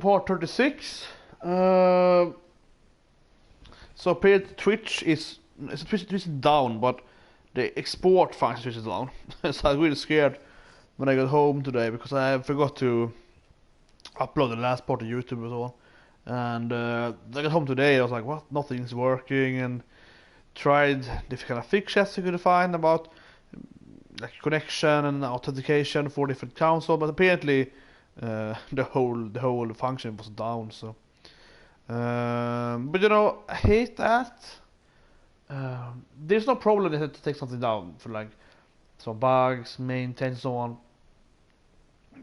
Part 36. So Twitch is down, but the export function is down. So I was really scared when I got home today because I forgot to upload the last part to YouTube as well. And I got home today, I was like, what? Nothing's working, and tried different kind of fixtures you could find about like connection and authentication for different consoles, but apparently the whole function was down. So, but you know, I hate that. There's no problem to take something down for like some bugs, maintain, and so on.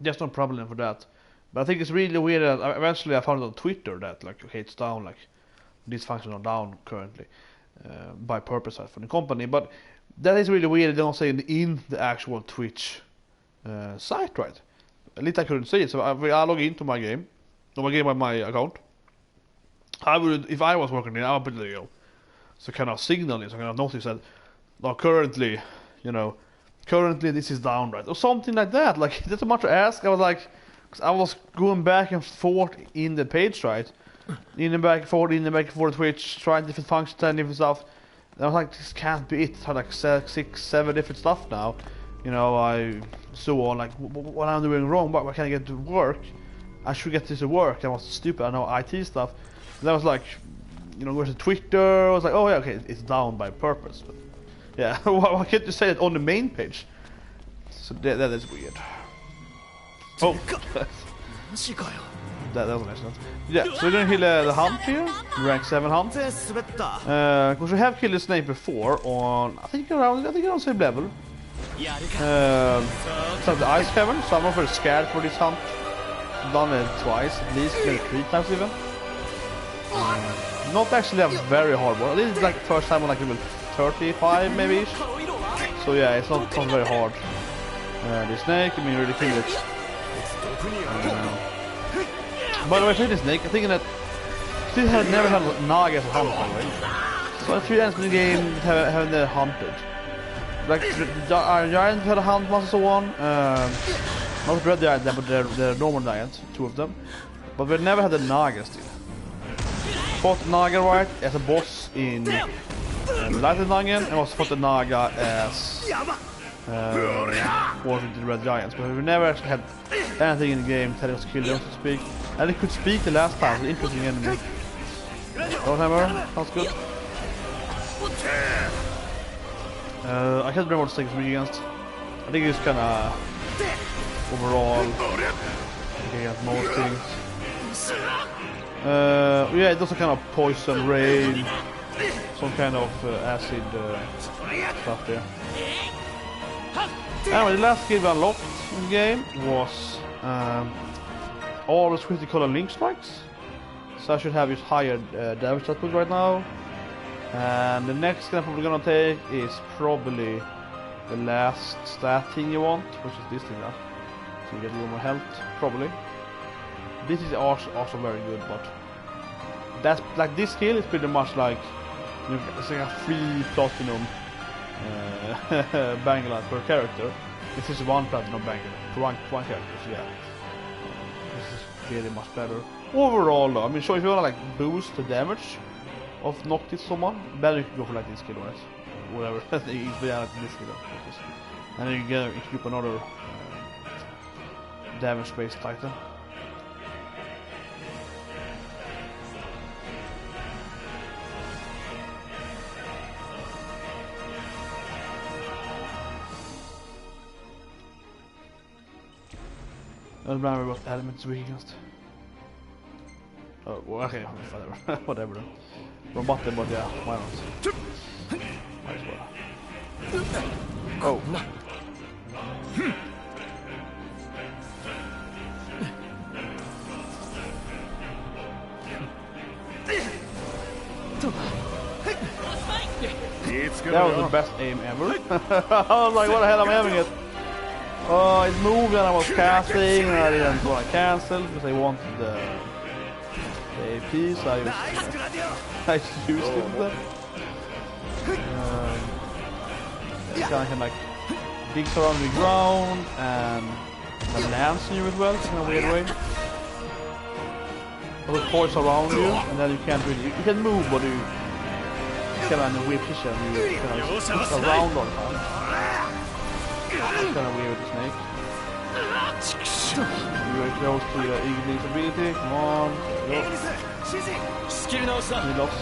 There's no problem for that. But I think it's really weird that eventually I found on Twitter that like, okay, it's down, like these functions are down currently by purpose for the company. But that is really weird. They don't say in the actual Twitch site, right? At least I couldn't see it. So I log into my game, my account. I would, if I was working in, I would put the so kind of signaling, so kind of notice that now currently this is down, right, or something like that. Like that's so much to ask. I was like, cause I was going back and forth in the page, right, in the back and forth Twitch, trying different functions and different stuff. And I was like, this can't be it. I had like 6, 7 different stuff now. You know, I so on, like what I'm doing wrong, why can't I get to work? I should get this to work. I was stupid, I know IT stuff. And I was like, you know, go to Twitter, I was like, oh yeah, okay, it's down by purpose. But yeah, why can't you say it on the main page? So that is weird. Oh, that was nice. Yeah, so we're gonna kill the hunt here, rank 7 hunt. Because we have killed the snake before on, I think around same level. So the ice heaven, so I'm not very scared for this hunt. I've done it twice, at least maybe 3 times even. Not actually a very hard one. This is like first time on like level 35 maybe. So yeah, it's not very hard. The snake, I mean, really kill it. By the way, for the snake, I'm thinking that still have never had Naga as a hunt, by the way. So a few ends in the game haven't they hunted. Like the Iron Giant had a hunt once and so on. Not the Red Giant, but the normal giant, 2 of them. But we never had the Naga still. Fought Naga right as a boss in the Lightning Dungeon, and also fought the Naga as one of the Red Giants, but we never actually had anything in the game telling us to kill them, so to speak. And it could speak the last time, so interesting enemy. Roadhammer, sounds good. I can't remember what the snake is weak against. I think it's kinda overall against most things. Yeah, it does a kind of poison, rain, some kind of acid stuff there. Anyway, the last skill we unlocked in the game was all the critical and link strikes. So I should have just higher damage output right now. And the next skill I'm probably gonna take is probably the last stat thing you want, which is this thing there. So you get a little more health, probably. This is also very good, but that's like this skill is pretty much like, you know, it's like a free platinum banger per character. This is 1 platinum banger for one character, so yeah. This is really much better. Overall though, I mean, sure, if you wanna like boost the damage of knock this someone, better you can go for like this skill, right? Whatever, it's better than this skill, and then you can equip another damage based titan. I don't remember what elements weak against. Oh, well, okay, whatever. Whatever then. From bottom, but yeah, why not? Might as well. Oh. That was the best aim ever. I was like, what the hell am I aiming it? Oh, it moved and I was casting and I didn't want to cancel because I wanted the AP, so I just used it then. This guy can like dig around the ground and lands you as well in a weird way. the toys around you, and then you can't really, you can move, but you kind of in a weird position, you kind of switch around all the time. It's kind of weird with the snake. You are close to your Ignis ability, come on, go. He lost.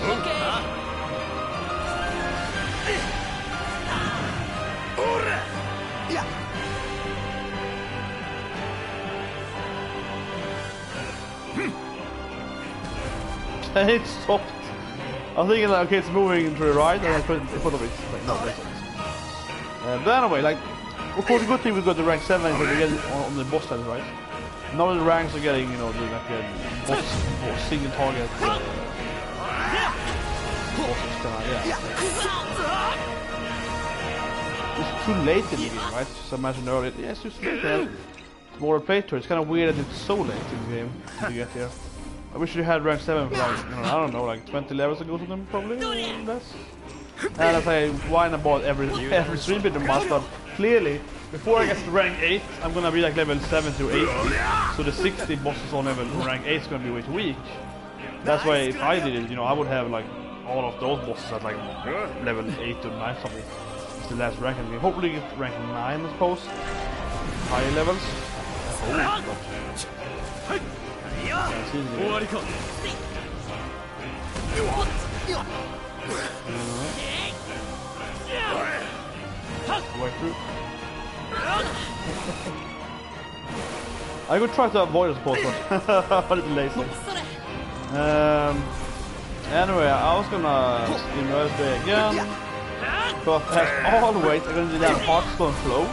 It stopped. I'm thinking like, okay, it's moving to the right, and I put it in front of it. Like, no, that's it. But anyway, like, of course, the good thing we got to rank 7 is that we get it on the boss level, right? Now the ranks are getting, you know, the, like a boss or single target. Bosses kinda, yeah. It's too late in the game, right? As I mentioned earlier, yeah, it's too late. More playthrough. It's kind of weird that it's so late in the game to get here. I wish you had rank 7 for like, you know, I don't know, like 20 levels ago or something, probably, or less. And I say, why not bought every 3 bit a month, but clearly, before I get to rank 8, I'm gonna be like level 7 to 80. So the 60 bosses on level rank 8 is gonna be way too weak. That's why if I did it, you know, I would have like all of those bosses at like level 8 to 9 something. It's the last rank in the game. Hopefully get rank 9 I suppose. Higher levels. Way through. I could try to avoid this boss, but I'm a little lazy. Anyway, I was gonna stream Thursday again, but as always, I'm gonna do that Hearthstone flow.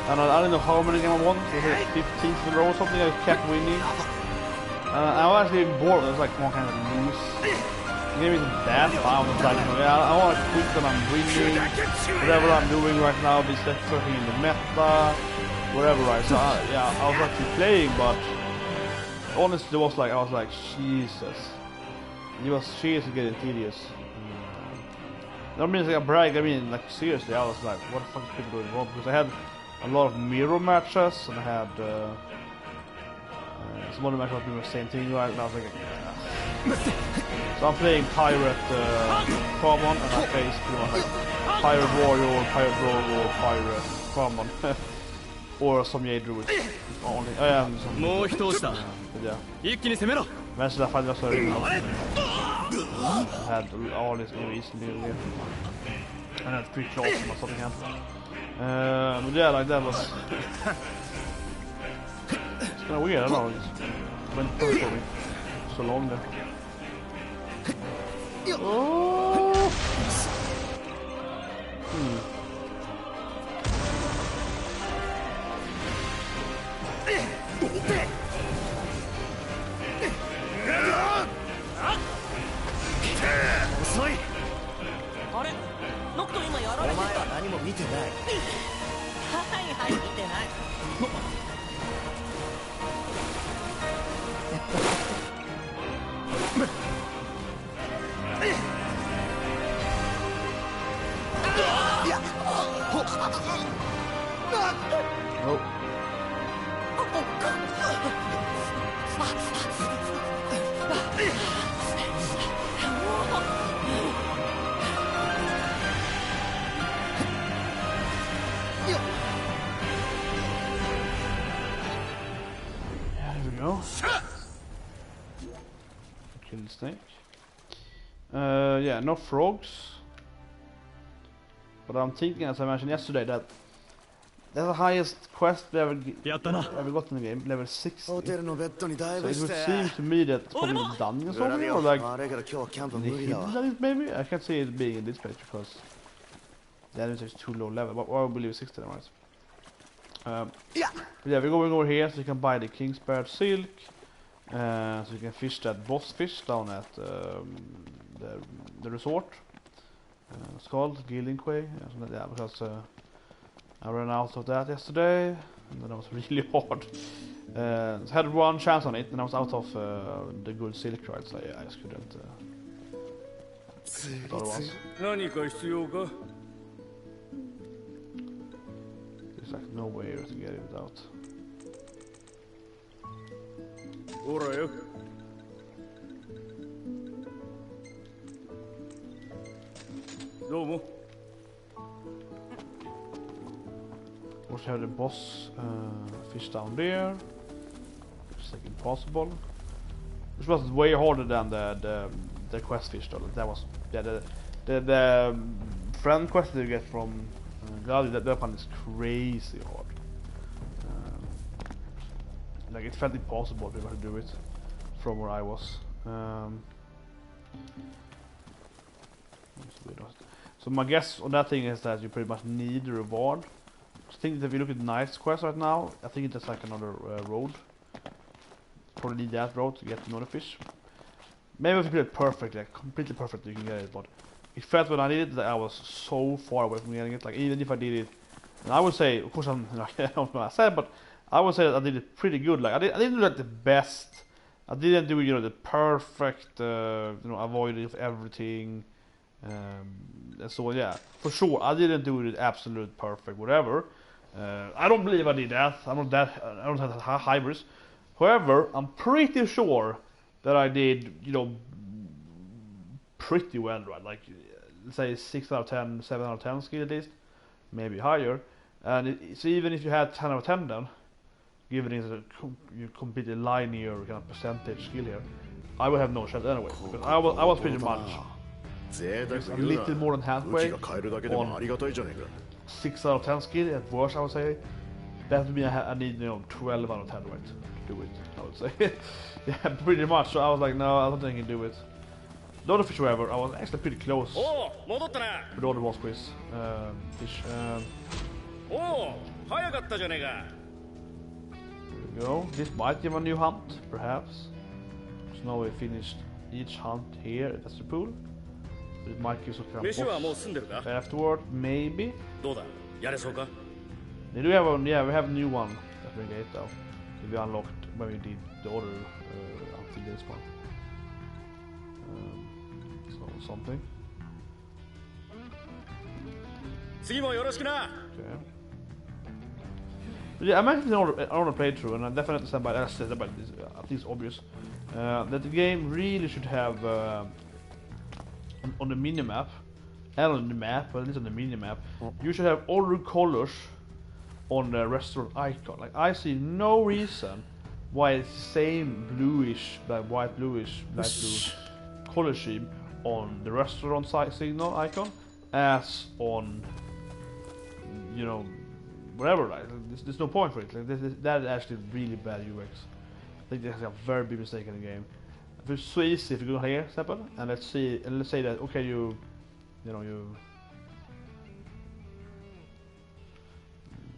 And I don't know how many games I won, was it 15th in a row or something, I kept winning. I was actually bored, it was like more kind of loose. The game isn't that fun, I was like, you know, yeah, I want to quit when I'm winning, whatever I'm doing right now, be surfing in the meta, whatever, right, so yeah, I was actually playing, but honestly, it was like, I was like, Jesus. It was seriously getting tedious. I don't mean like a brag, I mean like seriously, I was like, what the fuck is people doing wrong? Because I had a lot of mirror matches, and I had some other matches doing the same thing, right? And I was like, so I'm playing Pirate Common, and I face pretty much like Pirate Warrior, Pirate Rogue, or Pirate Common. Or some Jade Druid. Only. Yeah. Eventually I found just a ring. I had all this new easily here. And I had 3 claws or something else. But yeah, like that was... It's kinda weird, I don't know. It went through for me. So long there. Oh! Kill the snake. Yeah, no frogs. But I'm thinking, as I mentioned yesterday, that that's the highest quest we ever got in the game, level 60. So it would seem to me that it's probably a dungeon or something, or like in the hidden dungeons maybe? I can't see it being in this place because the enemies is too low level, but I believe 60 then, right? Yeah, we're going over here so you can buy the King's Bird Silk. So you can fish that boss fish down at the resort. It's called Gilding Quay. Yeah, because I ran out of that yesterday, and then it was really hard. I had one chance on it, and I was out of the good silk, right? So yeah, I just couldn't. Otherwise, there's like no way to get it without. Also have the boss fish down there. It's like impossible. Which was way harder than the quest fish though. That was the friend quest that you get from God, that one is crazy hard. Like it felt impossible to be able to do it from where I was. So my guess on that thing is that you pretty much need the reward. I think that if you look at Knight's quest right now, I think it's like another road. Probably need that road to get another fish. Maybe if you play it perfectly, like completely perfect, you can get it. But it felt when I did it that I was so far away from getting it. Like even if I did it, and I would say, of course, I'm I don't know what I said, but I would say that I did it pretty good. Like I didn't do like the best. I didn't do the perfect, avoiding of everything, and so yeah, for sure I didn't do it absolute perfect, whatever. I don't believe I did that. I don't have high risk. However, I'm pretty sure that I did, pretty well, right? Like, let's say 6 out of 10, 7 out of 10 skill at least, maybe higher. And so even if you had 10 out of 10 then, given it's a completely linear kind of percentage skill here, I would have no shot anyway. Because I was pretty much a little more than halfway on 6 out of 10 skill. At worst, I would say that would mean I need 12 out of 10 right to do it. I would say, yeah, pretty much. So I was like, no, I don't think I can do it. Not a fish, however, I was actually pretty close with all the boss quiz fish. There we go. This might give a new hunt, perhaps. So now we finished each hunt here at the pool. But it might give some kind of boss afterward, maybe. They do have one, yeah, we have a new one at Ring 8 though. We unlocked when we did the order until this one. So something. Okay. But yeah, I'm actually on a playthrough, and I definitely stand by that. I think it's obvious that the game really should have on the minimap, and on the map, but at least on the minimap, you should have all the colors on the restaurant icon. Like I see no reason why it's the same bluish, like white bluish, light blue color scheme on the restaurant side signal icon as on whatever. Like there's no point for it. Like that is actually really bad UX. I think that's a very big mistake in the game. If it's so easy, if you go here, Stephen, and let's say that okay, you.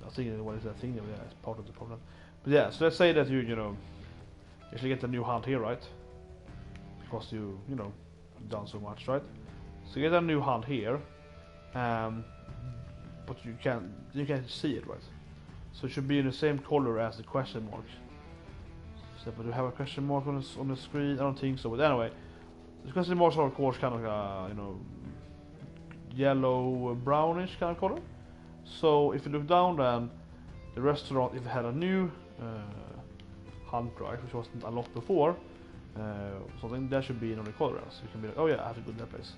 I think what is that thing? Yeah, it's part of the problem. But yeah, so let's say that you actually get a new hunt here, right? Because you've done so much, right? So you get a new hunt here, but you can't see it, right? So it should be in the same color as the question mark. So, but do you have a question mark on the screen? I don't think so. But anyway, the question marks are of course kind of yellow brownish kind of color. So if you look down, then the restaurant, if it had a new hunt, right, which wasn't unlocked before, something that should be another color, so you can be like, oh yeah, I have to go to that place.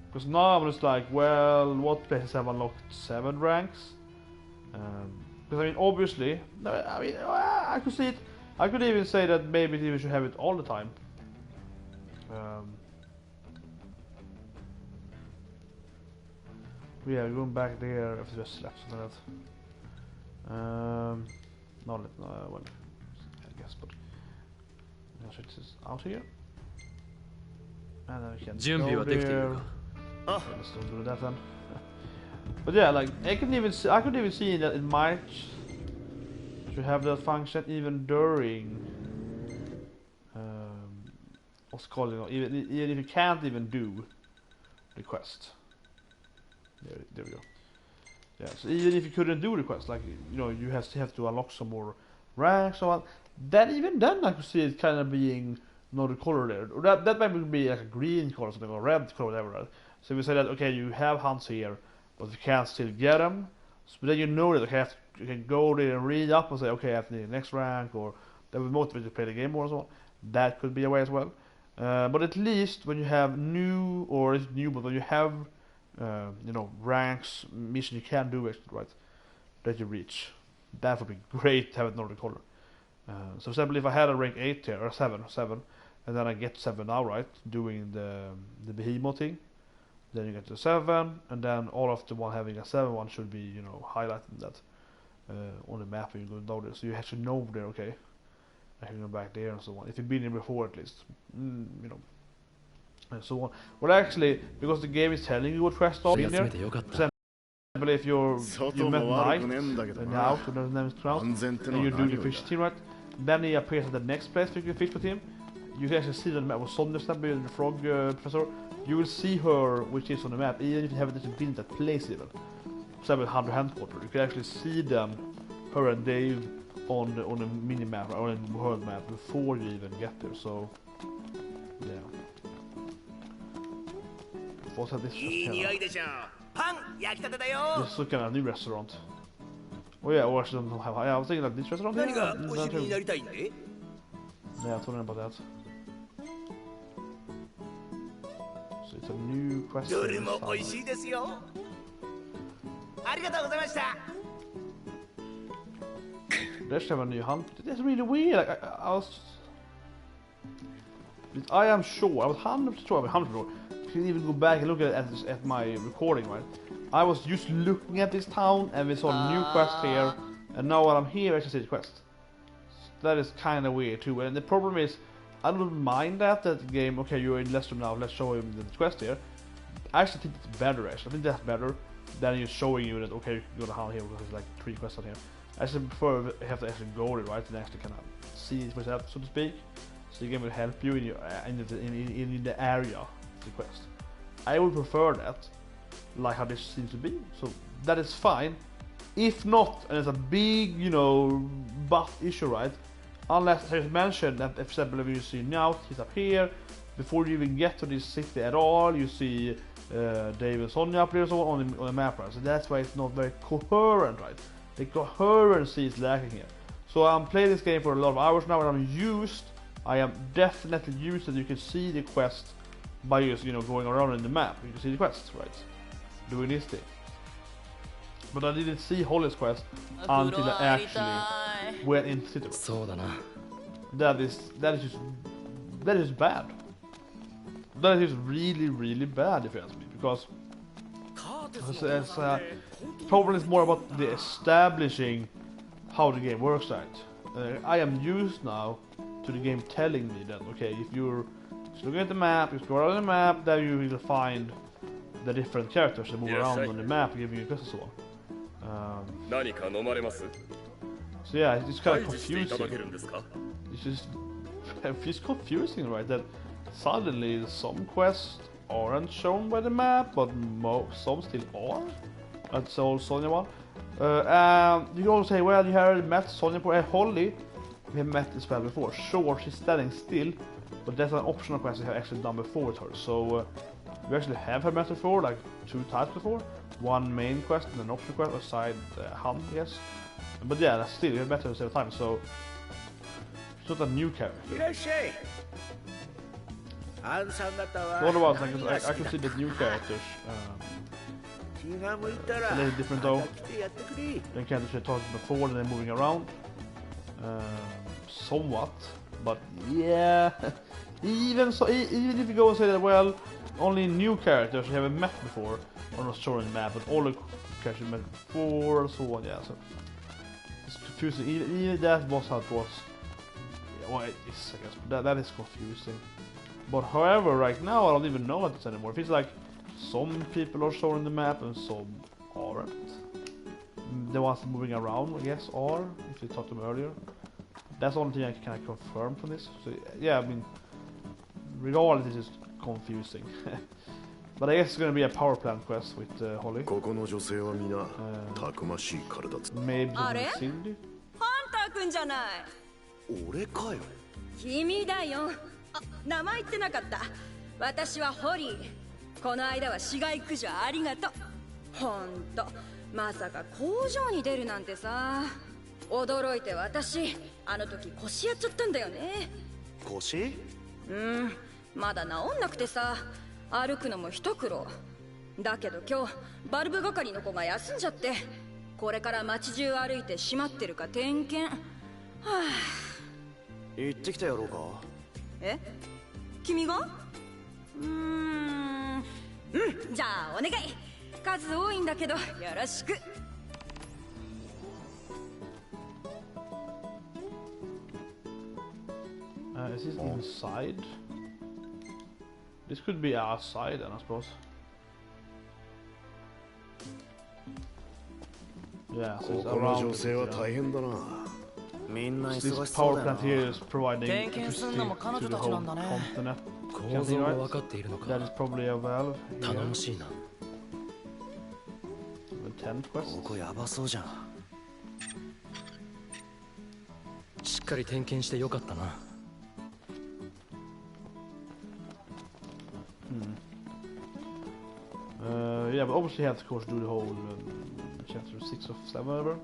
Because now I'm just like, well, what places have unlocked 7 ranks? Because I mean, obviously, I could see it. I could even say that maybe it even should have it all the time. Yeah, going back there if there's left something like that. Well, I guess, but it's just out here. And then we can go there. Let's don't do that then. But yeah, like I could even see that it might should have that function even during what's called even if you can't even do the quest. There we go. Yeah, so even if you couldn't do the quest, like you have to unlock some more ranks or what, even then I could see it kind of being another color there. Or that might be like a green color or something, or red color, whatever. Right? So we say that okay, you have hunts here, but you can't still get them. So then that okay, you can go there and read up and say okay, I have to need the next rank, or that would motivate you to play the game more or so on. That could be a way as well. But at least when you have new, or it's new, but when you have ranks, mission you can do it, right? That you reach. That would be great to have it Nordic color. So, for example, if I had a rank 8 here, or 7, and then I get 7 now, right? Doing the behemoth thing, then you get to 7, and then all of the one having a 7 one should be, highlighting that on the map when you go down there. So you actually know there, okay, I can go back there and so on. If you've been here before, at least, and so on. Well, actually, because the game is telling you what quests are in there. For example, if you met Knight now, so the name is Kraus, and you do the fish team, right? Then he appears at the next place you can fish with him. You can actually see the map with Sonia, the frog professor. You will see her, which is on the map, even if you haven't been at that place even. For example, 100 Handquarter, you can actually see them, her and Dave, on the mini map or on the world map before you even get there. So, yeah. What's that this Just looking at a new restaurant. Oh yeah, or actually don't have. Yeah, I was thinking that this restaurant here. Yeah, I told him about that. So it's a new quest. They should have a new hunt. That's really weird. I am sure. I was 100% sure. 100% sure. You can even go back and look at my recording, right? I was just looking at this town and we saw a new quest here, and now while I'm here I actually see the quest. So that is kind of weird too. And the problem is, I don't mind that the game. Okay, you're in Leicester now. Let's show him the quest here. I actually think it's better. Actually, I think that's better than you showing you that. Okay, you can go to hunt here because there's like 3 quests on here. I actually prefer you have to actually go there, right, and actually kind of see it yourself, so to speak. So the game will help you in your in the area of the quest. I would prefer that, like how this seems to be. So that is fine. If not, and it's a big, but issue, right? Unless it's mentioned that, for example, if you see now, he's up here. Before you even get to this city at all, you see Dave and Sonia up there, so on the map, right? So that's why it's not very coherent, right? The coherency is lacking here. So I'm playing this game for a lot of hours now, and I am definitely used that you can see the quest by just going around in the map. You can see the quest, right? Doing this thing. But I didn't see Holly's quest until I actually went into the city. That is bad. That is really, really bad if you ask me, because the problem is more about the establishing how the game works, right? I am used now to the game telling me that, okay, if you're looking at the map, you scroll around the map, then you will find the different characters that move around on the map, giving you quests and so on. So yeah, it's kind of confusing. It's confusing, right? That suddenly some quests aren't shown by the map, but some still are. That's all Sonia one. You can also say, well, you have already met Sonia before. Holly, we have met this spell before. Sure, she's standing still, but that's an optional quest we have actually done before with her. So we actually have her met before, like 2 times before. One main quest and an optional quest, or side hunt, yes. But yeah, that's still, we have met her several times, so she's not a new character. Otherwise, I can see the new characters. It's a little different though. The characters we talked before, and they're moving around. Somewhat, but yeah. Even if you go and say that, well, only new characters you haven't met before are not shown in the map, but all the characters you met before, and so on. Yeah, so it's confusing. Even that was how it was. Yeah, well, it is, I guess. That is confusing. But however, right now I don't even know what it's anymore. It feels like some people are shown in the map and some aren't. The ones moving around, I guess, are, if you talked to them earlier. That's the only thing I can confirm from this. So yeah, I mean, regardless, it's just confusing. But I guess it's gonna be a power plant quest with Holly. Maybe Cindy. 君だよ。あ、名前言ってなかった。私はホリー。この間は市街駆除ありがとう。ほんと、まさか工場に出るなんてさ。驚いて私、あの時腰やっちゃったんだよね。腰？まだ治んなくてさ。歩くのも一苦労。だけど今日バルブ係の子が休んじゃって、これから街中歩いて閉まってるか点検。はあ。行ってきてやろうか。え、君が？じゃあお願い。数多いんだけどよろしく。Is this inside? This could be outside then, I suppose. Yeah, so it's around it, yeah. This power plant here is providing electricity to the whole continent. That is probably a valve here. The 10th quest. しっかり点検してよかったな。Yeah, but obviously you have to, of course, do the whole chapter 6 of 7 whatever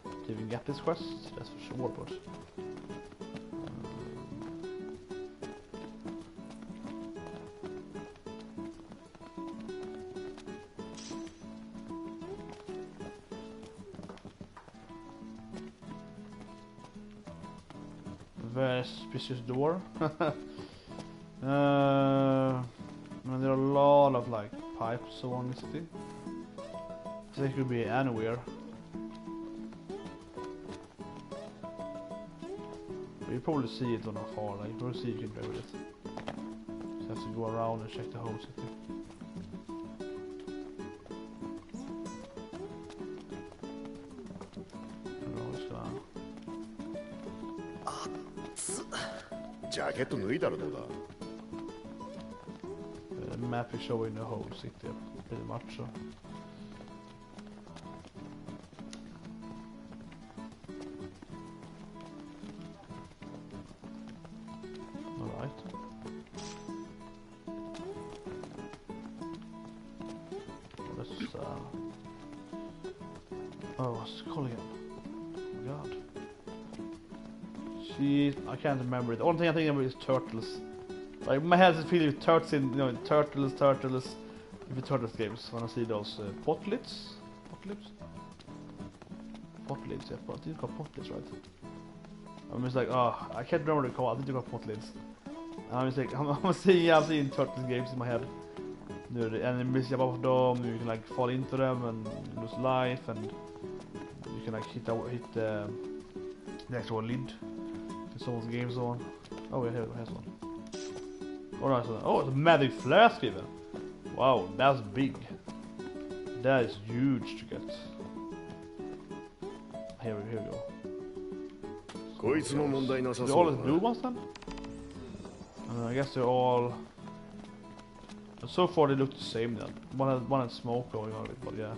to even get this quest, that's for sure, but very suspicious door. And there are a lot of like pipes so on this thing. So it could be anywhere. But you probably see it on afar, like you probably see you can play with it. Just have to go around and check the whole city. The map is showing the whole city pretty much, so. Alright. Let's oh, what's it called again? Oh god. I can't remember it. The only thing I think about is turtles. Like my head is feeling with turtles in, you know, turtles, if you turtles games. When I see those potlids, yeah, but I think they're called potlids, right? I'm just like, oh, I can't remember the call. I think they're called potlids. And I'm just like, I'm seeing turtles games in my head. And then miss jump off them, you can like fall into them and lose life, and you can like hit the actual lid. Someone's game zone. Oh, yeah, here's one. Alright, so oh, it's a magic flask even. Wow, that's big. That is huge to get. Here we go. So, they're all the blue ones then? I guess they're all. So far they look the same then. One had smoke going on, but yeah.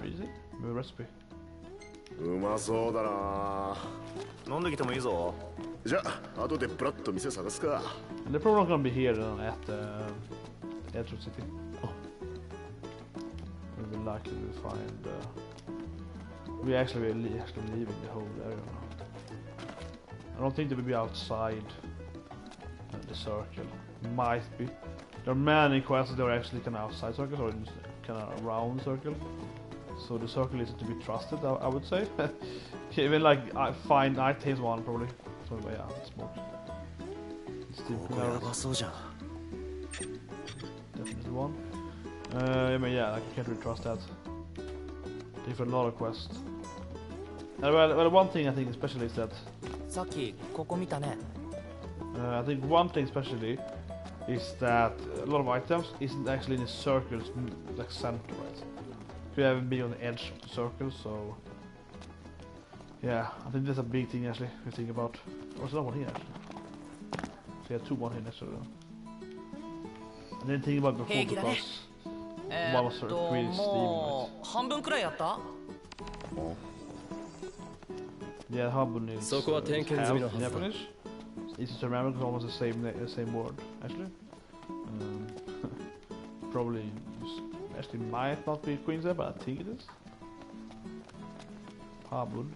Easy. New recipe. うまそうだな。飲んできてもいいぞ。じゃあ後でプラッと店探すか。 And they're probably not gonna be here at Edgewood City. We'll likely find. We actually leaving the whole area now. I don't think they will be outside the circle. Might be. There are many quests that are actually kind of outside circles or kind of around circle. So the circle isn't to be trusted, I would say. Even like I find items one probably. So yeah, smoke. Definitely one. I mean yeah, like, I can't really trust that. Different lot of quests. Well, one thing I think especially is that. I think one thing especially is that a lot of items isn't actually in the circles like center, right? We haven't been on the edge of the circle, so yeah, I think that's a big thing actually if you think about. Or is there one here actually? So yeah, one here next to them. I didn't think about it before because one was sort of really steaming. Yeah, Habun is half Japanese. It's easy to remember because almost the same word actually. Probably actually might not be Queen's there, but I think it is. Habun.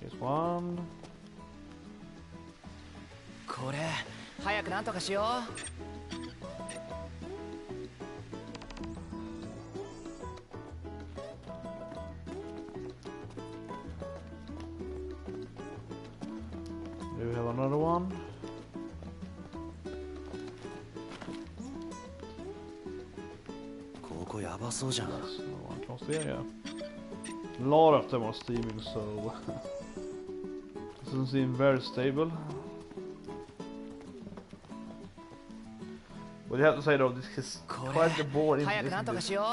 Here's one. これ早くなんとかしよう。Do we have another one? ここやばそうじゃん。 Yes, no one close there, yeah. A lot of them are steaming, so doesn't seem very stable. But you have to say though, this is こ quite the れ boring, 早くなん isn't とか it? しよ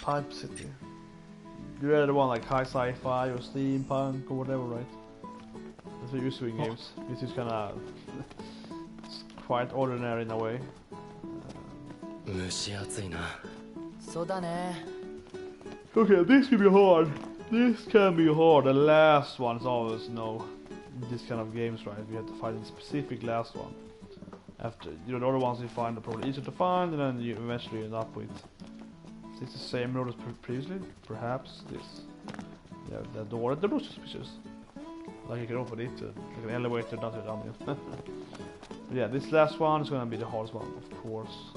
Pipe City. You rather want like high sci-fi or steampunk or whatever, right? That's what you're used to in games. This is kinda it's quite ordinary in a way. 蒸し暑いな。う。そうだね。 Okay, this can be hard. This can be hard. The last one is always this kind of games, right? You have to find a specific last one. After the other ones you find are probably easier to find, and then you eventually end up with. Is this the same road as previously? Perhaps this. Yeah, the door. The door is suspicious. Like you can open it, like an elevator down to the dungeon. Yeah, this last one is gonna be the hardest one, of course.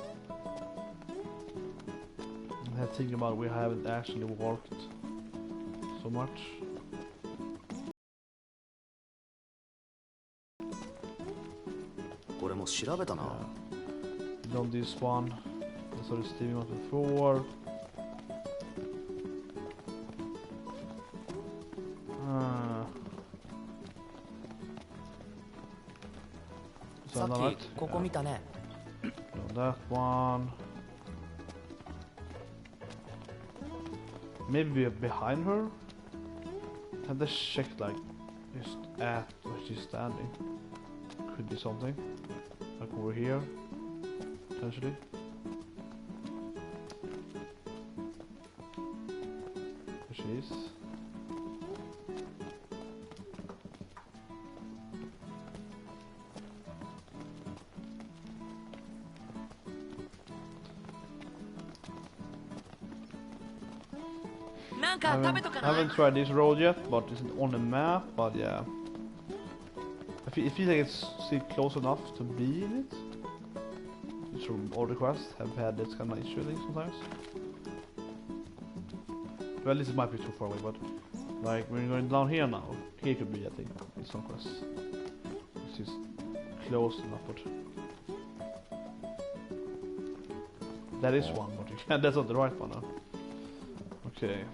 I think about it, we haven't actually walked so much.俺も調べたな。 Done this one. I saw the steaming one before. So さ done っ that. きここ見たね。 Done that one. Maybe behind her? Have they checked like just at where she's standing? Could be something. Like over here, potentially. There she is. I haven't tried this road yet, but it's on the map, but yeah. It feels like it's still close enough to be in it. It's from all requests have had this kind of issue, I think, sometimes. Well, at least it might be too far away, but like when you're going down here now, here could be, I think, in some quests. It's just close enough, but that is one, but you can't, that's not the right one now. Okay.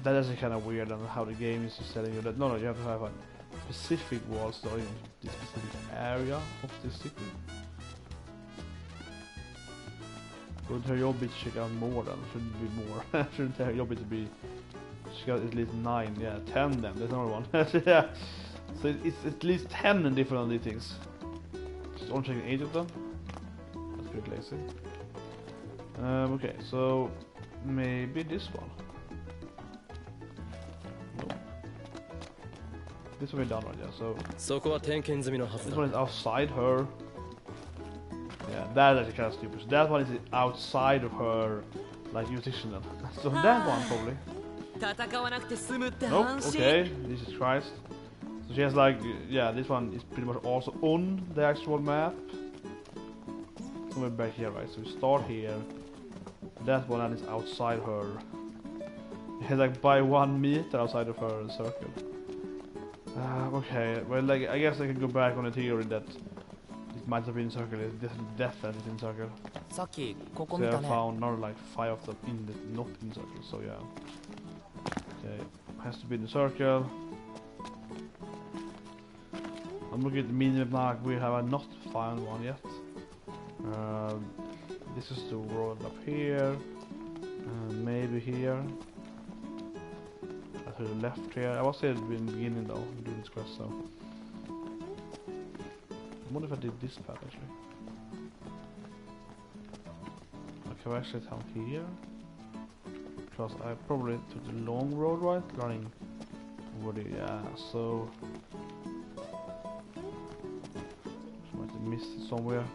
That is kind of weird on how the game is just telling you that no, you have to have a specific wall starting in this specific area of the city. Wouldn't her job be to check out more then? Shouldn't be more. Shouldn't her job be to be check out at least 9? Yeah, 10 then. There's another one. Yeah. So it's at least 10 different of these things. Just only checking 8 of them. That's pretty lazy. Okay, so maybe this one. No. This one we're done right, yeah, so そこは点検済みのはず this だ。 one is outside her. Yeah, that is actually kind of stupid. So that one is outside of her, like, jurisdiction then. So that one probably. 戦わなくて済むって安 Nope, 心。 okay, Jesus Christ. So she has like, yeah, this one is pretty much also on the actual map. Somewhere back here, right? So we start here. That one is outside her. It has like by 1 meter outside of her circle. Okay, well, like I guess I can go back on the theory that it might have been circle. It's definitely in circle. さっきここ So 見 I たね。 found not like 5 of them in the not in circle. So yeah. Okay, has to be in the circle. I'm looking at the minimap now. We have not found one yet. This is the road up here. Maybe here. To the left here. I was here in the beginning though, doing this quest, so I wonder if I did this path actually. Okay, I actually down here. Because I probably took the long road, right? Running over there, yeah, so might have missed it somewhere.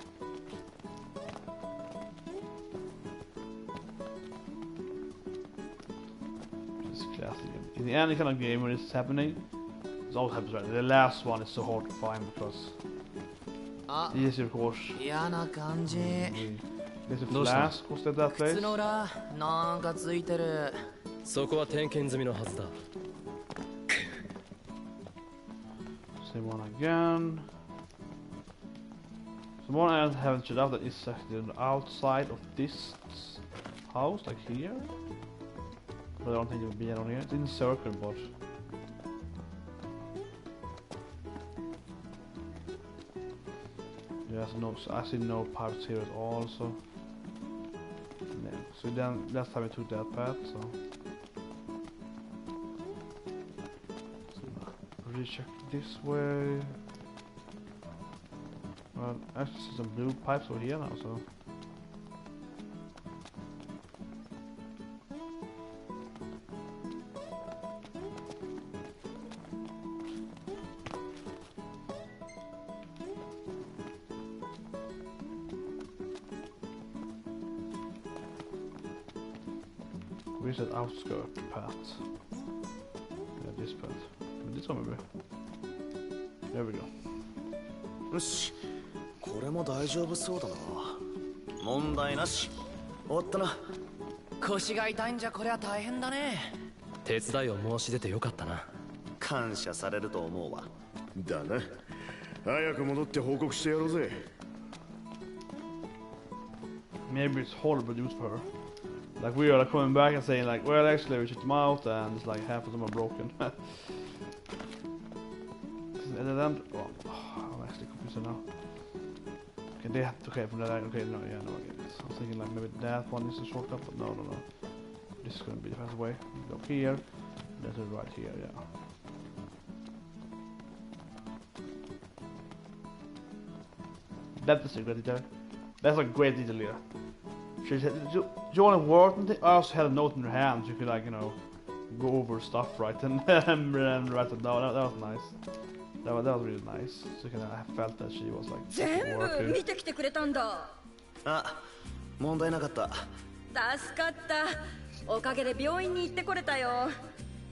In any kind of game where this is happening, This always happens, right? The last one is so hard to find because Ah. the easier course. 嫌な感じ。 There's a Those flask was at that place. 靴の裏なんかついてる。そこは点検済みのはずだ。 Same one again. So one I haven't checked out that is actually on the outside of this house, like here. But I don't think it would be on here. It's in a circle, but yes, no. So I see no pipes here at all. So yeah. So then last time I took that path. So recheck this way. Well, I actually see some blue pipes over here now, so. Where's that outskirt path? Yeah, this path. This one maybe. There we go. よし、これも大丈夫そうだな。問題なし。終わったな。腰が痛いんじゃこりゃ大変だね。手伝いを申し出てよかったな。感謝されると思うわ。だな。早く戻って報告してやろうぜ。Maybe it's horrible news for her. Like we are like coming back and saying like, well, actually we checked them out and it's like half of them are broken. And then, oh, I'm actually confused now. Okay, they have to, okay, from that, okay, no, yeah, no, I get it. I was thinking like maybe that one is a shortcut, but no. This is gonna be the fast way. Go here, that's it right here, yeah. That's a great detail. That's a great detail here. She said, do you want to work? I also had a note in her hand, so you could like, you know, go over stuff, right, and write it down. That was nice. That was really nice. So I felt that she was like 全部 working. 見てきてくれたんだ。あ、問題なかった。助かった。おかげで病院に行ってこれたよ。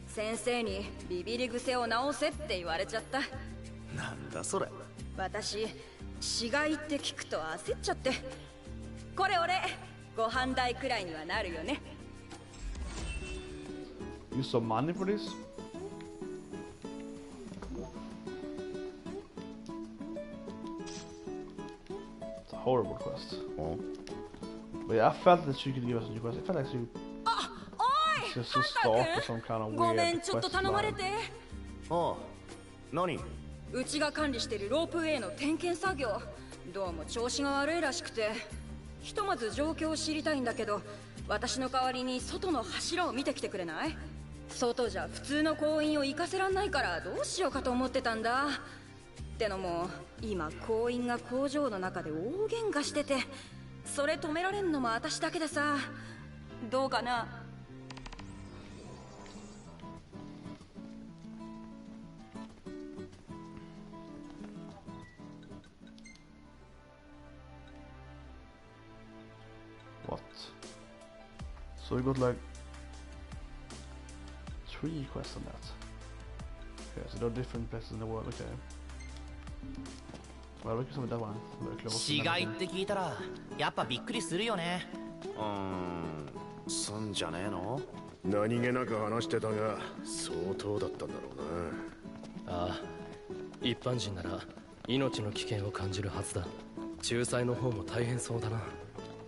先生にビビり癖を直せって言われちゃった。なんだそれ。私、死骸って聞くと焦っちゃって。これ俺、ご飯代くらいにはなるよね。Use some money for this? It's a horrible quest. Oh. But yeah, I felt that she could give us a new quest. I felt like she あ、おい just to start with some kind of ごめ weird ん、ちょっと quest 頼まれ Oh. line. て。ああ、何？うちが管理してるロープウェイの点検作業、どうも調子が悪いらしくて、ひとまず状況を知りたいんだけど、私の代わりに外の柱を見てきてくれない？外じゃ普通の行員を行かせらんないからどうしようかと思ってたんだ。ってのも今行員が工場の中で大喧嘩してて、それ止められんのも私だけでさ、どうかな？ What? So we got like 3 quests on that. Okay, so there are different places in the world, okay. Well, we can start with that one. Very close. 死骸って聞いたらやっぱびっくりするよね。すんじゃねえの？何気なく話してたが相当だったんだろうな。ああ、一般人なら命の危険を感じるはずだ。仲裁の方も大変そうだな。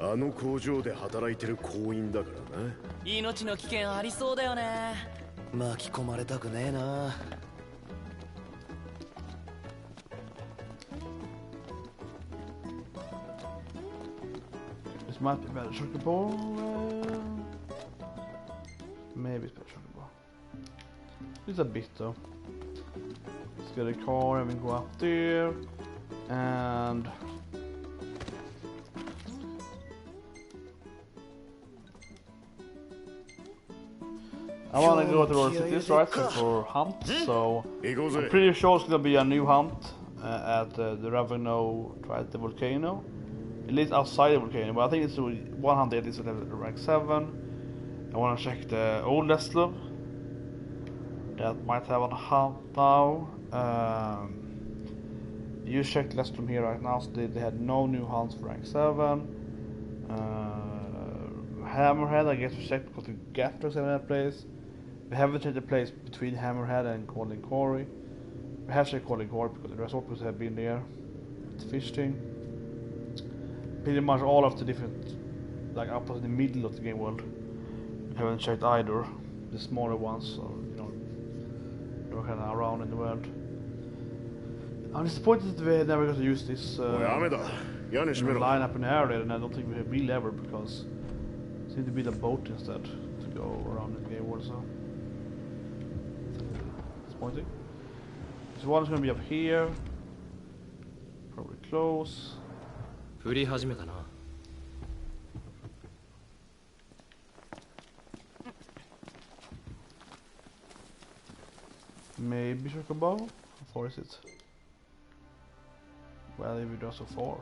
あの工場で働いてる工員だからな。命の危険ありそうだよね。巻き込まれたくねえな。This might be better chocolate ball. Maybe it's better chocolate ball. It's a bit though. Let's get a car and we go up there. And I want to go to our cities, right, for hunt, so I'm pretty sure it's gonna be a new hunt at the Raveno, right, the volcano. At least outside the volcano, but I think it's one hunt at least level rank 7. I want to check the old Lesler. that might have on hunt now. You checked list from here right now, so they had no new hunts for rank 7. Hammerhead, I guess we checked because the Gaffers in that place. We haven't checked the place between Hammerhead and Calling Quarry. We have checked Calling Quarry because the resort was have been there. It's fishing. Pretty much all of the different, like up in the middle of the game world. We haven't checked either. The smaller ones, so you know, they're kind of around in the world. I'm disappointed that we never got to use this おい雨だ屋根閉めろ line up in the area, and I don't think we will ever because we need to build a boat instead to go around the game world. So disappointing. This one's gonna be up here, probably close. 降り始めたな。Maybe Chocobo? How far is it? Why did we drive so far?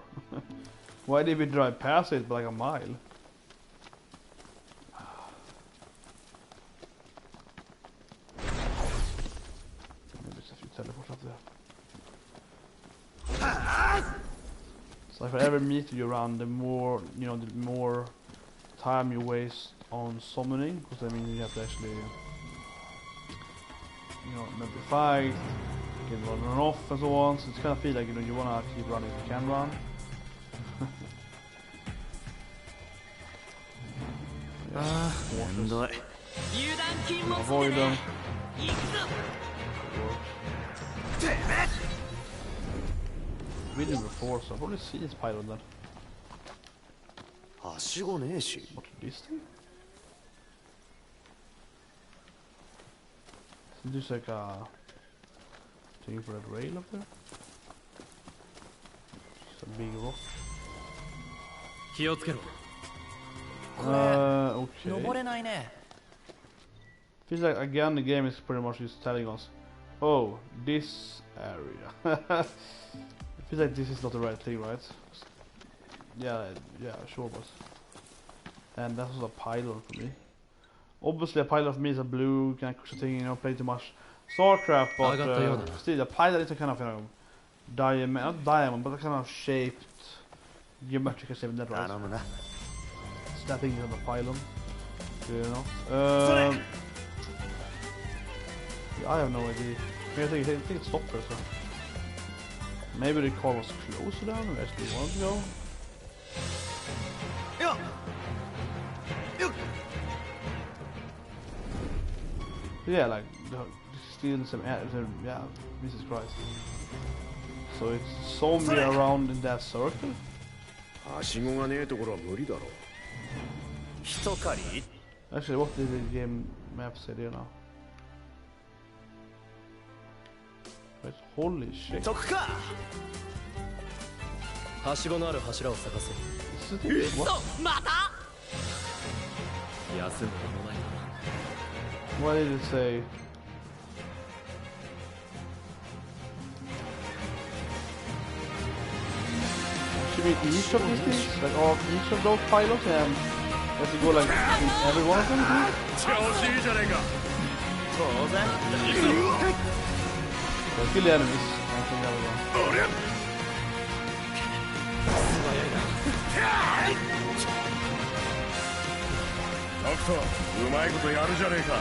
Why did we drive past it by like a mile? Maybe it's a few teleports up there. So for every meter you run, the more, you know, the more time you waste on summoning, because I mean you have to actually, you know, maybe fight, get run off and so on. So it's kind of feel like, you know, you wanna keep running if you can run. Avoid them. We did before, so I've probably seen this pilot then. はしごねえし What is this thing? Isn't this like a thing for that rail up there? Just a big rock. 気をつけろ。Okay. 登れないね。 Feels like again the game is pretty much just telling us, oh, this area. It feels like this is not the right thing, right? Yeah, sure, but and that was a pylon for me. Obviously, a pylon for me is a blue kind of thing, you know, play too much StarCraft, but still, a pylon is a kind of, you know, diamond, not diamond, but a kind of shaped geometrical shape in that, right? 頼むな So that thing is on the pylon, you know. Yeah, I have no idea. I think it stopped first. So. Maybe the car was closer down and actually wanted to go. Yeah, like still some yeah, Jesus Christ. So it's somewhere around in that circle. はしごがねえところは無理だろ一狩り Actually, what did the game map say there now? Wait, holy shit. 得かはしごのある柱を探せ。 Is it what? また休むことないな。 What did it say? Should be each of these things? Like all each of those pilots and you have to go like in every one of them? 調子いいじゃねえか当然 Let's kill the enemies. I think that was one. おりゃ タクトうまいことやるじゃねえか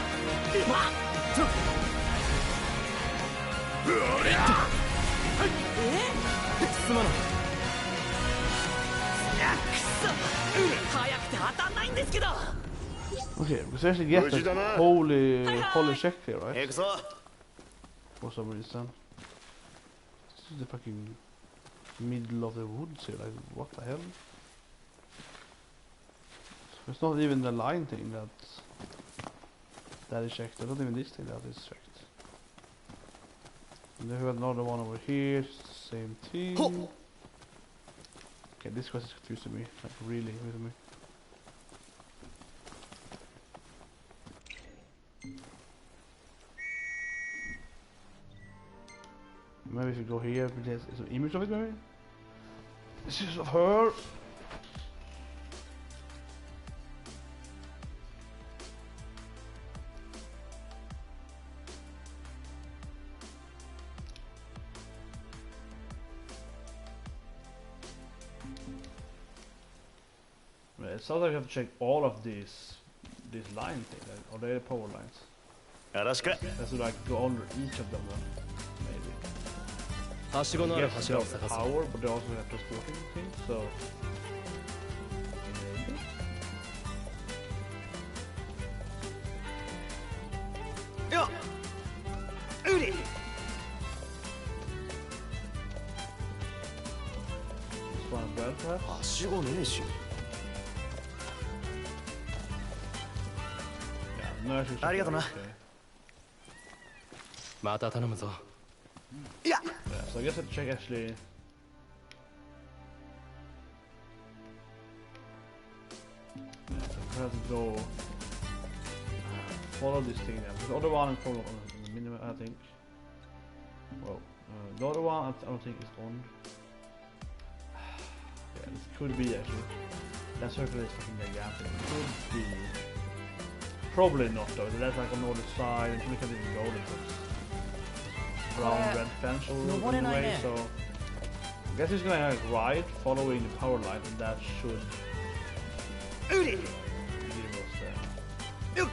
おりゃすまない。くそ早くて当たんないんですけど。 Okay, we should actually get that holy check here, 行 right? くぞ For some reason. This is the fucking middle of the woods here, like what the hell? It's not even the line thing that is checked. It's not even this thing that is checked. And then we have another one over here, same thing. Okay, this quest is confusing me, like really confusing me. Maybe if you go here, there's an image of it maybe? This is of her! it sounds like you have to check all of these line things. Like, are they the power lines? よろしく Let's do like go under each of them then. Maybe. はしごのある Yes, 柱を they're 探そう power, but they also have transporting things, so maybe. よっウリ This one as well, perhaps? はしごねえし Yeah, no, actually, ありがとな okay. また頼むぞいや Yeah, so I guess I have to check actually. Yeah, so I have to go follow this thing then. The other one is probably on the minimum, I think. Well, the other one I don't think is on. Yeah, this could be actually. That circle is fucking gigantic. It could be. Probably not though. So that's like on the other side, and we can't even go there. Brown red fence all the way, so I guess he's gonna like ride following the power line, and that should ウリ give us よっ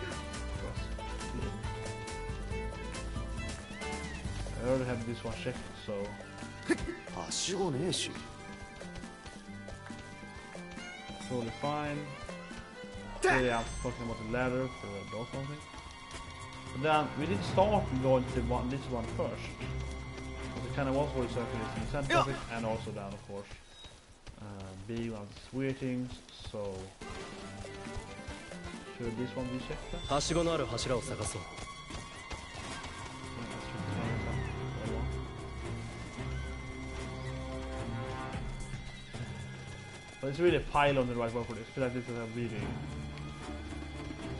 I already have this one checked, so はしごねえし totally fine. So yeah, I'm talking about the ladder for the door something. But then we did start going to this one first. Because it kind of was what the circle is in the center of it, and also down, of course. B one of the weird things, so should this one be checked then? はしごのある柱を探そう But it's really a pylon the right one for this. I feel like this is a really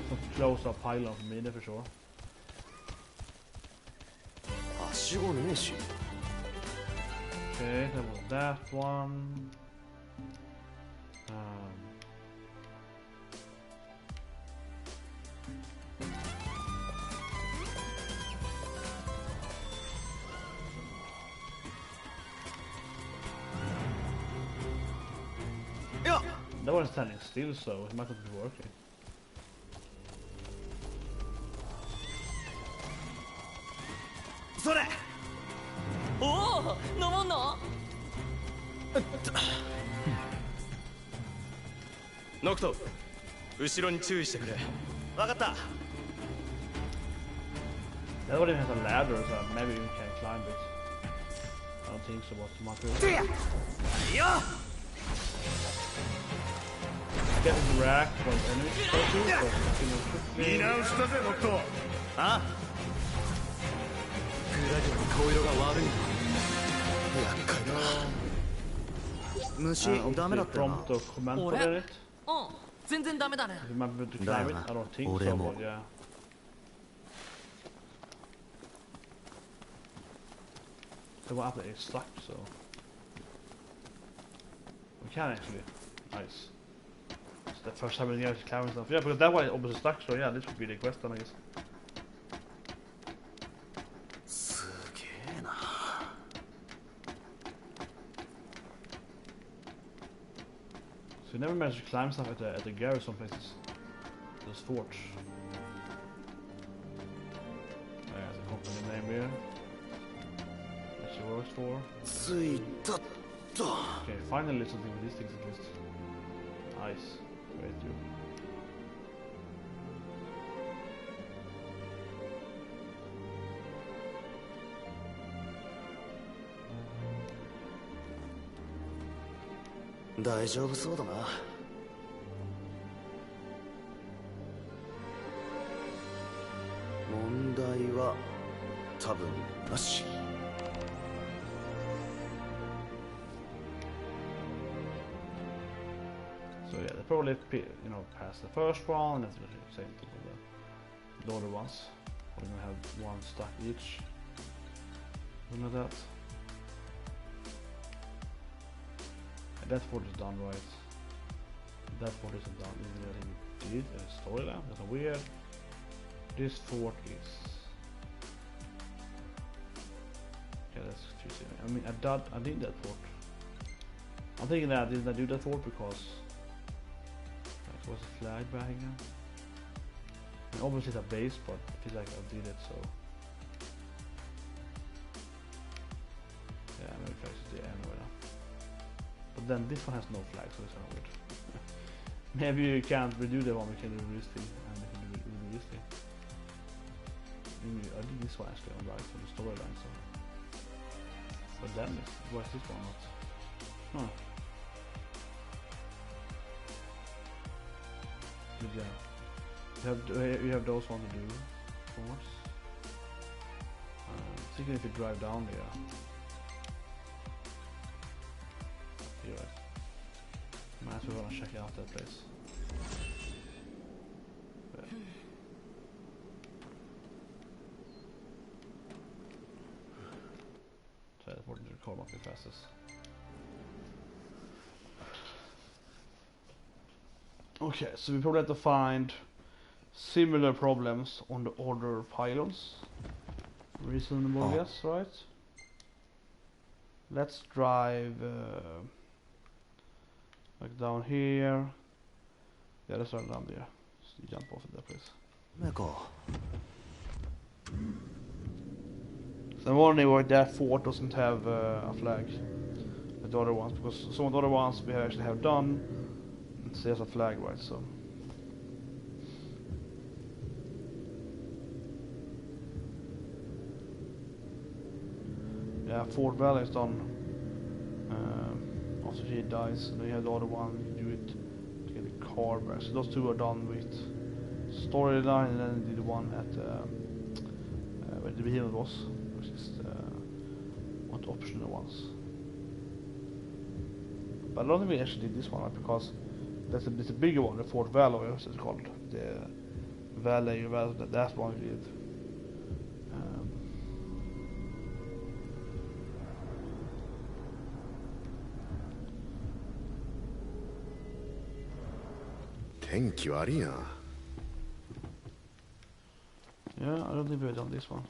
some close up pylon for me, for sure. はしごねえし Okay, that was that one. That one's standing still, so it might not be working. それおお飲もんのノクト後ろに注意してくれわかった That one even has a ladder, so maybe we can climb it. I don't think so, but much. よ Get racked from enemies, so 見直したぜノットあグラディオに顔色が悪い厄介だ虫ダメだったよな prompt or command for 俺 it. うん全然ダメだね If you might be able to Da, climb it, na. I don't think Ore so, mo. but yeah. The one up there is stuck, so we can actually. Nice. It's the first time we actually climbing stuff. Yeah, because that one is obviously stuck, so yeah, this would be the quest then, I guess. すげえな So we never managed to climb stuff at the garrison places. Those forts. There's a company name here. That she works for. ついたっと Okay, finally something with these things at least. Nice. Right through. Mm-hmm. 大丈夫そうだな問題は多分なし So yeah, they probably pass the first one, and that's the same thing with the other ones. We're gonna have one stack each. Something like that. And that fort is done right. That fort isn't done. Even though I think it did a storyline. That's weird. This fort is. Yeah, that's confusing. I mean, I did that fort. I'm thinking that I didn't do that fort because So what's the flag back again? And obviously it's a base, but I feel like I did it, so yeah, maybe flags is the anyway now. But then this one has no flag, so it's kind of weird. Maybe you can't redo the one, we can redo this thing, and we can redo this thing. Maybe I did this one actually on right for the storyline, so. But then why is this one not? Huh. But yeah. You have those one to do, of course. Particularly if you drive down there. You're right. Might as well wanna check out that place. But teleporting to the car might be fastest. Okay, so we probably have to find similar problems on the other pylons. Reasonable guess, right? Let's drive like down here. Yeah, let's run down there. Just jump off at that place. So I'm wondering why that fort doesn't have a flag. The other ones, because some of the other ones we actually have done. It says a flag, right? So. Yeah, Fort Valley is done after he dies, and then you have the other one, you do it to get the car back. So those two are done with storyline, and then you do the one at where the behemoth was, which is one of the optional ones. But I don't think we actually did this one, right? Because it's a bigger one, the Fort Valley, as it's called. The Valley, that's one we did. Yeah, I don't think we've done this one.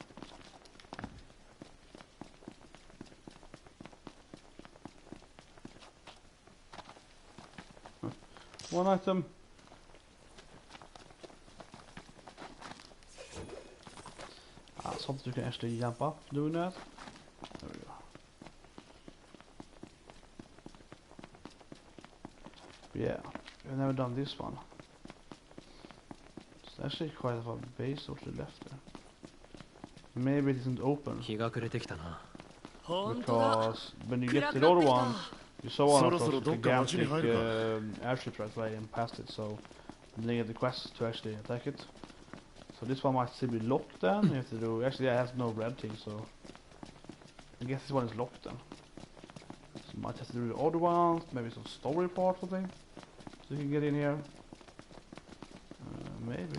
One item. Something you can actually jump up doing that. There we go. Yeah, we've never done this one. It's actually quite a base over to the left there. Maybe it isn't open. Because when you get to the other one, you saw one of those gigantic airships right away and past it, so you didn't get the quest to actually attack it. So this one might still be locked then. You have to do, actually yeah, it has no red thing, so I guess this one is locked then. So you might have to do the other ones, maybe some story part or something, so you can get in here. Maybe.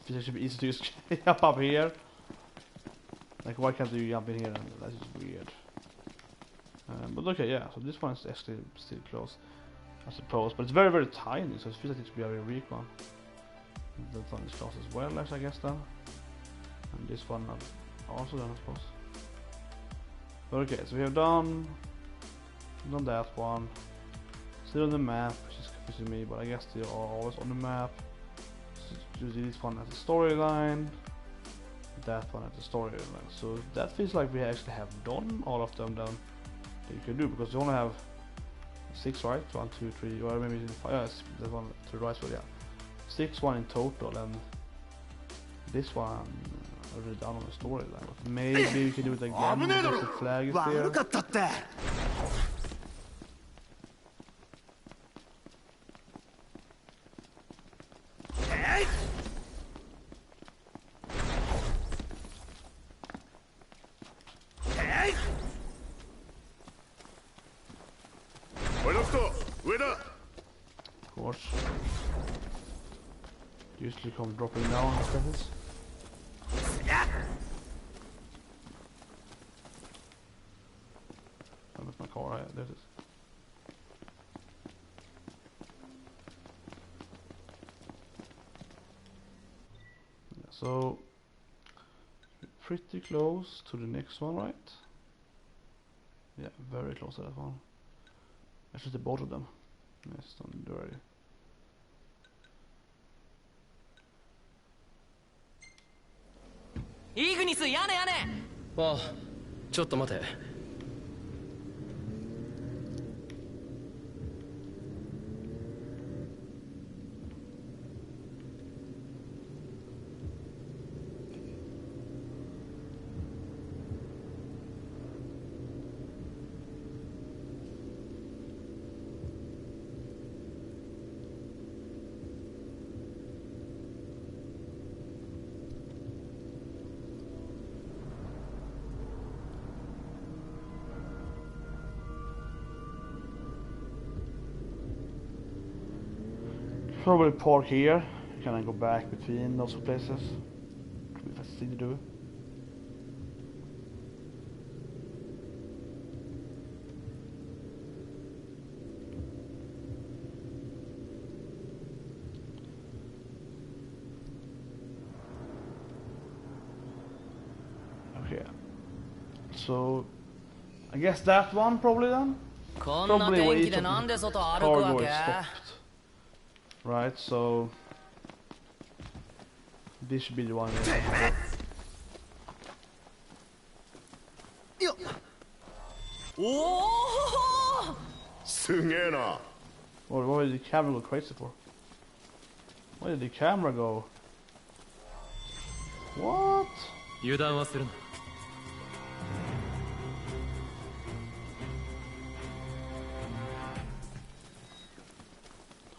It should be easy to just jump up here. Like, why can't you jump in here? That's just weird. But okay, yeah. So this one is actually still close, I suppose. But it's very, very tiny, so it feels like it should be a very weak one. That one is close as well, I guess then. And this one also done, I suppose. But okay, so we have done that one. Still on the map, which is confusing me, but I guess they are always on the map. So this one as a storyline, that one as a storyline. So that feels like we actually have done all of them then that you can do, because you only have 6, right? 1, 2, 3, or maybe 5. Yes, the one to the right, so yeah, 6 one in total, and this one already done on the storyline. But maybe you can do it again because the flag is there. Of course. Usually come dropping down on this. I left my car, there it is. Yeah, so pretty close to the next one, right? Very close to that one. I should have both of them. Yes, don't do it. イグニス屋根屋根。あ、ちょっと待て。Probably park here. Can I go back between those two places? Could be fast thing to do. Okay. So I guess that one probably then? こんな天気でなんで外歩くわけ？ Right, so this should be the one. Oh! すげえな。 Why did the camera go crazy for? Why did the camera go? What? 油断はするな。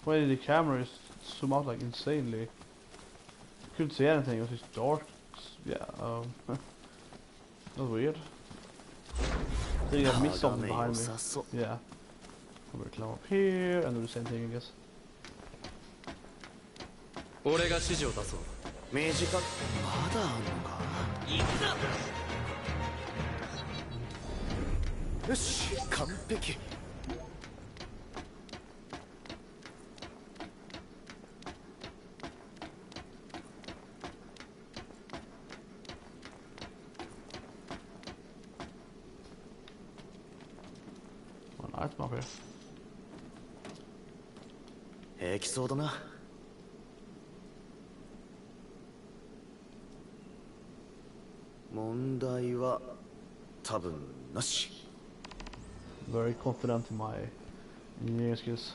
Why did the camera just zoom out like insanely? Couldn't see anything, it was just dark. Yeah, that's weird. I think I missed something behind me. Yeah. I'm gonna climb up here and do the same thing, I guess. 俺が指示を出そう。短くまだあんのか。行くぞ。よし、完璧。Item up here. 平気そうだな。問題は多分なし。Very confident in my engineering skills.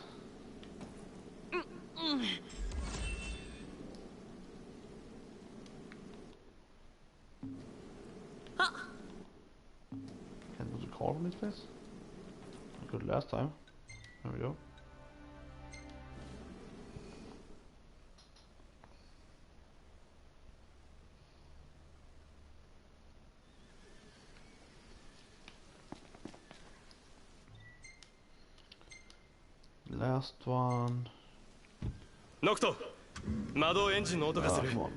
Can I do the car from this place? I could last time. There we go. Last one. ノクト、魔導エンジンの音がする。 Come on.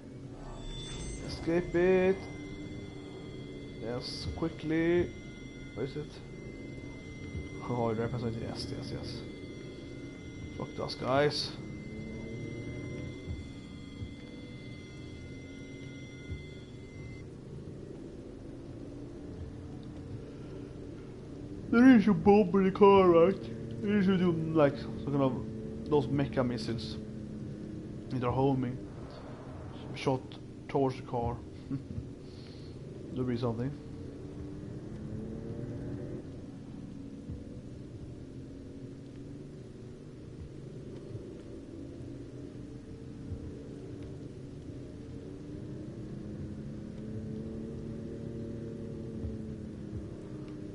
Escape it. Yes, quickly. Where is it? Oh, the representative. Yes, yes, yes. Fuck those guys. There is a bomb in the car, right? There should do like some kind of those mecha missiles. They're homing. Shot towards the car. There'll be something.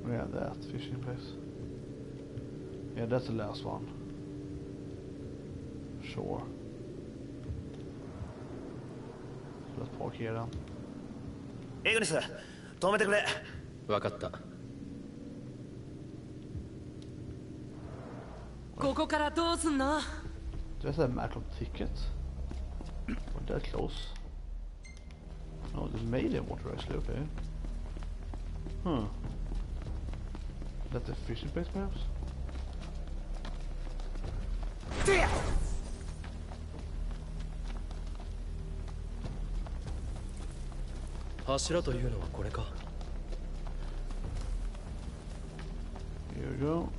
Yeah, that fishing place. Yeah, that's the last one. Sure. Let's park here then. イグニス、止めてくれ。わかった。ここからどうすんの？ There's a Macklop ticket. We're that close. Oh, there's Mayday water actually, okay. Huh. Is that the fishing place perhaps? 柱というのはこれか。Here we go.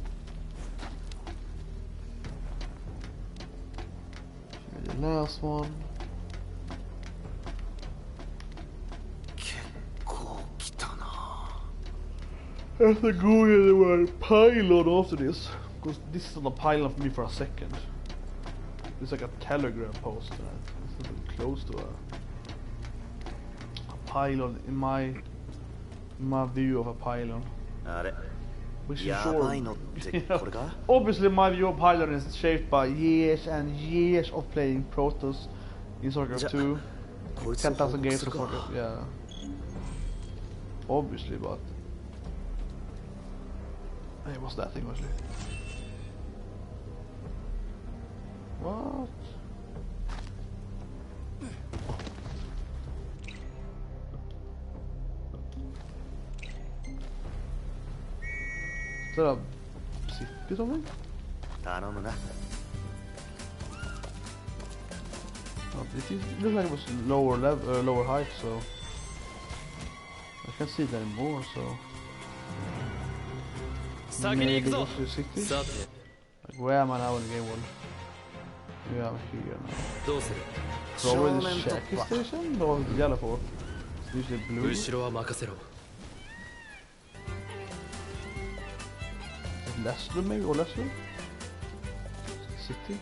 Here the last one. 結構来たな。 I have to Google the word pylon after this, because this is not a pylon for me for a second. It's like a telegram post. It's a bit close to a pylon in my view of a pylon. あれ Which is や sure. ばいのってこれか Obviously, my view of pylon is shaped by years and years of playing Protoss in StarCraft 2. こいつを報 10,000 告 games す of るか StarCraft, yeah. Obviously, but... Hey, what's that thing actually? What? Is that a city or something? 頼むな。 Oh, it looked like it was lower level, lower height, so I can't see it anymore. So 先に行く maybe ぞ go to the city. さて Like, where am I now in the game world? Yeah, I'm here now. どうする Probably the 正面突 Shaki 破 station? What was it yellow for? It's usually blue. 後ろは任せろ Leslie maybe, or Leslie? City?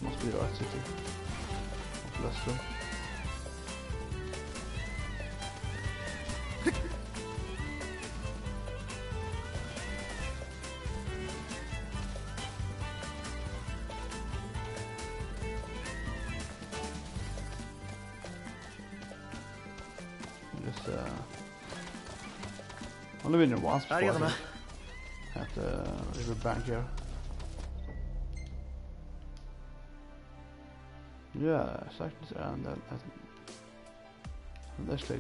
Must be the right city. Of Leslie. Only been there once before, I think, at the river bank here. Yeah, it's actually, and that's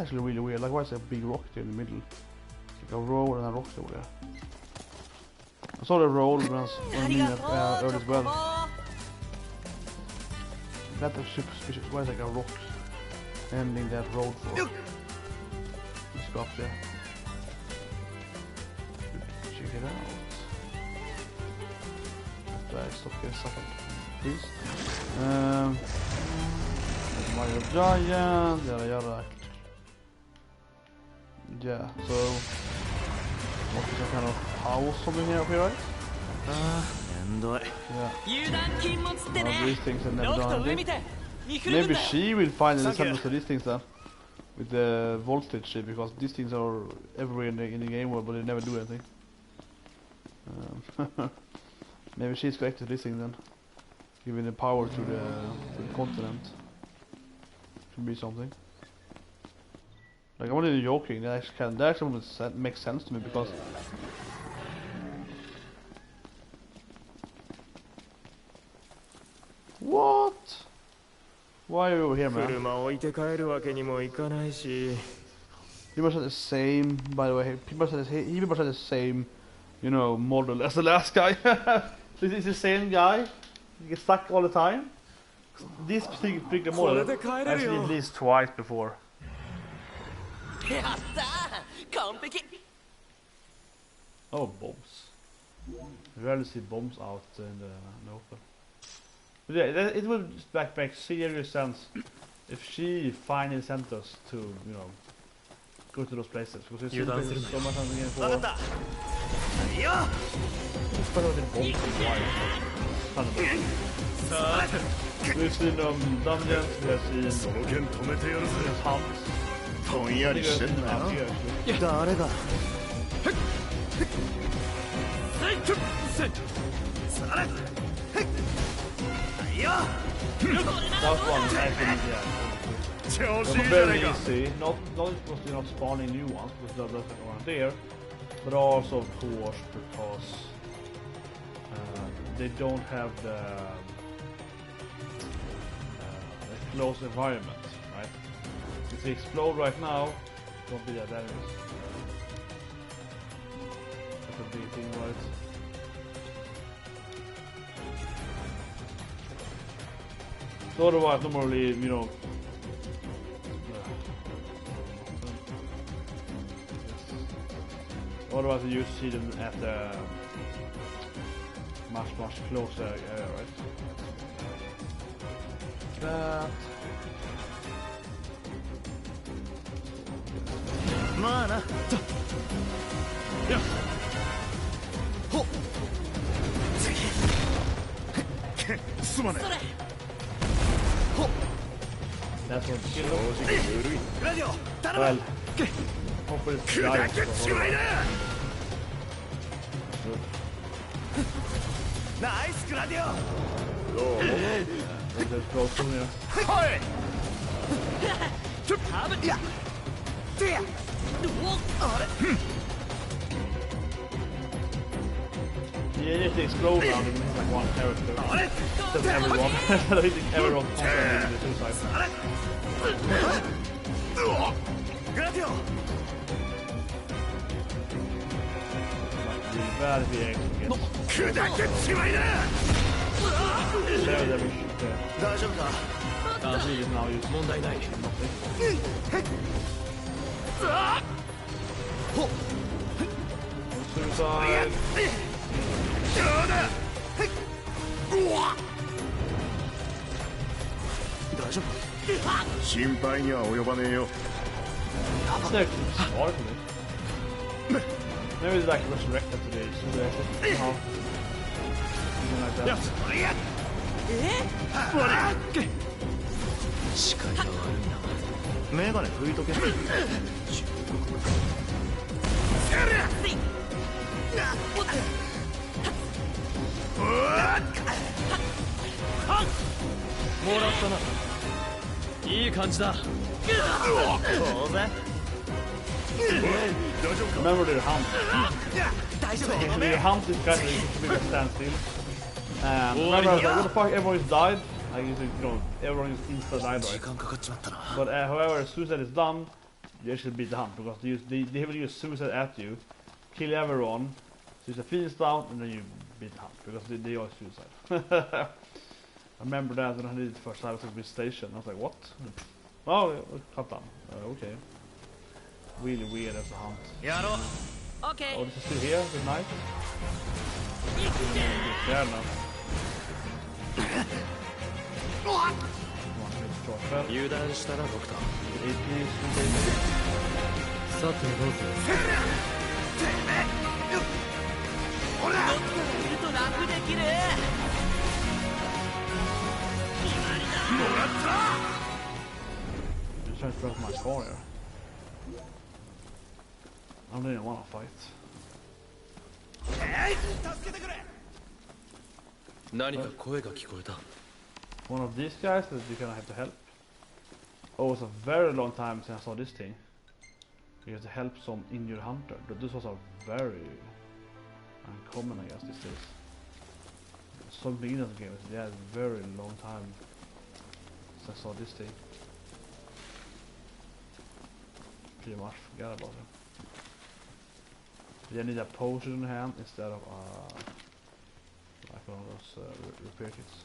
actually really weird. Like, why is there a big rock there in the middle? It's like a road and a rock over there. I saw the road when I was early as well. That was super suspicious. Why is like a rock ending that road for? Let's go up there. Check it out. After I stop here a second, please. Mario Giant, yada. Yeah, so what is a kind of house something here up here, right? めんどい Yeah. 油断禁物ってね These things have ロ never クと done 上 anything. 見て見くるむん Maybe だよ she will find the Thank you. descendants of these things then. With the voltage shit, because these things are everywhere in the game world, but they never do anything. Maybe she's connected to this thing then. Giving the power to the continent. Should be something. Like, I'm not even joking, that actually makes sense to me, because what? Why are you over here, man? 車置いて帰るわけにもいかないし People said the same, by the way. People said the same, you know, model as the last guy. So it's the same guy. He gets stuck all the time. This particular model I've seen at least twice before. やったー完璧 Oh, bombs. I rarely see bombs out in the open. But yeah, it would make serious sense if she finally sent us to, you know, go to those places, because there's so much on the game for. 分かったいや Especially with bombs and wires. We've seen dungeons, we have seen その剣止めてやるぜ hunts. ぼんやりしてんだよ 誰が That was one actually, yeah. 調子 They い were いじゃね very えか easy, not because you're not spawning new ones, because there aren't there, but also of course because they don't have the close environment, right? If they explode right now, it won't be that dangerous. That's a big thing, right? So So otherwise, normally, you know. Otherwise, you see them at the much closer area, right? That. まあな。ほっ。すまねほっ。 That's what skill looks. グラディオ、頼む。 Well, hopefully it's giant. 砕けちまいな。ナイスグラディオ。どうも Let's go soon here. はい。いや。てや。あれ。 Yeah, you need to explode around him. He's like one character. Doesn't everyone. I don't think everyone constantly in the suicide. グラディオ。 Really bad if he actually gets 砕けちまいな。 there. Then we should 大丈夫か。 see this now. Use 問題ない。 ほっ。 suicide. どうだ。大丈夫。心配には及ばねえよ。 It's actually smart for me. Maybe it's like resurrected today. Somehow. Something like that. 視界が悪いな。メガネ拭いとけ。もらったな。いい感じだ。当然。 Remember the hunt. 大丈夫。 The hunt is kind of a big standstill. And remember, I was like, what the fuck, everyone just died? Like, you know, everyone just insta died, 時 right? 間かかっちまったな。 But however, suicide is done, you actually beat the hunt because they will use suicide at you, kill everyone, suicide finishes down, and then you beat the hunt because they are suicide. I remember that when I did it the first time I took this station. I was like, what? Oh, cut down. Okay. Really weird as a hunt. やろう。 Oh, this is still here. Good night. Fair enough. Come on, let's try that. 油断したなドクター。 AP, さてどうする。ほら。いると楽できる。もらった。 Just trying to drop my car here. I don't even want to fight. 助けてくれ。何か声が聞こえた。 One of these guys that you kind of have to help. Oh, it's a very long time since I saw this thing. You have to help some injured hunter. This was a very uncommon, I guess, these days. Some beginners games, yeah, it's a very long time since I saw this thing. Pretty much forgot about it. You need a potion in hand instead of like one of those repair kits.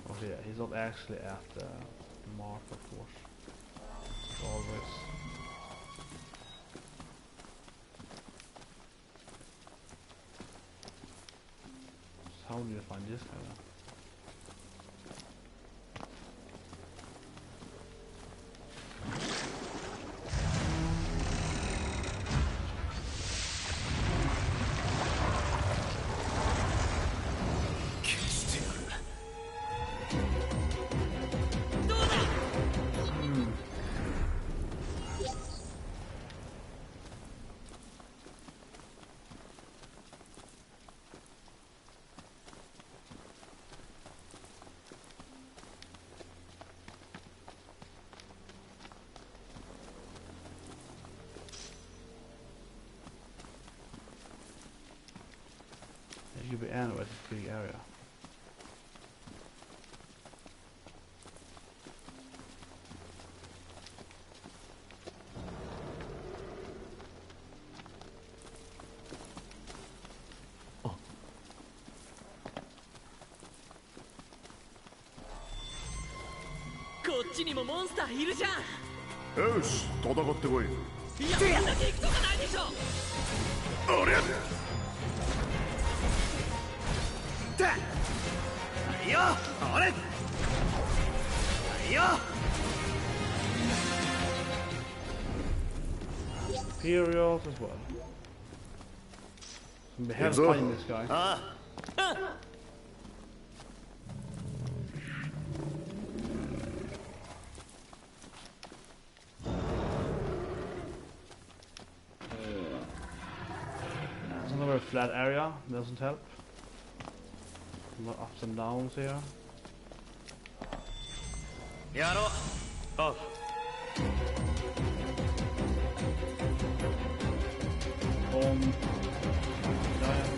Oh yeah, he's not actually at the mark, of course. Always. So how do you find this guy then? っちにもモンスターいるじゃん。よし戦ってこい。いや、こんだけ行くとかないでしょ。ありゃいいよあれいいよ Imperials as well. Some hell Yes, sir. fighting this guy. ああ It's not a very flat area, doesn't help. More ups and downs here. やろうおう Home. Giant.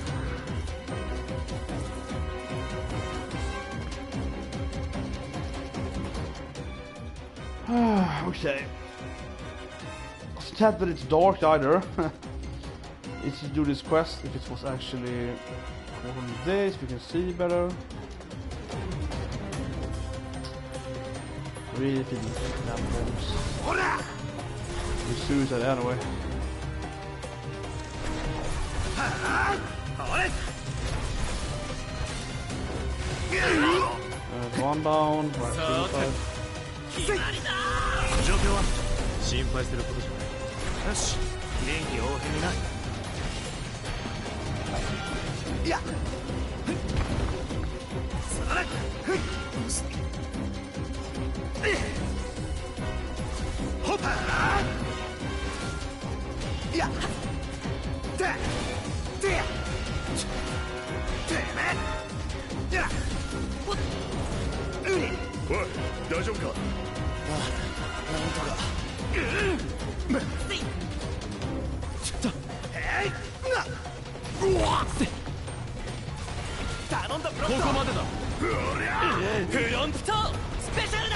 Okay. It's sad that it's dark either. It's to do this quest if it was actually on the days we can see better. Really feeling damn bombs. We suicide anyway. One down, right suicide. 決まりだ。状況は心配することじゃない。よし臨機応変にな。いやそれほっいやててやてめやほっうにおい大丈夫か。なんとかちょっとうわ頼んだブロックここまでだ。フロンプトスペシャルだ。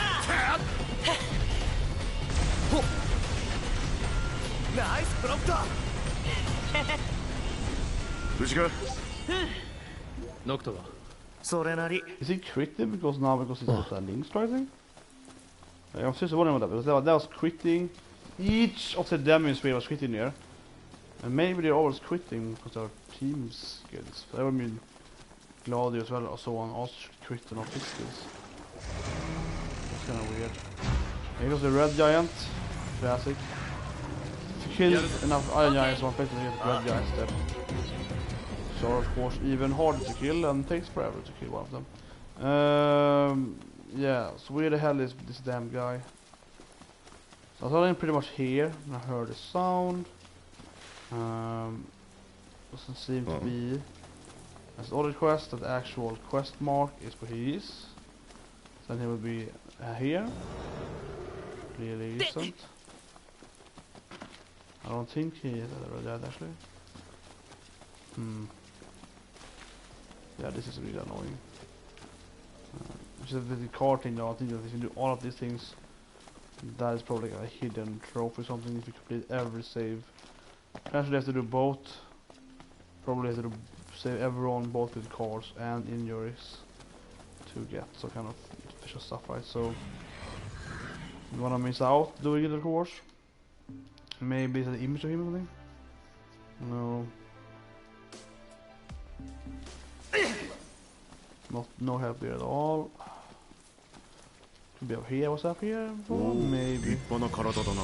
ナイスブロック無事か。ノクトは それなり Is he critting because it's got a link striking? I was just wondering about that because that was critting. Each of the damage spray was critting here. And maybe they're always quitting because they're team skills. I mean, Gladi as well, or so on, also crit and not his skills. That's kind of weird. Here goes the red giant, classic. To kill enough iron giants, one place to get red giants dead. So of course even harder to kill and takes forever to kill one of them. Yeah, so where the hell is this damn guy? So I thought I'm pretty much here, and I heard a sound. Doesn't seem to be as other quest that the actual quest mark is where he is. Then he will be here. Clearly isn't. I don't think he is dead actually. Yeah, this is really annoying. Just the car thing though, I think that if you do all of these things, that is probably like a hidden trophy or something if you complete every save. Actually have to do both. Probably have to do save everyone both with cars and injuries to get some kind of special stuff, right? So you wanna miss out doing it of course. Maybe it's an image of him or something? No. No help there at all. Could be up here. What's up here? Oh, maybe. 立派な体だな。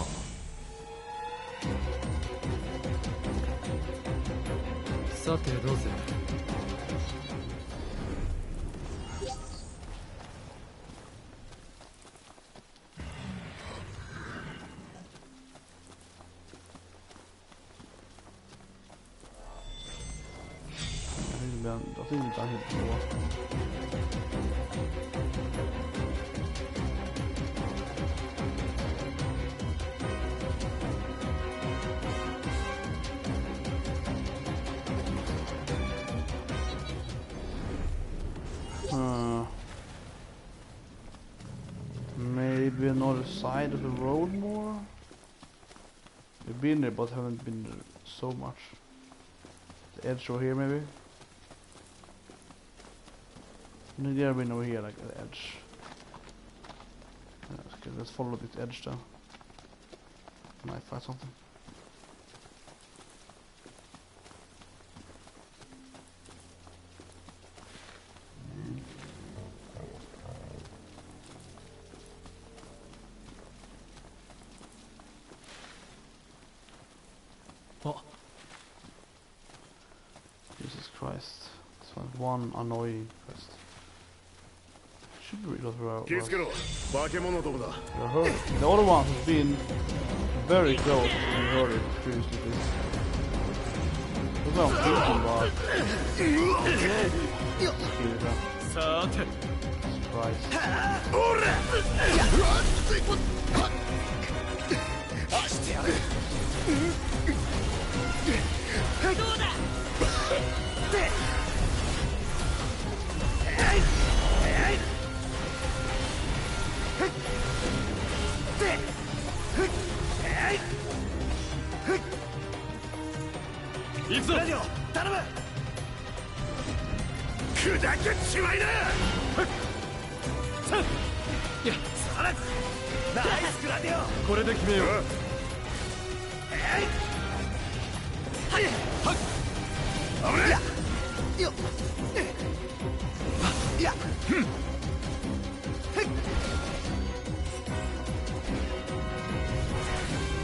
さてどうする。Jag tror inte han helt på. Maybe another side of the road more? We've been there but haven't been there so much. The edge over here maybe? Maybe I've been over here like the edge. Let's let's follow this edge then. Might find something. Oh. Jesus Christ. This one annoying quest. Should we go through our... 気をつけろ化け物どもだ You're hurt. The other one has been very close and hurt it previously. That's what I'm thinking about. Surprise. してやるどうだ行くぞラジオ頼む砕けちまいなさらナイスクラディオこれで決めようはいはい危ねよいや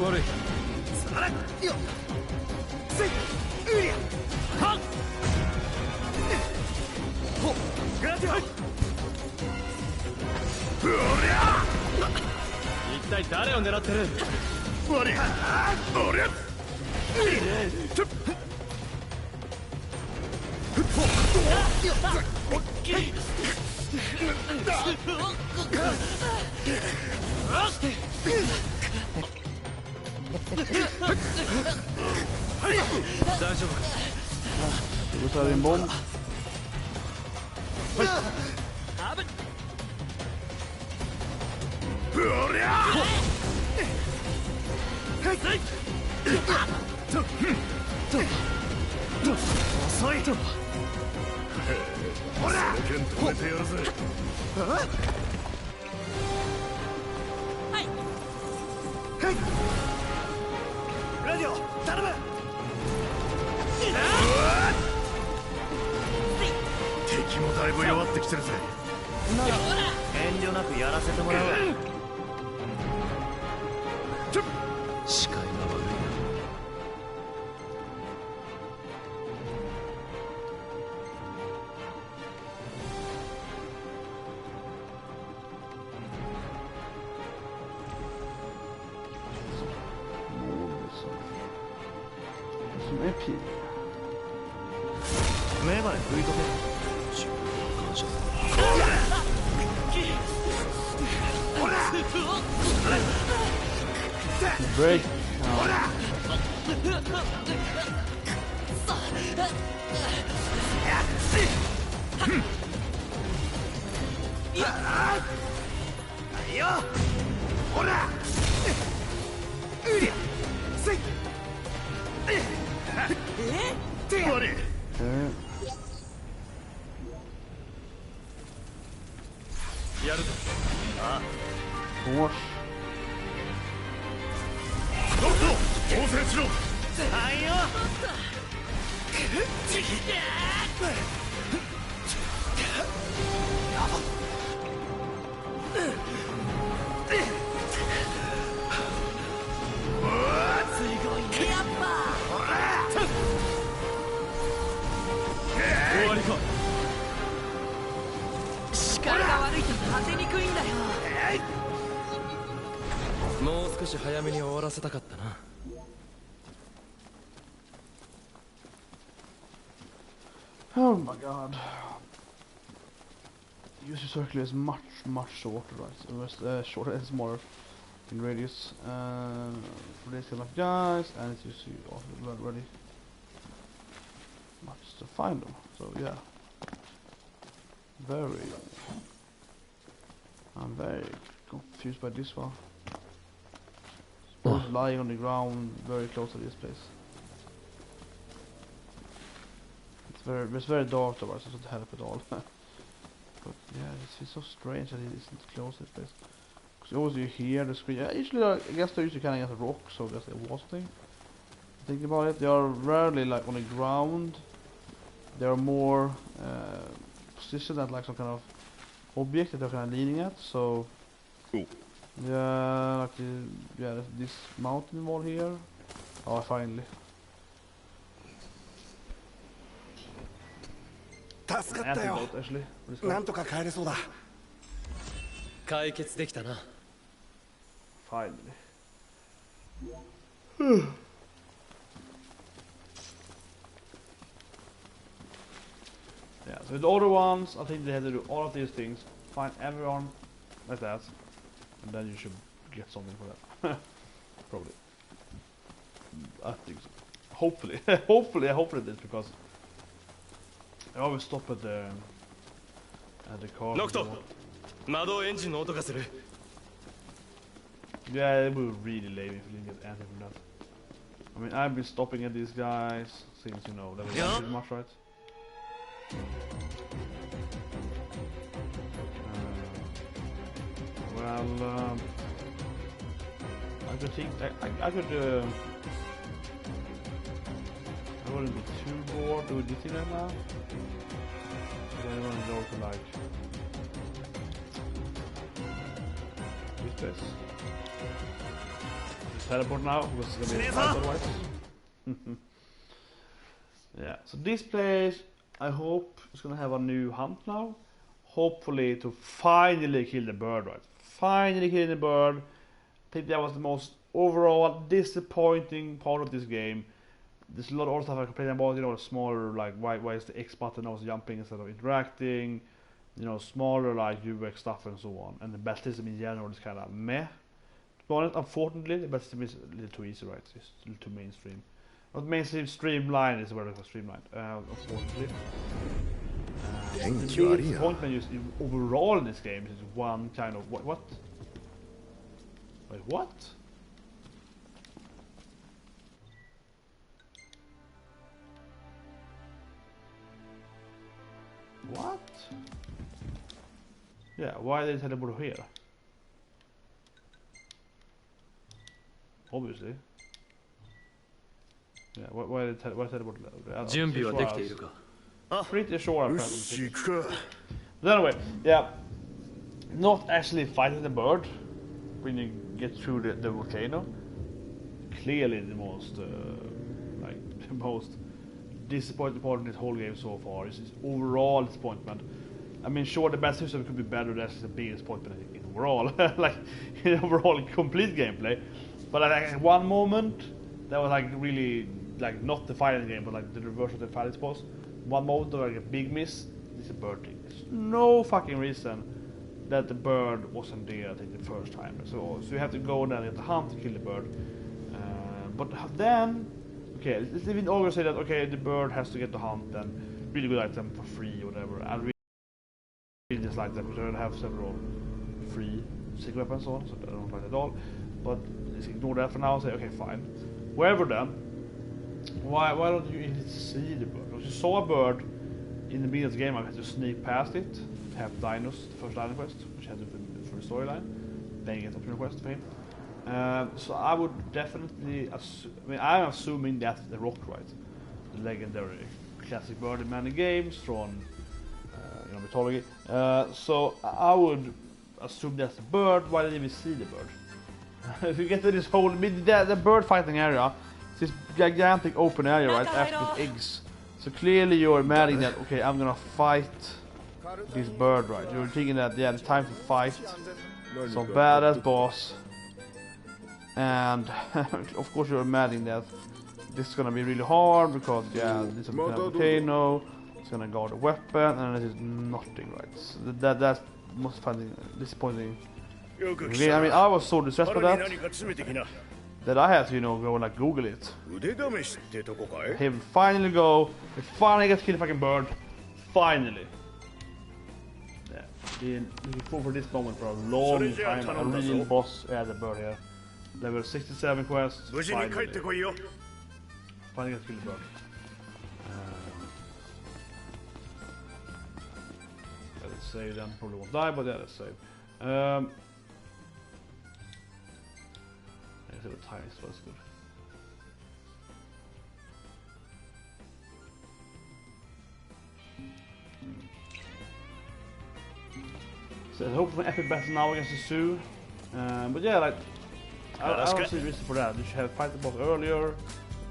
悪いさらよせいうりゃはっほグラディオ一体誰を狙ってるえ悪い俺大丈夫か Was that in bomb? 遅いほら剣止めてやるぜはいラジオ頼む敵もだいぶ弱ってきてるぜ遠慮なくやらせてもらうわ視界が悪いな Some AP. 目まで食いとけ自分の感謝だ Break.いいよほらうりゃせい悪い Okay. やるぞ Gosh. どうぞ挑戦しろはいよすごいねやっぱほら終わりか視界が悪いと当てにくいんだよもう少し早めに終わらせたかったな Oh my god. User circle is much shorter, right? So it's shorter and smaller in radius. For this kind of guys, and it's usually also ready. Much to find them. So yeah. I'm very confused by this one. Both lying on the ground very close to this place. It's very dark though, so it doesn't help at all. But yeah, it's so strange that it isn't close to this place. So always you hear the screen. Usually, I guess they're usually kind of against a rock, so I guess it was thing. Think about it, they are rarely like on the ground. They are more positioned at like some kind of object that they're kind of leaning at. So yeah, like this mountain wall here. Oh, finally. 助かったよ。 Antidote actually. For this guy. なんとか帰れそうだ。解決できたな。 Finally. Yeah, so the other ones, I think they have to do all of these things, find everyone like that, and then you should get something for that. Probably. I think so. Hopefully. hopefully this, because I always stop at the car. ノクト、魔導エンジンの音がする。 Yeah, it would be really lame if you didn't get anything from that. I mean, I've been stopping at these guys since, you know, level 1 pretty much, right? Well, I could think, I could, I wouldn't be too bored doing this thing right now. Then I want to go to like, this place. Teleport now because it's gonna be a fight otherwise. Yeah, so this place I hope is gonna have a new hunt now. Hopefully to finally kill the bird, right? Finally killing the bird. I think that was the most overall disappointing part of this game. There's a lot of other stuff I complain about, you know, the smaller like why is the X button always jumping instead of interacting, you know, smaller like UX stuff and so on. And the battle system in general is kinda meh. But unfortunately, the battle system is a little too easy, right? It's a little too mainstream. Not mainstream, streamlined is where it was streamlined, unfortunately. The biggest disappointment is overall in this game is one kind of what? Wait, what? What? Yeah, why did they teleport here? Obviously. Yeah, why did they teleport there? 準備はできているか。 Pretty sure I'm よし行くか。 But anyway, yeah, not actually fighting the bird when you get through the volcano. Clearly the most, like the most disappointing part of this whole game so far is overall disappointment. I mean, sure, the best system could be better. That's the biggest disappointment in overall, like in overall complete gameplay. But like one moment that was like really like not the fighting game, but like the reverse of the fighting suppose. One moment of like a big miss is a bird thing. There's no fucking reason that the bird wasn't there, I think, the first time. So you have to go there and get the hunt to kill the bird. But then, okay, let's even always say that, okay, the bird has to get the hunt and really good item for free or whatever. I really dislike that because I have several free secret weapons on, so I don't like it at all. But let's ignore that for now and say, okay, fine. Wherever then, why don't you even see the bird? Because you saw a bird in the beginning of the game, I had to sneak past it, have dinos, the first dino quest, which had to be for the storyline, then get optional quest for him. So I would definitely, I mean, I'm assuming that's the rock, right? The legendary classic bird in many games from, you know, mythology. So I would assume that's the bird. Why didn't we see the bird? If you get to this whole, the bird fighting area, this gigantic open area, right, after with eggs. So clearly you're imagining that, okay, I'm gonna fight this bird, right? You're thinking that, yeah, it's time to fight some badass boss. And of course you're imagining that this is gonna be really hard because, yeah, this is a volcano, it's gonna guard a weapon, and this is nothing, right? So that's most finding disappointing. Okay, I mean, I was so distressed by that I had to, you know, go and like Google it. Him finally go, he finally gets to kill the fucking bird. Finally. Yeah, been looking forward for this moment for a long time. A real boss, yeah, the bird here. Level 67 quest. Finally. Finally get to kill the bird. Let's save then, probably won't die, but yeah, let's save. see what time is, was good. So hopefully epic battle now against the Sioux. But yeah, like I don't see the reason for that. You should have fight the boss earlier.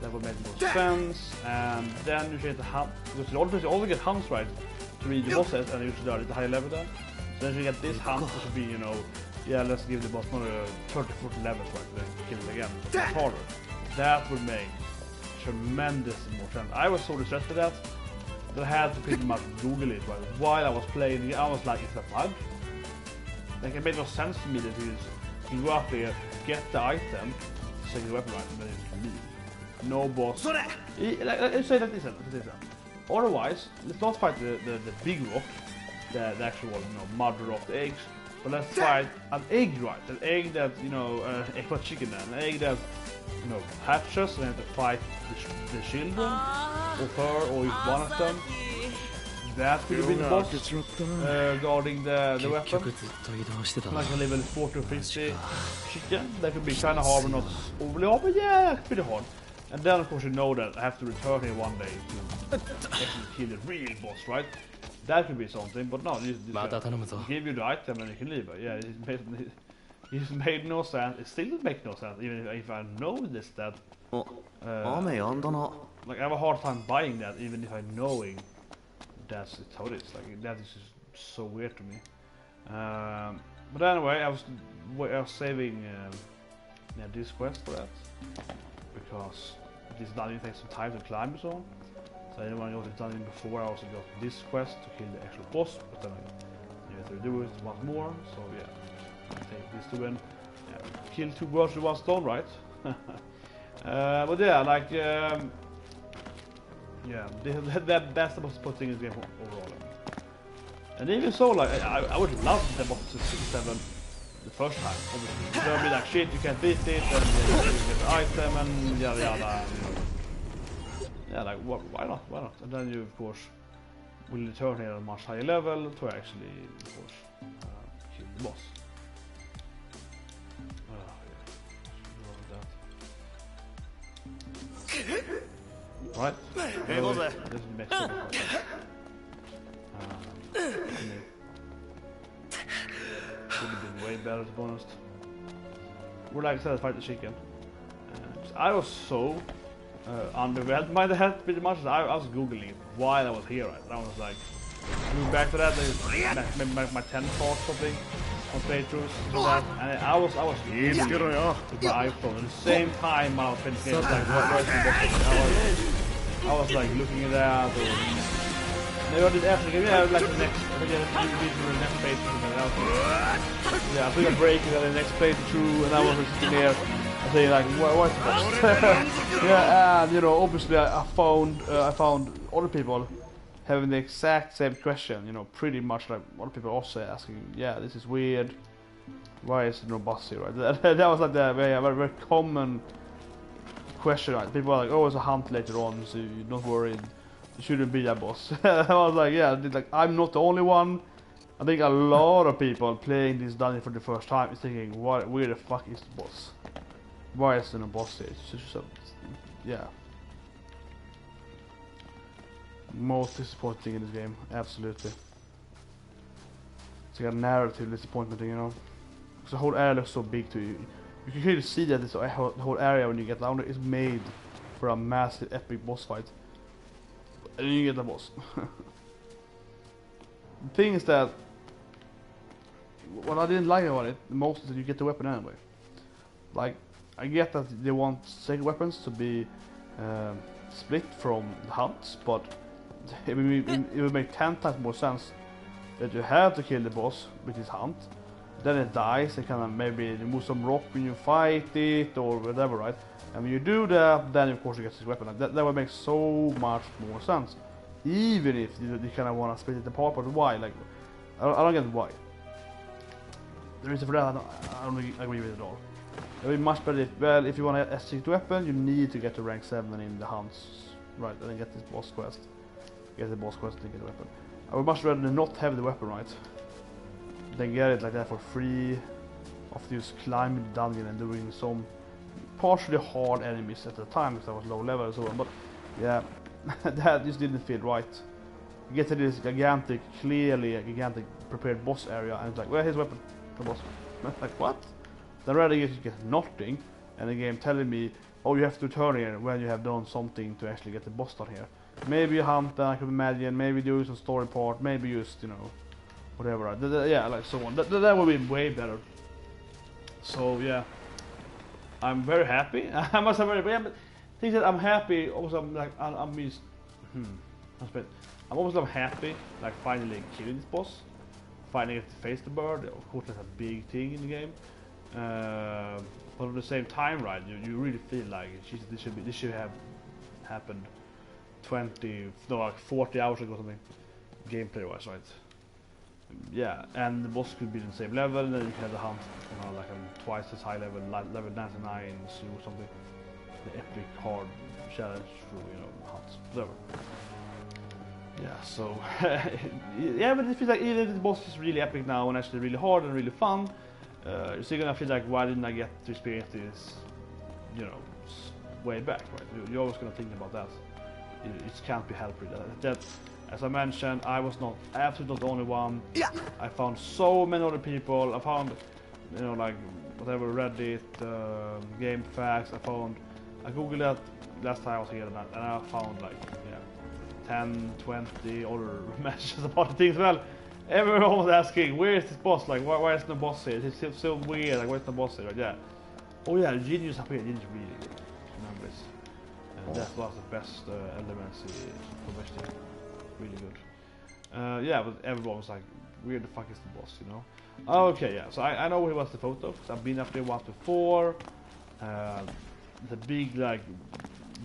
That would make more sense. And then you should get the hunt, because you also get hunts right to read the bosses, and you should do it at a higher level then. So then you get this hunt, which should be, you know, yeah, let's give the boss another 30-40 levels right to kill it again. It's harder. That would make tremendous more sense. I was so distressed with that I had to pretty much Google it right while I was playing. I was like, is that a bug? Like, it made no sense to me that you can go up there, get the item, take the weapon right, and then you can leave. No boss. Let's say that is it. Otherwise, let's not fight the big rock, the actual, you know, mother of the eggs, but let's fight an egg, right? An egg that, you know, egg for chicken, an egg that, you know, hatches and have to fight the children, or her, or each one of them. That could have been the boss guarding the weapon. Like a level 40 or 50 chicken. That could be kind of hard, but not overly hard, but yeah, pretty hard. And then of course you know that I have to return here one day to actually kill the real boss, right? That could be something, but no, you give you the item and you can leave it. Yeah, it made no sense. It still makes no sense, even if I know this, that like I have a hard time buying that, even if I knowing that's how it is. Like, that is just so weird to me. But anyway, I was saving yeah, this quest for that, because this dungeon takes some time to climb and so on. So I didn't want to go to the dungeon before I also got this quest to kill the actual boss, but then I have to do it once more. So yeah, I take this to win. Yeah, kill two birds with one stone, right? But yeah, like yeah, that's the most important thing in this game overall. And even so, like I would love the boss to 67 the first time. Obviously, there'll be like shit, you can't beat it, and you get the item, and yada yada. Yeah, like why not? Why not? And then you of course will return here at a much higher level to actually, of course, kill the boss. Right? Hey, what's that? This makes sense. Could have been way better, to be honest. We're like said, fight the chicken. I was so underwhelmed by the head pretty much. I was googling it while I was here. Right? I was like, moving back to that. My 10 part something on playthroughs and that, and I was really with my iPhone. At the same time, I was finishing like where's the boss? I was like looking at that, or maybe I did after the game. Yeah, like the next, I think I did the next playthrough. Yeah, I took a break and then the next playthrough, and I was sitting there and saying like, what's the boss? Yeah, and you know, obviously I found other people having the exact same question. You know, pretty much like other people also asking, yeah, this is weird. Why is there no boss here? Right? That was like the very common question, right? People are like, oh, it's a hunt later on, so don't worry, it shouldn't be a boss. I was like, yeah, like I'm not the only one. I think a lot of people playing this dungeon for the first time is thinking, where the fuck is the boss? Why is there no boss here? It's just yeah. Most disappointing thing in this game, absolutely. It's like a narrative disappointment, you know. Because the whole area looks so big to you. You can clearly see that the whole area when you get down there is made for a massive epic boss fight. And you get the boss. The thing is that what I didn't like about it the most is that you get the weapon anyway. Like, I get that they want second weapons to be split from the hunts, but it would make 10 times more sense that you have to kill the boss with his hunt. Then it dies, and kind of maybe remove some rock when you fight it or whatever, right? And when you do that, then of course you get his weapon. Like, that would make so much more sense. Even if you kind of want to split it apart, but why? Like, I don't get why. The reason for that, I don't agree with it at all. It would be much better if you want a secret weapon, you need to get to rank 7 in the hunts, right? And then get this boss quest. Get the boss quest and get the weapon. I would much rather not have the weapon, right? Then get it like that for free, after just climbing the dungeon and doing some partially hard enemies at the time because I was low level and so on, but yeah, that just didn't feel right. You get to this gigantic, clearly a gigantic prepared boss area, and it's like, well, here's a weapon, the boss. Like, what? Then rather you get nothing, and the game telling me, oh, you have to turn here when you have done something to actually get the boss down here. Maybe you hunt, then I could imagine, maybe do some story part, maybe just, you know, whatever. Yeah, like so on. That would be way better. So yeah, I'm very happy. I must have very, but things that I'm happy. Also, I'm like, I'm almost happy, like finally killing this boss, finally get to face the bird. Of course, that's a big thing in the game. But at the same time, right, you really feel like this should have happened 40 hours ago or something, gameplay wise, right? Yeah, and the boss could be in the same level, and then you can have the hunt, you know, like twice as high level, level 99 or something, the epic hard challenge through, you know, hunts, whatever. Yeah, so yeah, but it feels like even if the boss is really epic now and actually really hard and really fun, you're still gonna feel like, why didn't I get to experience this, you know, way back, right? You're always gonna think about that. It can't be helped really. That, as I mentioned, I was absolutely not the only one. Yeah. I found so many other people. I found, you know, like whatever, Reddit, game facts. I googled that last time I was here, and I found like 10, 20 other messages about the thing as well. Everyone was asking, where is this boss? Like, why is no boss here? It's so weird. Like, where's the boss here? Like, yeah. Oh yeah, Genius up here. Genius really good. Remember this. That was the best elements in really good. Yeah, but everyone was like, where the fuck is the boss, you know? Okay, yeah, so I know where was the photo, because I've been up there once before. The big, like,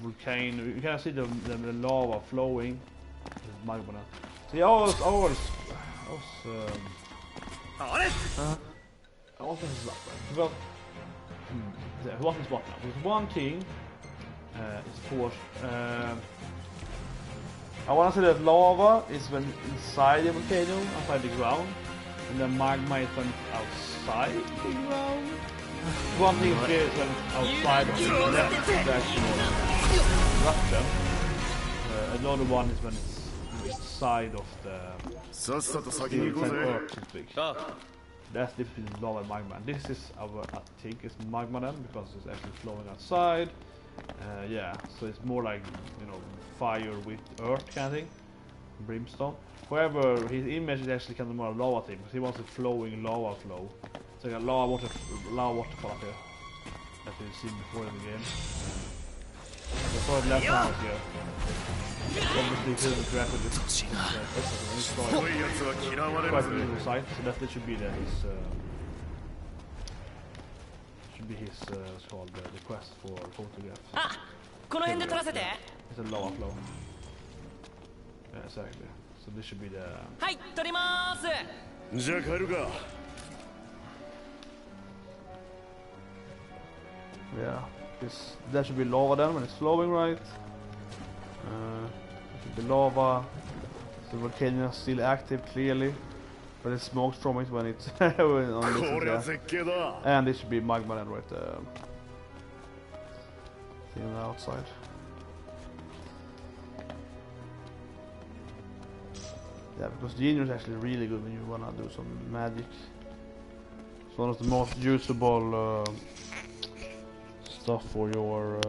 volcano, you can see the lava flowing. Myrmonden. So yeah, I was well, what is what now? There's one thing, it's of course, I want to say that lava is when inside the volcano, outside the ground, and then magma is when it's outside the ground. One thing here is when it's outside of the actual eruption. Another one is when it's inside of the earth. That's the difference between lava and magma. And this is I think it's Myrmonden because it's actually flowing outside. Yeah, so it's more like, you know, fire with earth kind of thing, brimstone. However, his image is actually kind of more a lava thing because he wants a flowing lava flow. It's like a lava waterfall up here that we've seen before in the game. I saw it last time I was here. Obviously, he couldn't grab it with quite a little site, so that should be his what's called the quest for photographs. It's a lava flow. Yeah, exactly. So this should be the. Yeah, that should be lava then when it's flowing, right? It should be lava. The volcano is still active clearly, but it's smoke from it when it's on this, yeah. And it should be Myrmonden right thing on the outside. Yeah, because Genius is actually really good when you wanna do some magic. It's one of the most usable stuff for your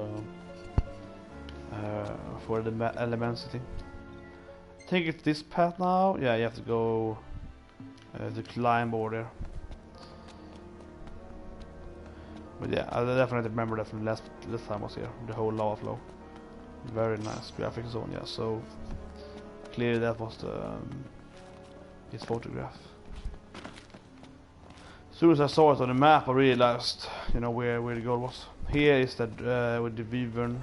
for the elements thing. I think it's this path now. Yeah, you have to go to climb over there. But yeah, I definitely remember that from last time I was here. The whole lava flow. Very nice graphics zone. Yeah, so clearly that was his photograph. As soon as I saw it on the map, I realized, you know, where the goal was. Here is that with the Wyvern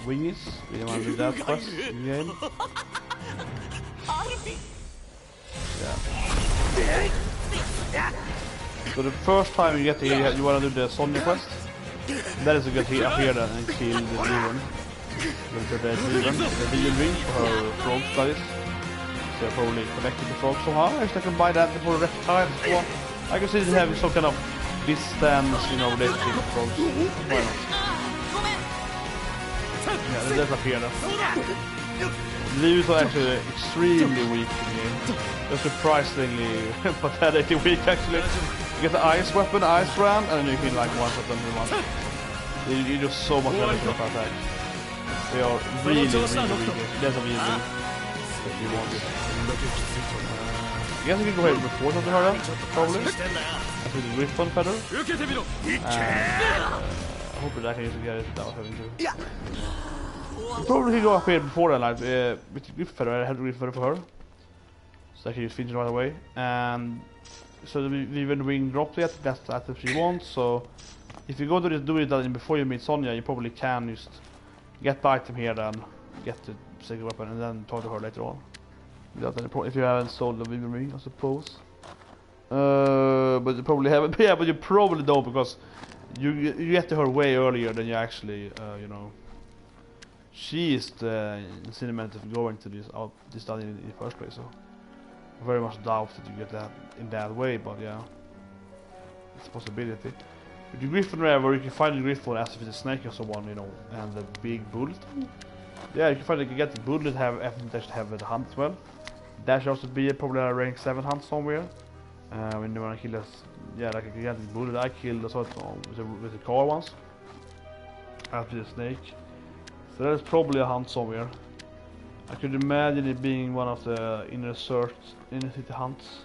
wings. We want to do that quest in the game. Yeah. So the first time you get here, you want to do the Sonya quest. That is to get here up here then and kill the Wyvern. The Wyvern ring for her frog studies. So they're probably connected to frog somehow. Actually, I can buy that before the rest time. So I can see it having some kind of distance, you know, relationship approach. Why not? Yeah, there's up here. Leaves are actually extremely weak in the game. They're surprisingly pathetically weak actually. You get the ice weapon, ice ram, and then you can like one shot them in one. You do so much damage with attack. They are really weak. There's a really weak if you want it. I guess you can go ahead before something like that, probably. I think the Griffon feather. Hopefully I can just get it without having to. Probably can go up here before that, like with the Griffon feather. I had the Griffon feather for her, so I can just finish it right away. And so when the wing dropped yet, that's if she wants. So if you go to do it before you meet Sonya, you probably can just get the item here, then get the second weapon, and then talk to her later on. Without any if you haven't sold the Vivian ring, I suppose. But you probably haven't. Yeah, but you probably don't, because you get to her way earlier than you actually, you know. She is the incentive of going to this study in the first place. So I very much doubt that you get that in that way, but yeah, it's a possibility. With the Griffon Rever, you can find the Griffon as if it's a snake or someone, you know, and the big bullet. Yeah, you can get the bullet, have the hunt as well. That should also be probably a rank 7 hunt somewhere. When you want to kill us, yeah, like I can get the bullet I killed or something with the car once. After the snake. So that is probably a hunt somewhere. I could imagine it being one of the inner city hunts.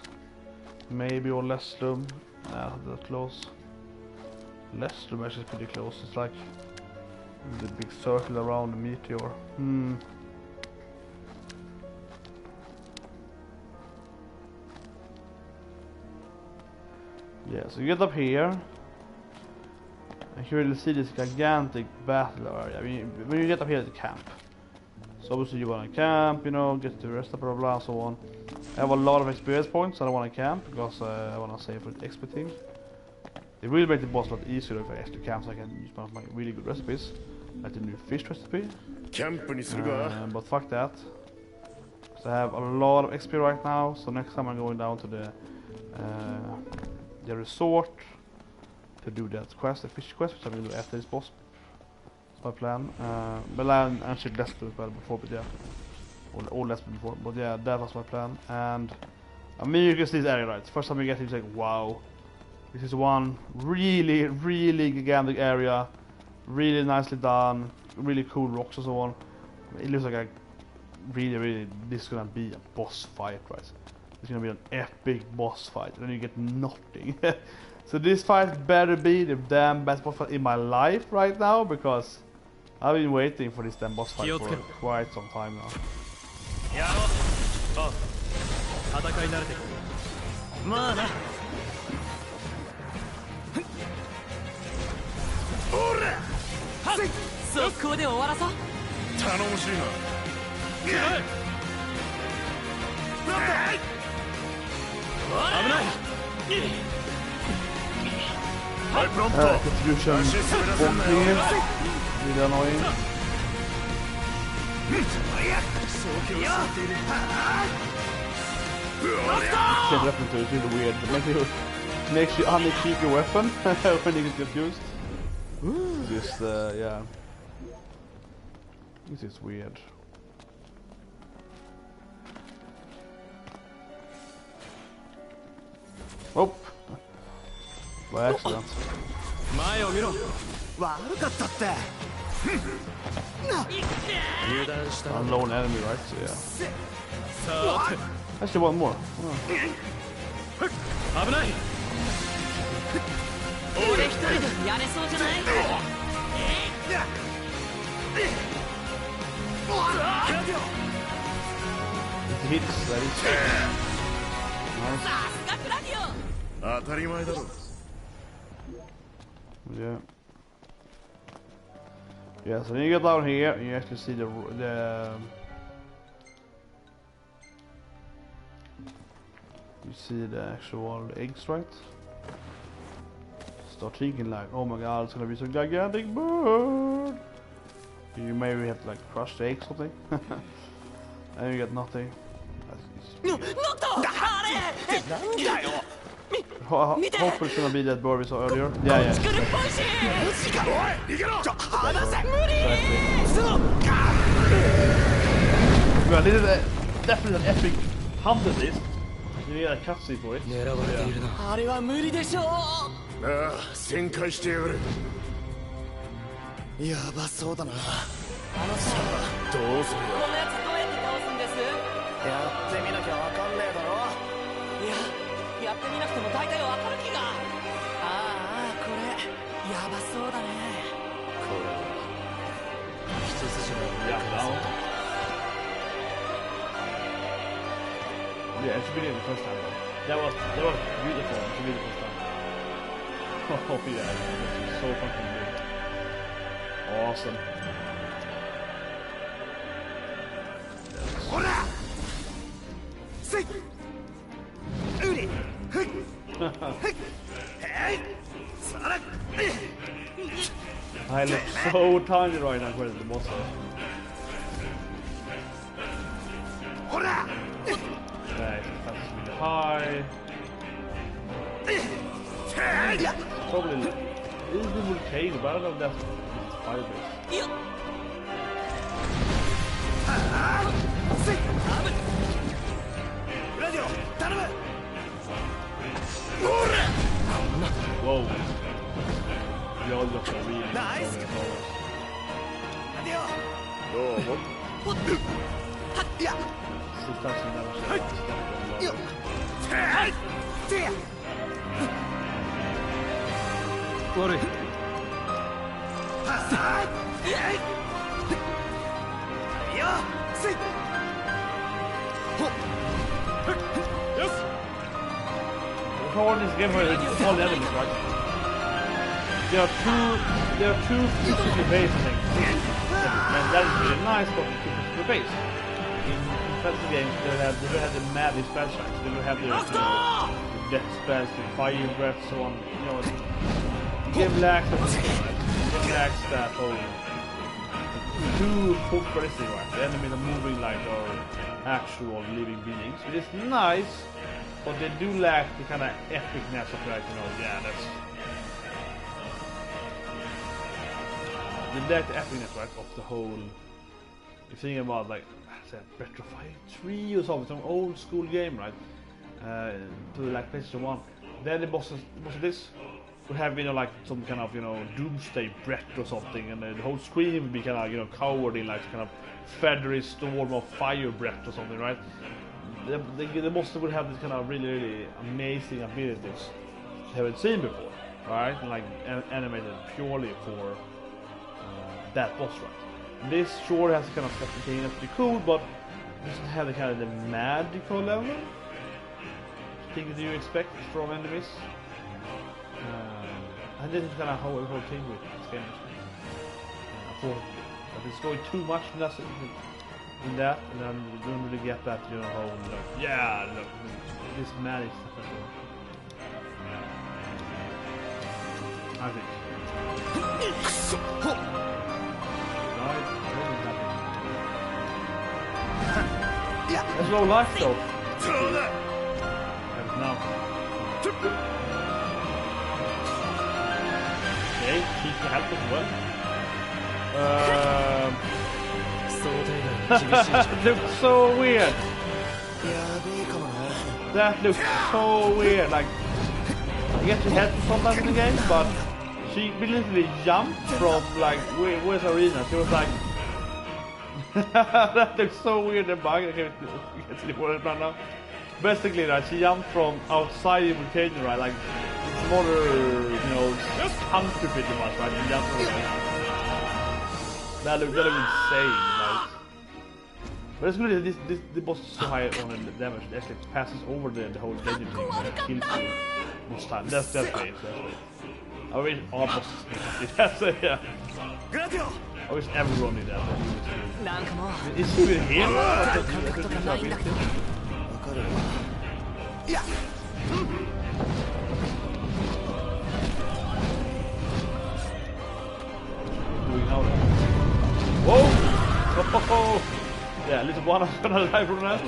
Maybe, or Leslum. Nah, that close. Leslum actually is pretty close. It's like the big circle around the meteor. Yeah, so you get up here. And you really see this gigantic battle area. I mean, when you get up here at the camp. So obviously you want to camp, you know, get to the rest of blah blah and so on. I have a lot of experience points, so I don't want to camp because I want to save for the XP team. It will make the boss a lot easier if I actually camp, so I can use one of my really good recipes, like the new fish recipe. But fuck that. So I have a lot of XP right now, so next time I'm going down to the resort to do that quest, the fish quest, which I will do after this boss. That's my plan. But I answered less well before, but yeah, or less before, but yeah, that was my plan. And I mean, you can see this area, right? First time you get it, it's like, wow, this is one really gigantic area, really nicely done, really cool rocks and so on. It looks like a really this is gonna be a boss fight, right? It's gonna be an epic boss fight, and then you get nothing. So this fight better be the damn best boss fight in my life right now, because I've been waiting for this damn boss fight for quite some time now. Contribution bomb here. Really annoying. Can't weapon to, it's really weird, but makes you unequip your weapon when you get confused. Just yeah. This is weird. Oh! By accident. Unknown enemy, right? So yeah. Actually, one more. It hits, that is nice. Yeah. Yeah, so when you get down here, you actually see the you see the actual eggs, right? Start thinking like, oh my god, it's gonna be some gigantic bird. You maybe have to like crush the egg or something. And you get nothing. Hopefully it's gonna be that bird we saw earlier. Yeah, yeah. Exactly. Well, this is definitely an epic hunt at least. You need a cutscene for it. 狙われているな。あれは無理でしょう。ああ旋回してやがる。やばそうだな。どうするこんなやつどうやって倒すんです？やってみなきゃわかんねえだろ。いや、やってみなくても大体わかる気が。ああ、これやばそうだね。これは一筋の Yeah, down. Yeah, it should be the first time. That was beautiful to be the first time. Oh yeah, that was so fucking good. Awesome. ほらせい、うり、ふっ、ふっ、へい、そら、I look so tiny right now compared to the boss. ほら Right, that's really high. Probably a little bit volcano, but I don't know if that's fire-based. せい、ラジオ頼む。 Whoa. We all look really Nice. ラジオ、どうも。いや、 6,000 damage. よっ、せい、せや。悪い。いや、せい。ほっ、よし。 The problem in this game is all the enemies, right? There are two physically based things. And that is really nice, but two physically based. In fantasy games, they will have the madness spell strikes. They will have the death spells, the fire breath, so on. You know, the game lacks that. It lacks that whole too futuristic, right? The enemies are moving like our actual living beings. It is nice. But they do lack the kind of epicness of like, you know, yeah, that's... They lack the epicness, right, of the whole... You're thinking about, like, say, Breath of Fire 3 or something, some old school game, right? To like PlayStation 1. Then the bosses of this would have, you know, like some kind of, you know, doomsday breath or something, and the whole screen would be kind of, you know, covered in like kind of feathery storm of fire breath or something, right? The monster would have this kind of really, really amazing abilities you haven't seen before, right? Like animated purely for that boss, right? This sure has kind of stuff that's pretty cool, but doesn't have the kind of the magical level. Things that you expect from enemies. And this is kind of how the whole thing with this game. Unfortunately, but it's going too much in that, and then you don't really get that, you know, whole look. Yeah, look, this magic stuff. I think. Right, there's no life though. And now. Okay, keep the help as well. That looks so weird. That looks so weird. Like, I guess she had to sometimes in the game, but she literally jumped from like where's arena? She was like, that looks so weird. The bug. I can't get to the word right now. Basically, right, she jumped from outside the volcano, right? Like smaller, you know, country pretty much, right? She jumped from that looked insane, right? But it's good that the boss is so high on the damage that actually passes over the whole legend thing and kills you most time. That's great. I wish all bosses did that. So, yeah. I wish everyone did that. Is she even here? Doing now. Whoa! Oh! Yeah, at least one of them gonna die from that.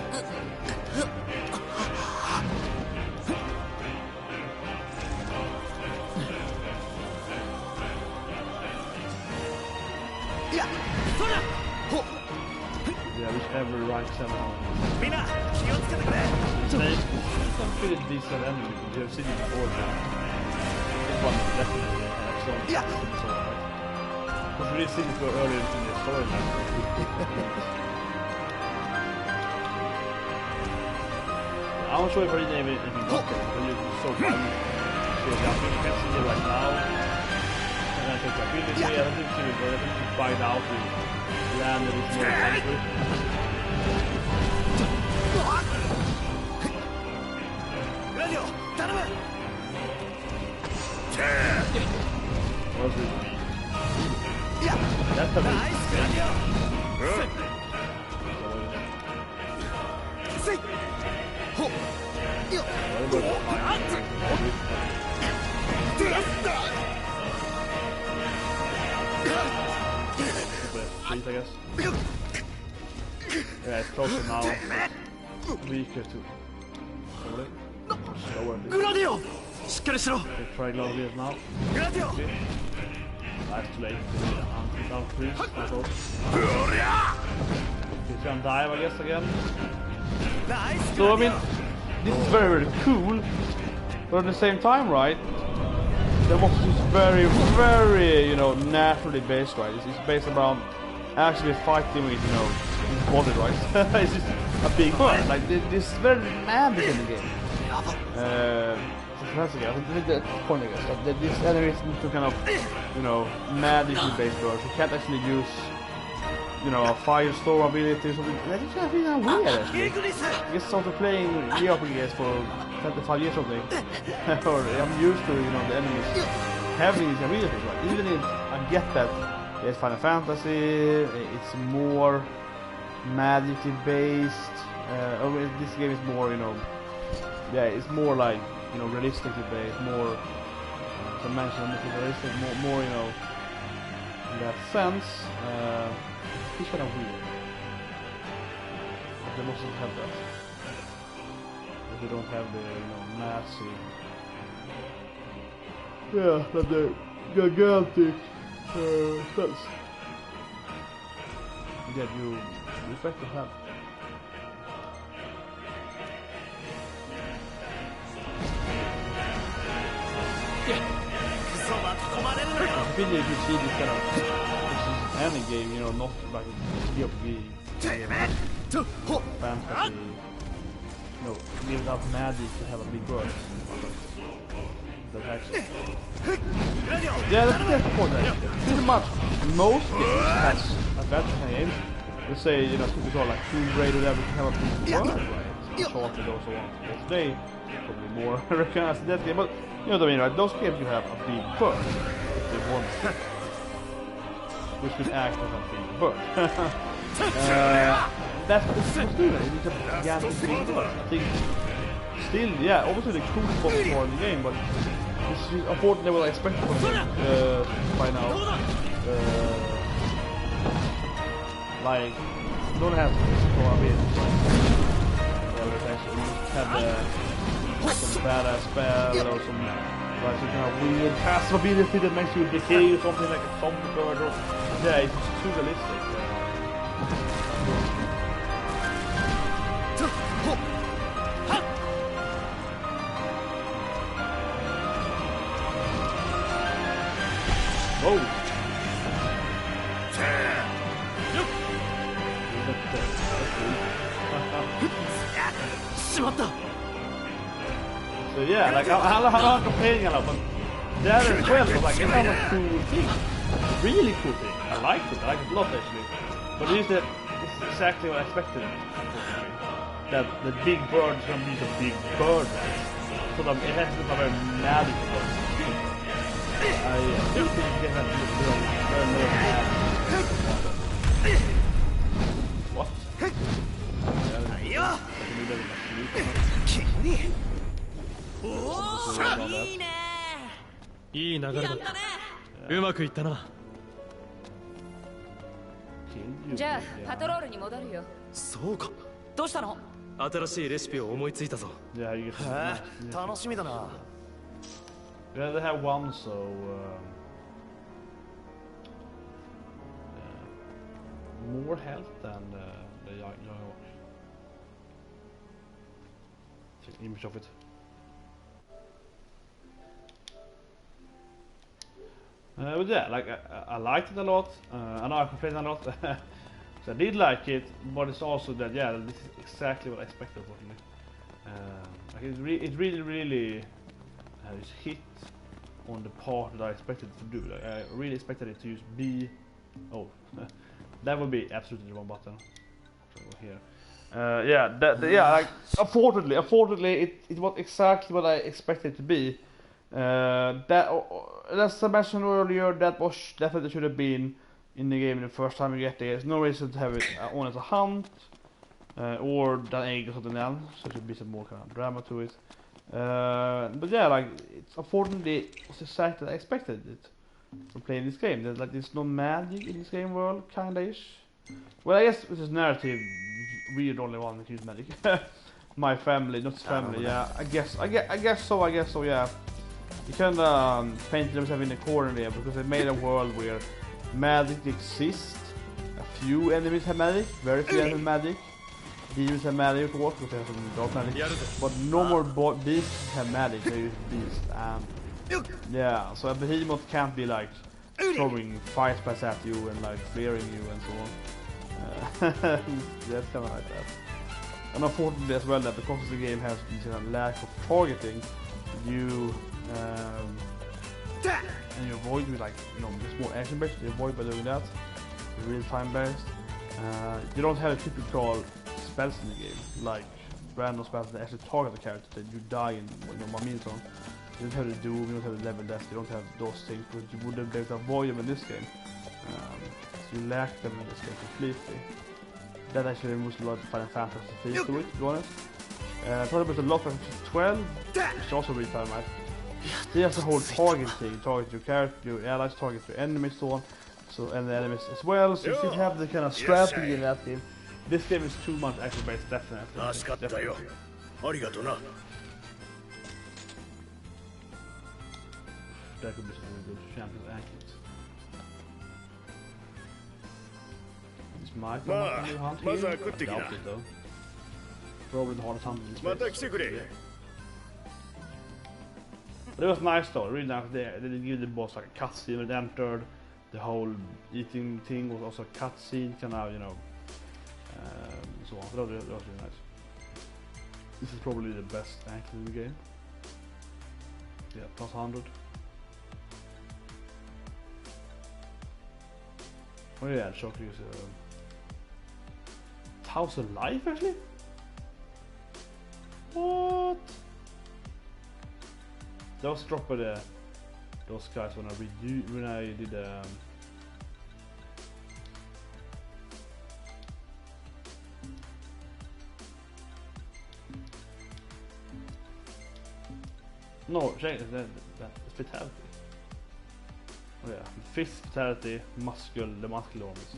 Yeah, whichever rank 700. みんな気をつけてくれ Snake is some pretty decent enemy. You have seen it before now. This one is definitely an excellent sword, right? Because we did see this go earlier in the storyline. I'm not sure if I did anything got there, but it's so fun. So I think you can see it right now. And then I take the ability, I don't think you will, I think you find out to land a bit more country. Radio 頼む What's it? いや That's a ナ bit. イスラジオせいほよあっ出やすだ Please, I guess. Yeah, it's closer now. It's weaker to hold it. Slower. グラディオしっかりしろ Okay, try glove here now. グラディオ Okay. That's too late. Down three. That's all. うりゃ Okay, so I'm dive, I guess, again. ナイス So, I mean, this is very, very cool. But at the same time, right? The box is very, very, you know, naturally based, right? It's based around actually fighting with, you know, his body, right? It's just a big bird. Like, this is very magic in the game. So that's again, I think that's the point, I guess. That this enemy is to kind of, you know, magically based birds. You can't actually use, you know, a firestorm ability or something. That's just kind of weird, actually. イグニス I guess after playing JRPGs for 25 years or something, or I'm used to, you know, the enemies having these abilities, right? Even if I get that it's Final Fantasy, it's more magically based, this game is more, you know, yeah, it's more like, you know, realistically based, more, as I mentioned, more realistic, more, you know, in that sense, it's kind of weird. They mustn't have that. If they don't have the, you know, massive, yeah, like the gigantic spells that you expect to have. I feel like if you see this kind of, this is any game, you know, not like JRPG, fantasy, you know, give up magic to have a big world. That actually. Yeah, that's the point. Pretty much most games has adventure kind of games. Let's say, you know, typical like Tomb Raider, whatever, can have a big world, right? Shortly, those so on. But today, probably more recognized in that game. But you know what I mean, right? Those games you have a big bird. If they want to. Which could act as a big bird. That's what's doing it. It's a gigantic big bird. I think still, yeah, obviously the coolest part in the game, but it's unfortunately what I expect from it by now. Like, you don't have to go a bit. Actually, you have some badass spell or some like some kind of weird passive ability that makes you decay or something like a zombie bird or yeah, it's just too realistic. Oh! しまった So yeah, like I'm not complaining a lot, but that as well was like it's not a cool thing, really cool thing. I liked it a lot actually. But it is that it's exactly what I expected. That the big bird is gonna be the big bird, right? So that it has to be a very magical bird. I still think you get that to be very magic. What? いや 君いいねいい流れだ。やったねうまくいったな。じゃあパトロールに戻るよ。そうか。どうしたの新しいレシピを思いついたぞ。Yeah, you get へえ楽しみだな Yeah, they have one, so more health than the young one. Take an image of it. But yeah, like I liked it a lot. I know I complained a lot, so I did like it. But it's also that this is exactly what I expected. Like it really is hit on the part that I expected it to do. Like I really expected it to use B. Oh, that would be absolutely the wrong button. Here. Like unfortunately, it was exactly what I expected it to be. As I mentioned earlier, that was definitely should have been in the game the first time you get there. There's no reason to have it on as a hunt or the egg or something else. So it should be some more kind of drama to it. But yeah, like it's unfortunately was exactly I expected it from playing this game. There's no magic in this game world, kinda-ish. Well, I guess with this narrative, we're the only one that use magic. My family, not his family. Yeah, I guess so. Yeah. You kind of painted themselves in the corner there because they made a world where magic exists. A few enemies have magic, very few enemies have magic. Demons have magic, of course, because they have some dark magic. But no more beasts have magic, they use beasts. Yeah, so a behemoth can't be like throwing fire spells at you and like flaring you and so on. That's kind of like that. And unfortunately as well that because the game has this lack of targeting, you and you avoid with like just more action based. You avoid by doing that. Real time based. You don't have a typical spells in the game like random spells that actually target the character that you die in 1 minute on. You don't have the doom, you don't have the level death, you don't have those things, but you wouldn't be able to avoid them in this game. So you lack them in this game completely. That actually removes a lot of Final Fantasy feel to it, to be honest. Talking about the lot of 12, which is also real time, right? There's the whole target thing, target your character, your allies, target your enemies, so on. So, and the enemies as well, so you still have the kind of strategy in that game. This game is too much action based, definitely. That could be some really good champions ankles. This might be a new hunt here. I doubt it though. Probably the hardest hunt in this place. But it was nice though, really nice there. They did give the boss like a cutscene when it entered. The whole eating thing was also a cutscene, kind of, so on. So that was really nice. This is probably the best ankle in the game. Yeah, plus 100. Oh yeah, the shock is 1000 life actually? What? That was dropped by those guys when I did no, check that fatality. Oh yeah, fifth fatality, the muscle arm is,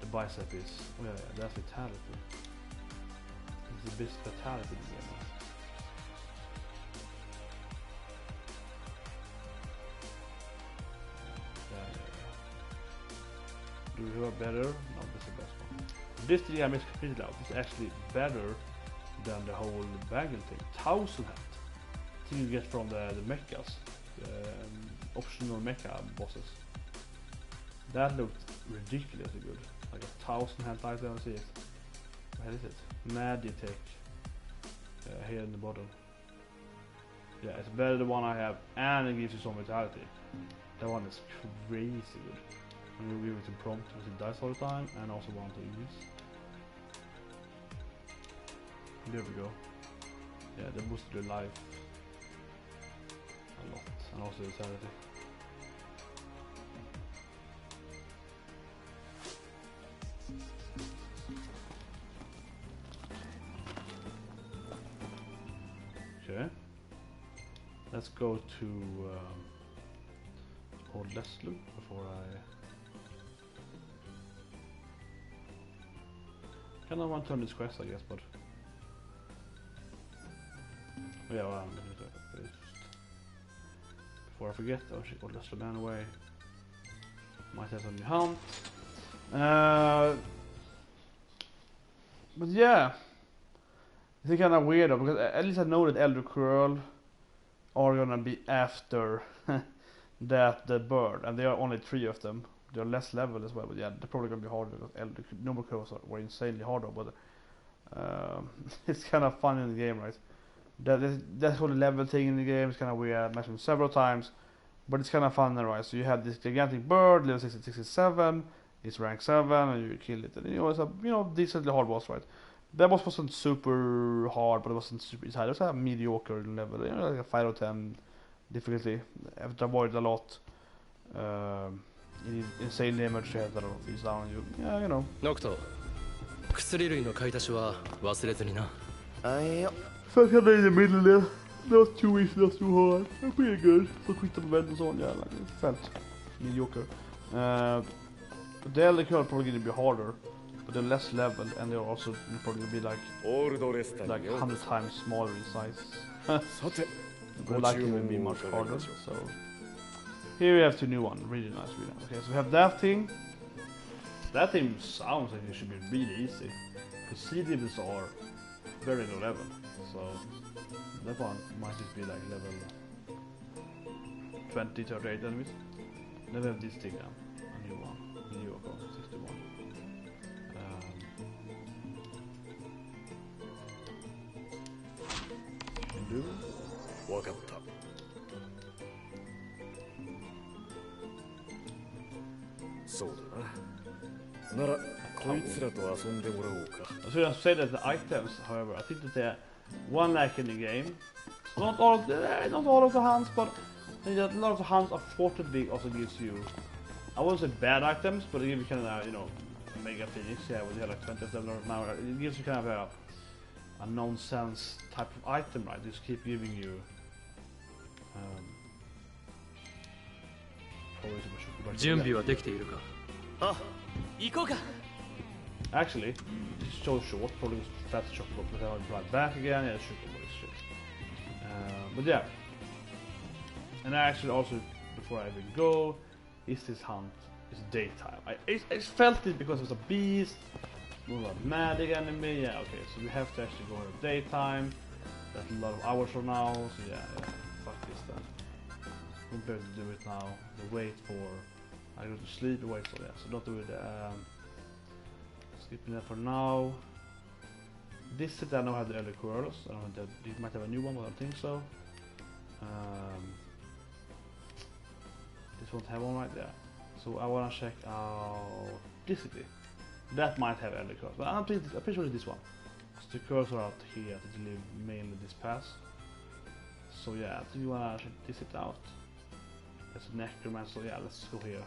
the bicep is, oh yeah, that's fatality. It's the best fatality in the game. Do we have better? No, this is the best one. This thing I missed completely out. It's actually better than the whole bagel thing. 1000 health. Thing you get from the mechas. Optional mecha bosses. That looked ridiculously good. Like 1000 health, I don't see it. Where is it? Magitech. Here in the bottom. Yeah, it's better than the one I have, and it gives you some vitality. That one is crazy good. And you'll be able to prompt because it dies all the time, and also one to use. There we go. Yeah, they boosted your life a lot, and also your sanity. Okay. Let's go to Old Leslie before I kind of want to turn this quest, I guess, but oh, yeah, well, I'm gonna do it first. Before I forget, I'll check Old Leslie anyway. Might have some new hunt. But yeah, it's kind of weird though, because at least I know that Elder Curl are gonna be after that the bird, and there are only 3 of them. They're less level as well, but yeah, they're probably gonna be harder because normal curls were insanely harder. But it's kind of fun in the game, right? That's whole level thing in the game is kind of weird. I mentioned several times, but it's kind of fun, right? So you have this gigantic bird, level 67. It's rank 7, and you kill it. And it's a decently hard boss, right? That boss wasn't super hard, but it wasn't super easy. It was a mediocre level, like a 5 or 10 difficulty. I have to avoid a lot. Insane damage, you have a lot of these down you. Yeah, ノクト、薬類の買い足しは忘れずにな。はいよ。 So kind of in the middle there. Not too easy, not too hard. Pretty good. So quick to prevent and so on. Yeah, like it felt mediocre. The Elder Curl probably gonna be harder, but they're less level, and they're also probably gonna be like 100 times smaller in size. さて But likely will be much harder. So here we have 2 new ones. Really nice, really nice. Okay, so we have that thing. That thing sounds like it should be really easy, because sea demons are very low level. So that one might just be like level 20, 38 enemies. Then we have this thing now, a new one, new account 61. Do わかった。そうだな。ならこいつらと遊んでもらおうか。 I should have said that the items, however, I think that they're one lack in the game. Not all of the hands, but I think that a lot of the hands are 40 big also gives you, I wouldn't say bad items, but it gives you kind of, mega phoenix, yeah, when you have like 20 of them now, it gives you kind of a nonsense type of item, right? Just keep giving you準備はできているか。あ、行こうか。 Actually, it's so short, probably fast chocolate, but then I'll drive back again, yeah, sugar boy shit. But yeah. And actually also, before I even go, is this hunt, it's daytime. I felt it because it was a beast, it was a magic enemy, yeah, okay, so we have to actually go in daytime. That's a lot of hours from now, so yeah, fuck this then. I'm better to do it now, the wait for, I go to sleep, the wait for, yeah, so don't do it. Skipping that for now. This set I know have the Elder Curls. I don't know that it might have a new one, but I don't think so. This won't have one right there. So I wanna check out this city. That might have Elder Curls, but I'm pretty sure it's this one. Because the curls are out here that live mainly this pass. So yeah, I think you wanna check this city out. There's a necromancer, so yeah, let's go here.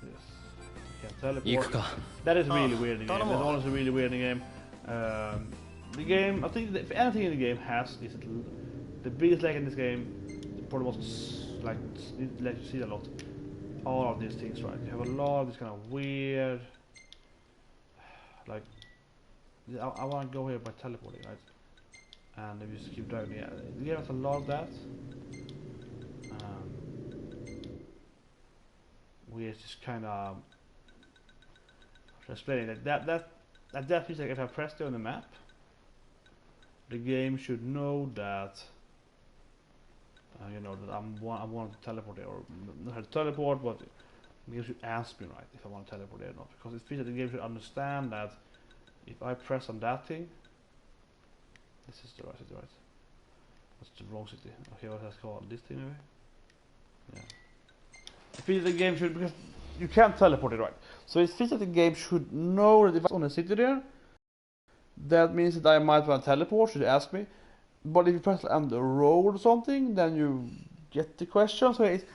Yes. You can teleport. That is really weird in the game. That's honestly really weird in the game. The game, I think if anything in the game has is the biggest lag in this game, probably was like let you see a lot. All of these things, right? You have a lot of this kind of weird, like I want to go here by teleporting, right? And if you just keep driving, yeah, the game has a lot of that. We're just kind of explaining that feels like if I press it on the map, the game should know that that I want to teleport there, or not have to teleport, but the game should ask me right if I want to teleport there or not, because it feels like the game should understand that if I press on that thing, this is the right city, right? That's the wrong city. Okay, what has called this thing maybe? Yeah. It feels like the game should, because you can't teleport it, right? So it feels like the game should know that if I'm on a city there, that means that I might want to teleport, should ask me. But if you press on the road or something, then you get the question. So it's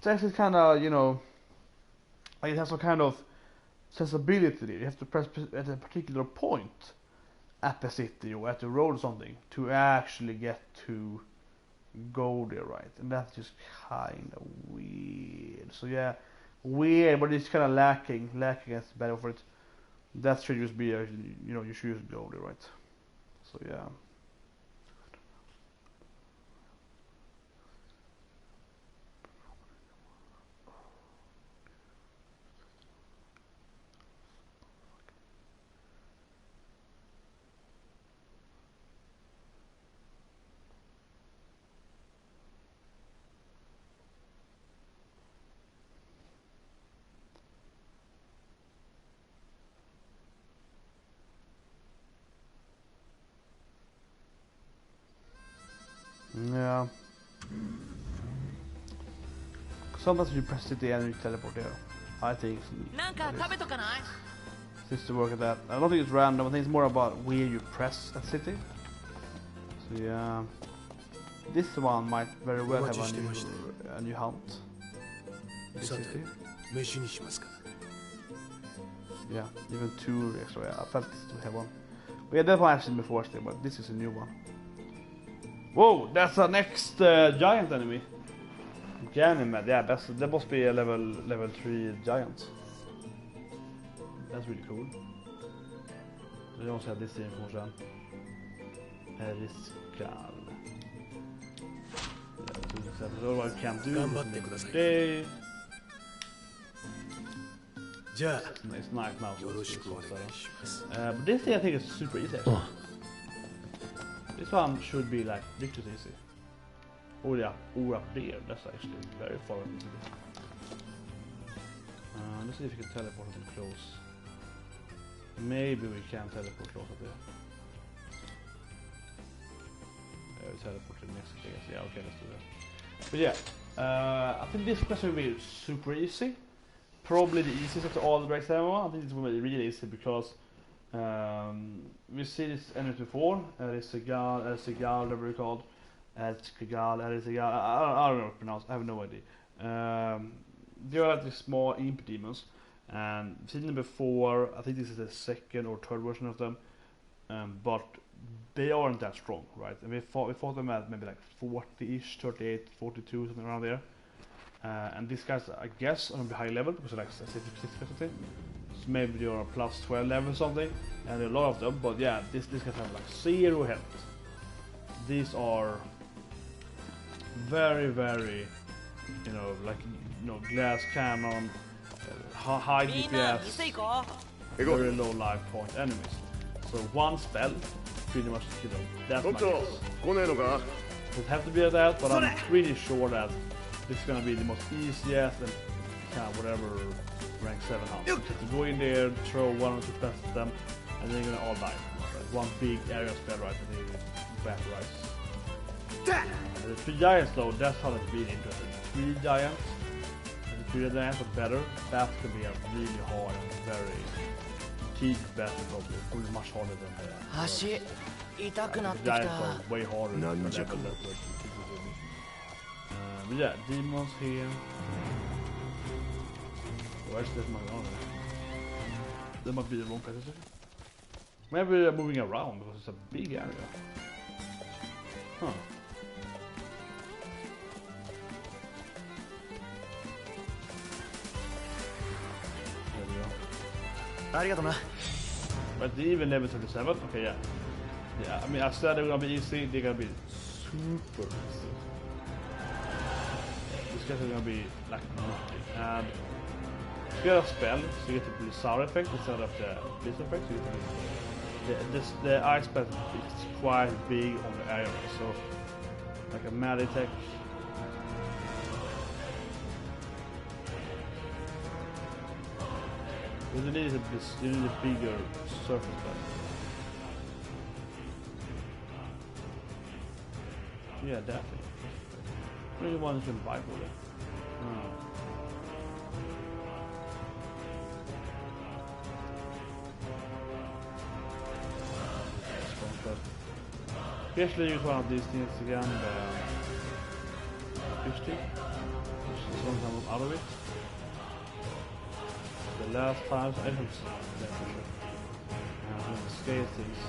actually kind of, like it has some kind of sensibility there. You have to press at a particular point at the city or at the road or something to actually get to go there, right? And that's just kind of weird. So yeah, weird, but it's kind of lacking is better for it. That should just be you should just go there, right? So yeah. Sometimes you press city and you teleport there. I think it's neat. なんか食べとかない？ Just to work at that. I don't think it's random. I think it's more about where you press a city. So yeah, this one might very well have a new hunt. This city. Yeah, even 2 extra. Yeah, I felt this to have one. But yeah, that one I've seen before still, but this is a new one. Whoa, that's our next giant enemy. Ganymede, yeah, that must be a level 3 giant. That's really cool. We also have this information. Riskal. Yeah, so what we can do. It's nice now. But this thing I think is super easy. This one should be like ridiculously easy. Oh yeah, up there. That's actually very far. Let's see if we can teleport them close. Maybe we can teleport close up there. We teleport to the next place. Yeah, okay, let's do that. But yeah, I think this question will be super easy. Probably the easiest of all the breaks ever. I think this will be really easy because we see this enemy before. Segal, whatever it's called. Segal, I don't know how to pronounce. I have no idea. They are like these small imp demons, and we've seen them before. I think this is the second or third version of them, but they aren't that strong, right? And we fought them at maybe like 40-ish, 38, 42, something around there. And these guys, I guess, are going to be high level because they're like 60 or something. So maybe they are plus 12 level or something, and there are a lot of them. But yeah, these guys have like 0 health. These are very, very, glass cannon, high DPS, very low life point enemies. So one spell pretty much kill them. That's my guess. It have to be that, but I'm pretty sure that this is gonna be the most easiest and kind of whatever rank 7 hunt. You have to go in there, throw 1 or 2 spells at them, and then you're gonna all die. Right? One big area spell, right, and then you vaporize. The 3 giants though, that's how it's really interesting. 3 giants, and the 3 giants are better. That could be a really hard and very tedious battle probably. Probably much harder than the giants are way harder than the level. But yeah, demons here. Where's this my own? That might be the wrong place. Maybe they're moving around because it's a big area. Huh. But even level 37? Okay, yeah. Yeah, I mean, I said they're gonna be easy, they're gonna be super easy. These guys are gonna be like nothing. And if you get a spell, so you get the Blizzard effect instead of the Blizzard effect, so you get the ice spell is quite big on the area, so like a mad attack. You need a bigger surface spell. Yeah, definitely. Really one to buy for it. Especially use one of these things again, the 50. This one comes out of it. The last times I have that for sure. And the scale things.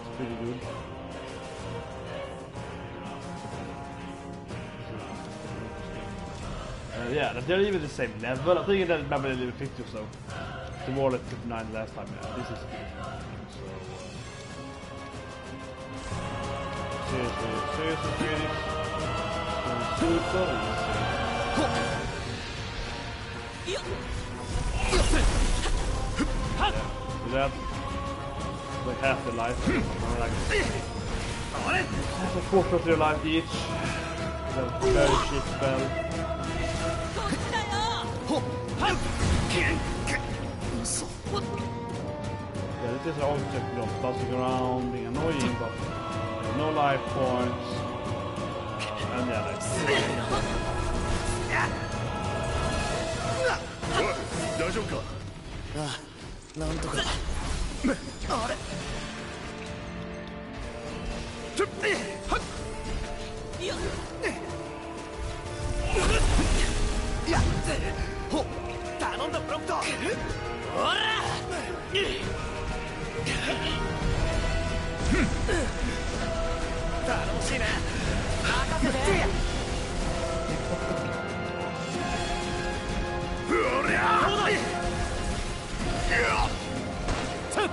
It's pretty good. Yeah, they're even the same level. I think that maybe level 50 or so. The wall at 59 last time. Yeah, this is good. So seriously, Phoenix. Super easy. That's like half the life. Like half a quarter of your life each. That's a very cheap spell. Yeah, this is also just bouncing around, being annoying, but no life points. And yeah, like ああ、なんとか。あれ。いや。いや。ほ。頼んだプロンプト。ほら。頼もしいね。任せて。うりゃ。そうだ。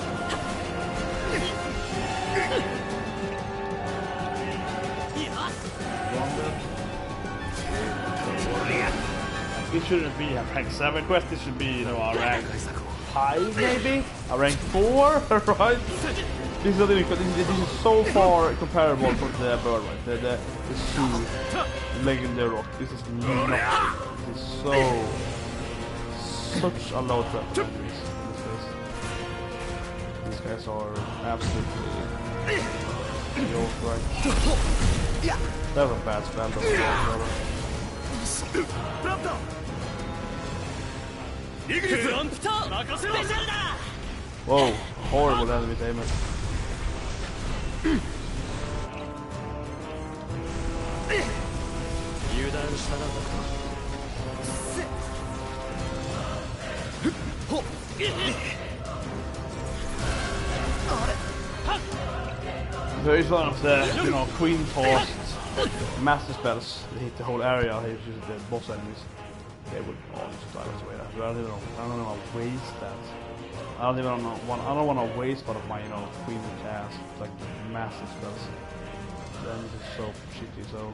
It shouldn't be a rank 7 quest, it should be, you know, a rank 5 maybe? A rank 4, right? This is, this is so far comparable from the bird, right? The Zoo legendary rock. This is not. This is so. Such a low threat to enemies in this case. These guys are absolutely. Yoked, right? They're a bad spell though. Whoa, horrible enemy aiming. So it's one of the, you know, queen tossed master spells that hit the whole area. He uses the boss enemies. They would all just die this way. I don't even know. I don't want to waste that. I don't want to waste part of my, you know, queen cast like the master spells. Then this is so shitty. So.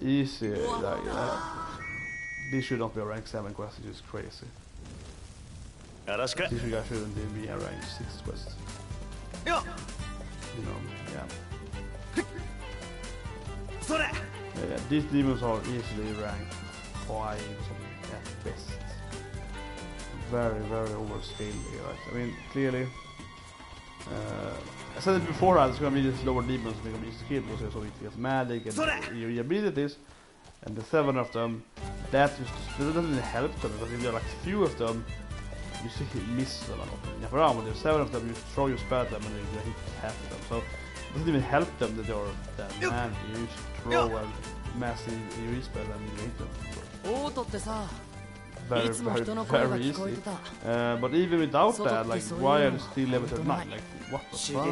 Easy, like, this should not be a rank 7 quest, it's just crazy. This guy shouldn't even be a rank 6 quest. You know, yeah. Yeah, these demons are easily ranked 5 or something at best. Very, very overskilled, right? I mean, clearly, I said it before, it's going to be these lower demons that are going to be easy to kill because so it gets magic and your abilities, and the 7 of them, that doesn't help them because if there are like few of them, you see miss them a lot. Yeah, around when there's 7 of them, you throw your spell at them and you hit half of them. So it doesn't even help them that they're that man. You just throw a massive AoE spell and you hit them. So very easy. But even without that, like, why are they still level 39? Like, what the fuck?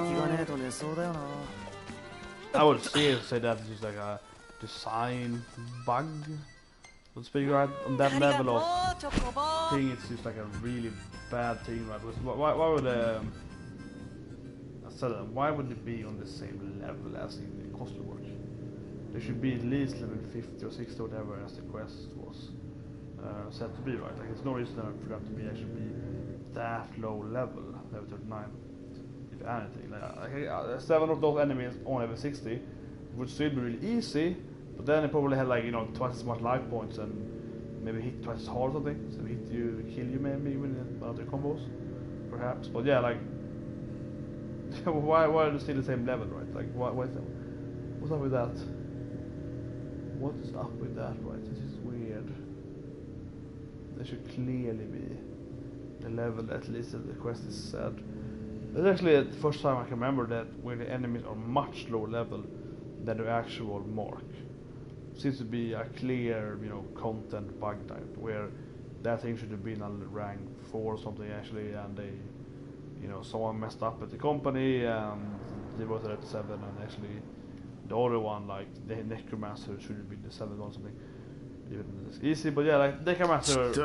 I would say that it's just like a design bug. Let's figure out on that level of thing, it's just like a really bad thing, right? Why would why would it be on the same level as in the costly work? They should be at least level 50 or 60 or whatever as the quest was set to be, right? Like, there's no reason for them to be actually be that low level 39, if anything. Like, 7 of those enemies on level 60 would still be really easy, but then they probably had, like, you know, twice as much life points and maybe hit twice as hard or something, so hit you, kill you maybe even in other combos, perhaps. But yeah, like, why are they still the same level, right? Like, why is that? What's up with that? What's up with that, right? This is weird. They should clearly be the level, at least that the quest is said. That's actually the first time I can remember that where the enemies are much lower level than the actual mark. Seems to be a clear, you know, content bug type where that thing should have been on rank 4 or something actually, and they, you know, someone messed up at the company and they was at 7, and actually the other one, like the necromancer, should have been the 7 or something. Even it's easy, but yeah, like necromancer is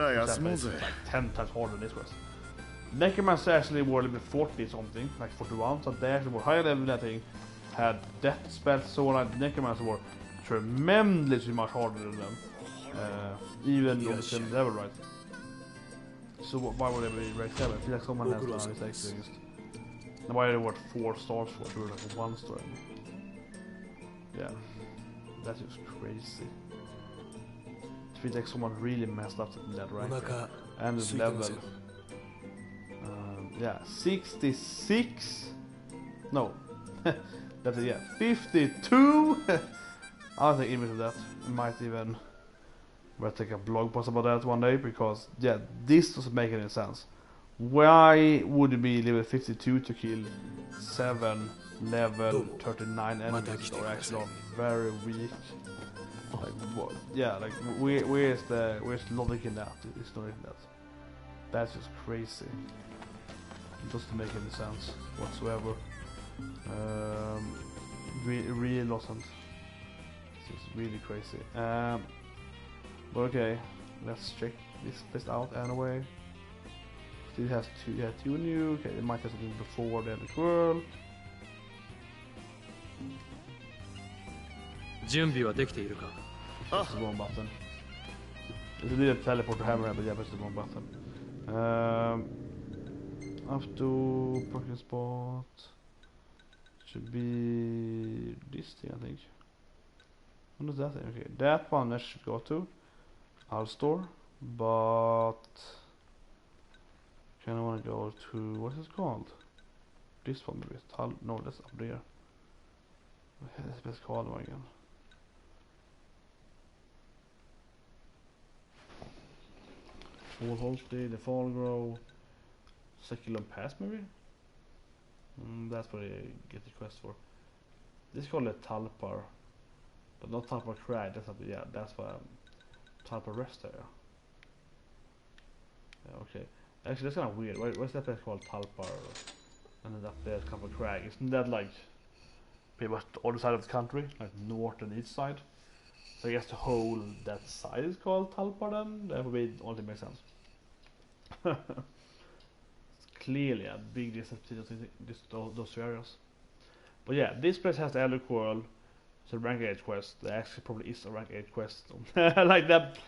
like 10 times harder than this quest. Necromancer actually were level 40 something, like 41, so they actually were higher level than that thing. Had death spells, so like Necromancer were tremendously much harder than them. Even on the same level, right? So why would they be rank 7? I feel like someone has done this experienced. And why they were 4 stars for sure, like 1 star. Yeah, that's just crazy. It feels like someone really messed up in that rank. And the level. Yeah, 66. No, that's it. Yeah, 52. I'll take image of that. I might even take a blog post about that one day, because yeah, this doesn't make any sense. Why would it be level 52 to kill 7 level 39 enemies that are actually very weak? Like what? Yeah, like where's the logic in that? It's not in that. That's just crazy. It doesn't make any sense whatsoever. Really doesn't. It's just really crazy. But okay, let's check this place out anyway. Still has two new. Okay, it might have something before the other girl. 準備はできているか Press the wrong button. It didn't teleport to Hammerhead, but yeah, press the wrong button. Up to parking spot. Should be this thing, I think. What is that thing? Okay, that one I should go to. Our store, but kind of want to go to, what is it called? This one maybe. No, that's up there. What is this called again? Fall Holsty, the Fall Grow, Secular Pass maybe? That's what I get the quest for. This is called a Talpar, but not Talpar Crag. That's not, yeah, that's what Talpar Rest area. Yeah, okay. Actually, that's kind of weird. What's that place called Talpar? And then up there, Talpar Crag. Isn't that like pretty much the other side of the country, like north and east side? So I guess the whole that side is called Talpar then. That would be only make sense. It's clearly a big distance between those two areas. But yeah, this place has the Elder Quarrel. It's a rank 8 quest. There actually probably is a rank 8 quest. Like that.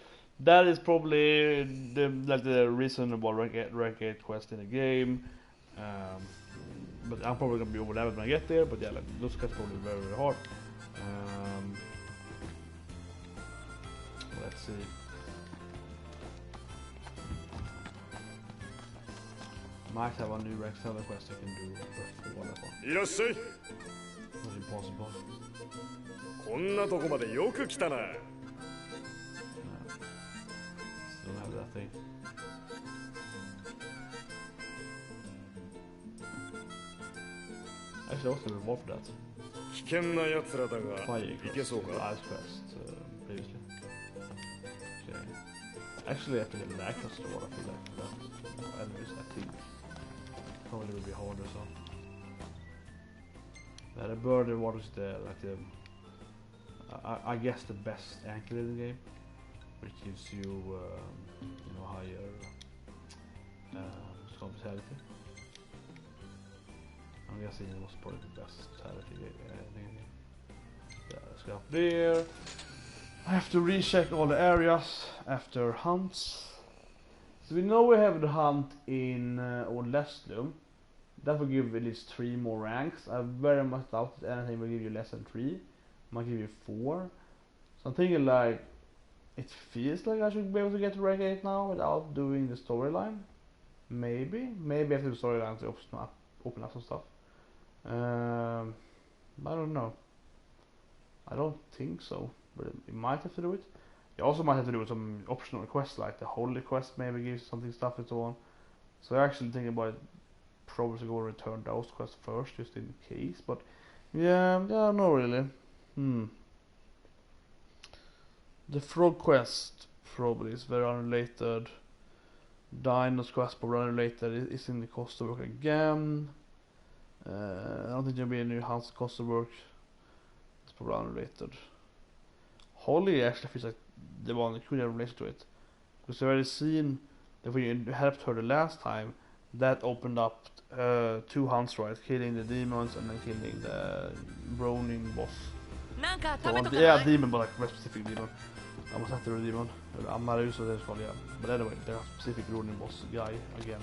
That is probably the reasonable rank 8 quest in the game. But I'm probably gonna be over leveled when I get there. But yeah, like, those quests are probably very, very hard. Let's see. Might have a new rank 7 quest I can do before that one. いらっしゃい。 Not impossible. こんなとこまでよく来たな。 Still have that thing. Actually, I was gonna reward for that. 危険な奴らだが Fire 行けそう quest, か。 ice quest previously. Okay. Actually, after the lack of store, I feel like that enemies, I think probably will be harder. So. The bird reward is the I guess the best ankle in the game, which gives you you know, higher vitality. I'm guessing it was probably the best vitality in the game. Yeah, let's go up there. I have to recheck all the areas after hunts. So we know we have the hunt in Old Leslum. That will give at least 3 more ranks. I very much doubt that anything will give you less than 3. Might give you 4. So I'm thinking like, it feels like I should be able to get to rank 8 now without doing the storyline. Maybe after the storyline to open up some stuff. I don't know. I don't think so, but it might have to do it. You also might have to do with some optional quests, like the Holy Quest maybe gives something stuff and so on. So I actually thinking about it, probably to go and return those quests first, just in case. But yeah, not really. The Frog Quest probably is very unrelated. Dinos Quest probably unrelated. It's in the cost of work again. I don't think there'll be any house cost of work. It's probably unrelated. Holly actually feels like the one that could have related to it, because I already seen that when you helped her the last time, that opened up 2 hunts, right? Killing the demons and then killing the Ronin boss. なんか So 食べとか yeah, ない demon, but like very specific demon. I was after a demon. Amarillo, that's called, yeah. But anyway, there's a specific Ronin boss guy again.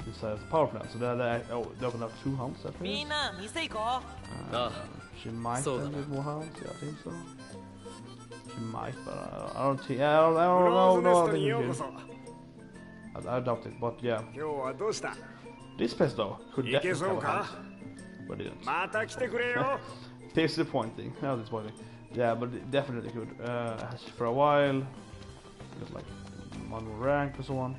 This has power plant, so they opened up 2 hunts, I み think. んな店行こ She might So have then. bit more hunts, yeah, I think so. She might, but I don't think, I don't know, no, I think it's good. I doubt it, but yeah. 今日はどうした This place though could いけ definitely そう have a か hunt, but didn't. また来てくれよ Disappointing. How disappointing. Yeah, but it definitely could. For a while, just like one more rank or so on.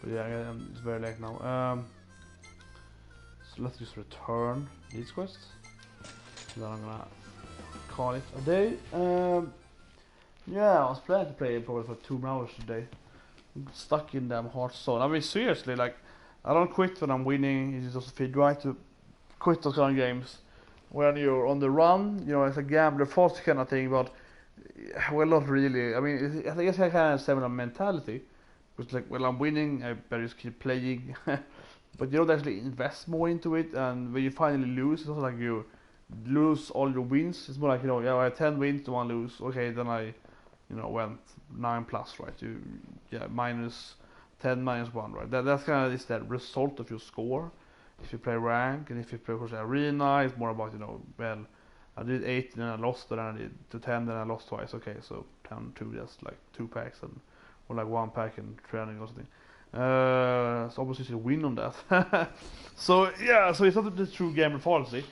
But yeah, it's very late now. So let's just return these quests. Then I'm gonna call it a day. Yeah, I was planning to play probably for 2 hours today. I'm stuck in damn hard zone. I mean, seriously, like, I don't quit when I'm winning. It's just feel right to quit those kind of games when you're on the run. You know, it's a gambler fast kind of thing, but well, not really. I mean, I guess I kind of have similar mentality. Because like, well, I'm winning, I better just keep playing. But you don't actually invest more into it, and when you finally lose, it's not like you lose all your wins. It's more like, you know, yeah, I had 10 wins to 1 lose. Okay, then I, you know, went 9 plus, right? Minus 10 minus 1, right? That's kind of is that result of your score. If you play rank, and if you play, of course, arena, it's more about, you know, well, I did 8, then I lost, then I did to 10, then I lost twice. Okay, so 10, 2, just like 2 packs, and or like 1 pack in training or something. So obviously you should win on that. So yeah, so it's not the true gamer policy,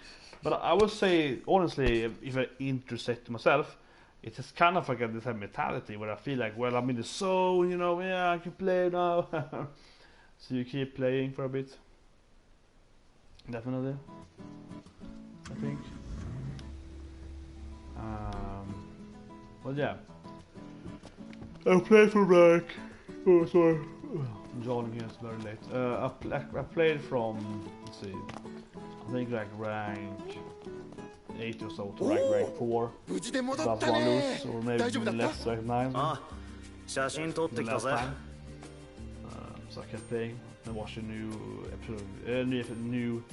but I would say honestly, if I intersect myself, it's just kind of like a this mentality where I feel like, well, I'm in the zone, you know, yeah, I can play now. So you keep playing for a bit. Definitely, I think. But yeah, I play for rank. Oh, sorry. Joining here is very late. I played from, let's see, I think like rank 8 or so to rank 4. 無事で戻 Plus った 1 ね lose, or maybe 大丈夫だ even った less, like 9. あ写真撮って The きた last ぜ time. So I kept playing and watched a new episode, new.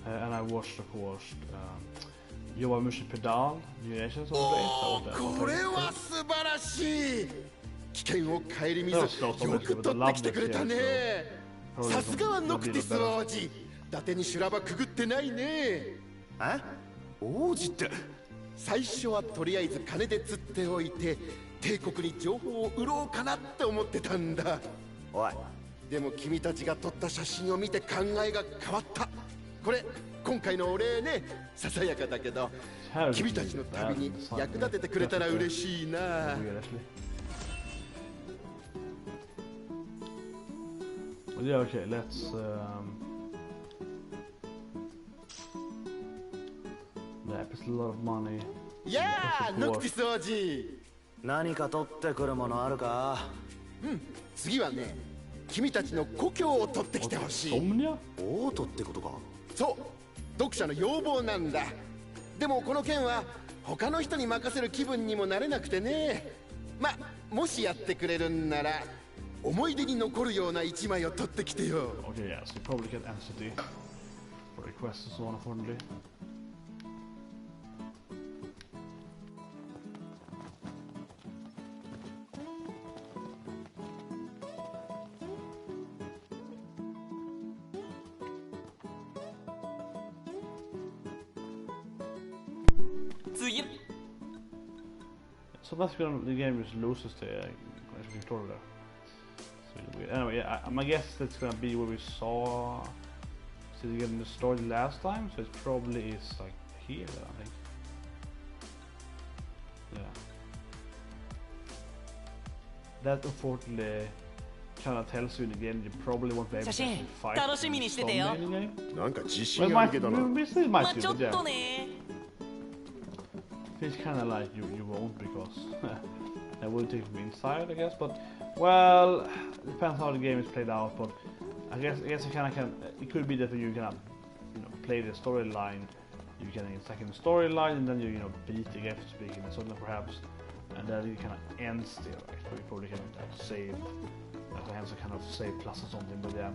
And I watched, of course, Yowamushi Pedal, New Nations on お the ーこれは素晴らしい危険を顧みずよ That was slow, く取ってきてくれたねさすがはノクティス王子伊達に修羅場くぐってないねえ王子って最初はとりあえず金で釣っておいて帝国に情報を売ろうかなって思ってたんだおいでも君たちが撮った写真を見て考えが変わったこれ今回のお礼ねささやかだけど君たちの旅に役立ててくれたら嬉しいな Weird, actually. But yeah, okay, let's yeah, it's a lot of money. いやーノクティス王子何か取ってくるものあるか次はね君たちの故郷を取ってきてほしい Somnia? 王都ってことかそう読者の要望なんだでもこの件は他の人に任せる気分にもなれなくてねま、もしやってくれるんなら思い出に残るような一枚を取ってきてよ Okay, yeah, so you probably get entity for requests and so on, unfortunately. So that's when the game just loses the control there. It's really weird. Anyway, yeah, my guess that's gonna be where we saw again the story last time, so it probably is like here, I think. Yeah. That unfortunately kind of tells you in the game you probably won't be able to 写真 actually fight 楽しみにしててよ strongly in the game. なんか自 Well, 信 it あ might, りげだな we still ま might あ do, ちょっ but と yeah. ね It's kind of like you won't because that will take me inside, I guess. But well, it depends how the game is played out. But I guess you kind of can. It could be that you can, you know, play the storyline you can attack in the storyline, and then you know beat the game, speaking and something perhaps, and then you kind of ends there, right? Or you probably can save, have some kind of save plus or something, but yeah.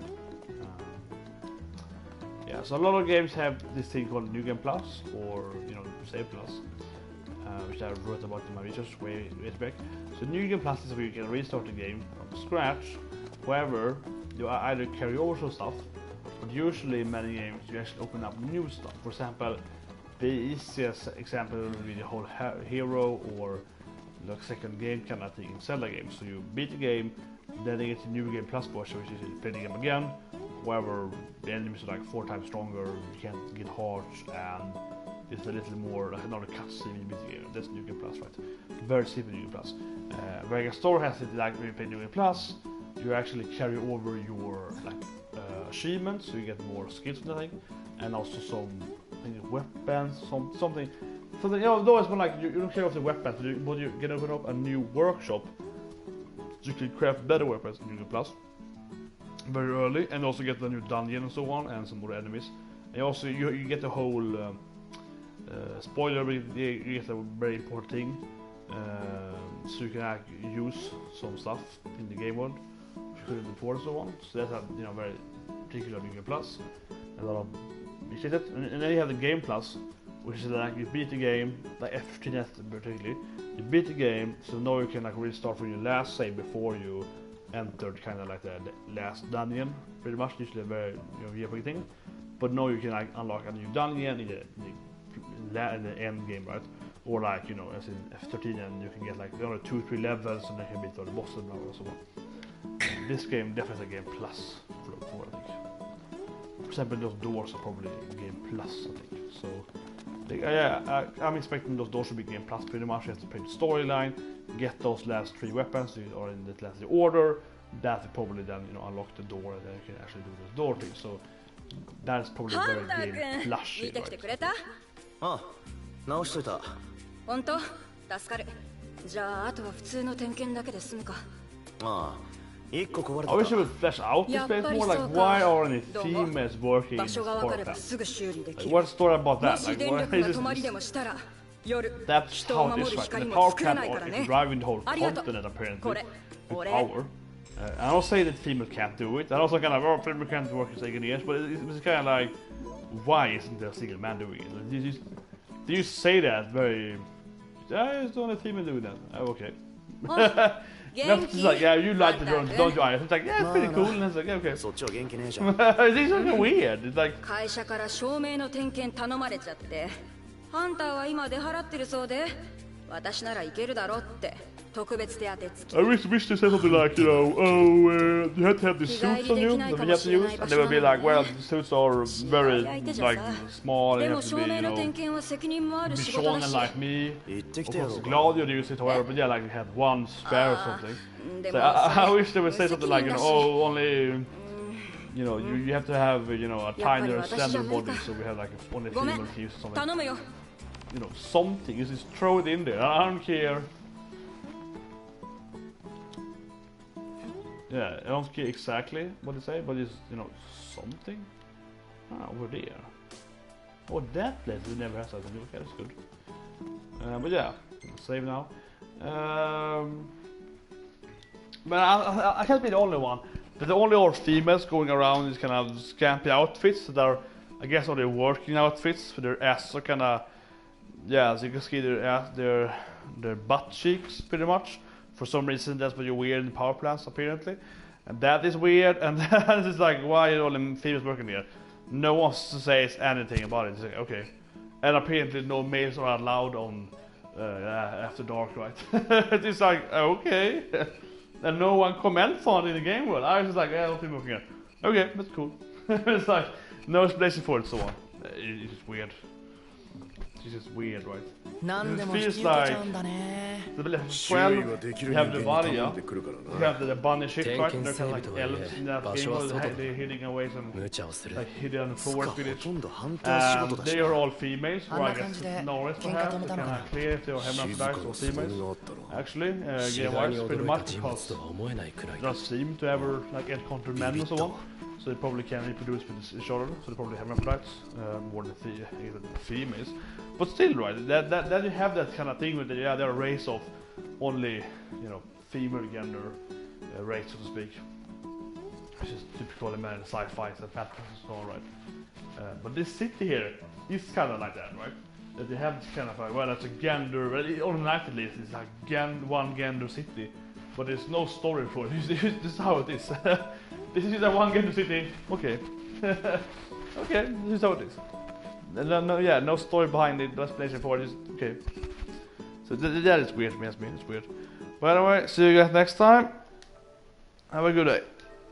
Yeah, so a lot of games have this thing called New Game Plus, or you know, Save Plus, which I wrote about in my research way back. So New Game Plus is where you can restart the game from scratch. However, you either carry over some stuff, but usually in many games you actually open up new stuff. For example, the easiest example would be the whole hero or like second game kind of thing in Zelda games. So you beat the game, then you get the New Game Plus version, which is you play the game again. However, the enemies are like 4 times stronger, you can't get hearts, and it's a little more like another cutscene when you beat the game. That's New Game Plus, right? Very simple New Game Plus. Where a store has it like when you play New Game Plus, you actually carry over your like achievements, so you get more skills and everything, and also some weapons, something. You know, those one like you don't carry off the weapons, but you can open up a new workshop, so you can craft better weapons in New Game Plus very early, and also get the new dungeon and so on, and some more enemies. And also you get the whole spoiler, you get a very important thing, so you can use some stuff in the game world which you couldn't before and so on. So that's a very particular New Game Plus. A lot of and then you have the Game Plus, which is like you beat the game, like F15 particularly. You beat the game, so now you can like restart from your last save before you entered kind of like the last dungeon, pretty much. Usually a very weird thing, but now you can like unlock a new dungeon in the end game, right? Or like as in F13, and you can get like 2-3 levels, and then you can beat all the bosses now and so on. This game definitely a Game Plus for I think. For example, those doors are probably Game Plus, I think. So I'm expecting those doors to be Game Plus pretty much. You have to play the storyline, get those last 3 weapons, or in the last order. That will probably then unlock the door, and then you can actually do this door thing. So that's probably very Game Plushy, right? ああ、直しといた。本当？助かる。じゃああとは普通の点検だけで済むか。ああ、1個壊れた。I wish it would flesh out this place more. Like, why are any females working in this power plant? Like, what's the story about that? Like, why is this? That's how it is, right? The power plant is driving the whole continent apparently with power. I don't say that females can't do it. I also kind of, females can't work in second years, but it's kind of like, why isn't there a single man doing it? Like, do you say that very? It's only female doing that. Oh, okay. That's like, yeah, you like the drones, don't you? It's like, yeah, it's pretty cool. And it's like, yeah, okay. It's so weird. It's like. 会社から照明の点検頼まれちゃって、ハンターは今出払ってるそうで、私ならいけるだろって。 I wish they said something like, you have to have the suits on you that you have to use, and they would be like, well, the suits are very, like, small, and you have to be, be strong and like me. Of course, glad you use it, however, but yeah, like, you have one spare or something. So I wish they would say something like, only, you have to have, a tinier standard body, so we have, like, only female use or something. Something, you just throw it in there, I don't care. Yeah, I don't care exactly what they say, but it's, something. Ah, over there. Oh, that place never has something. Okay, that's good. But yeah, save now. But I can't be the only one. But the only old females going around in these kind of scampy outfits that are, I guess, are they working outfits for their ass are kind of, yeah, so you can see their ass, their butt cheeks pretty much. For some reason, that's what you're weird in power plants, apparently. And that is weird, and that is like, why are all the females working here? No one says anything about it. It's like, okay. And apparently no males are allowed on After Dark, right? It's like, okay. And no one comments on it in the game world. I was just like, yeah, all people working here. Okay, that's cool. It's like, no explanation for it, so on. It's just weird. It's just weird, right? It feels like the 12, you have the Varia, you have the bunny ship, right? They're kind of like elves in that game where they're hiding away some, like hidden on the forest village. And they are all females, who I guess Norris perhaps, it's kind of clear if they are hermaphrodites or females. Actually, game-wise, pretty much, because they don't seem to ever like encounter men and so on. so they probably can reproduce with each other. So they probably have hermaphrodites more than the females. But still, right? That you have that kind of thing with they're a race of only female gender race, so to speak. Which is typical American sci-fi and patterns and so on, right? But this city here is kind of like that, right? That they have this kind of like, well, it's a gender, well, on the night at least, it's like one gender city, but there's no story for it. This is how it is. This is a one gender city. Okay, okay, this is how it is. No story behind it, no explanation for it. Just okay. So that is weird. It's weird. But anyway, see you guys next time. Have a good day.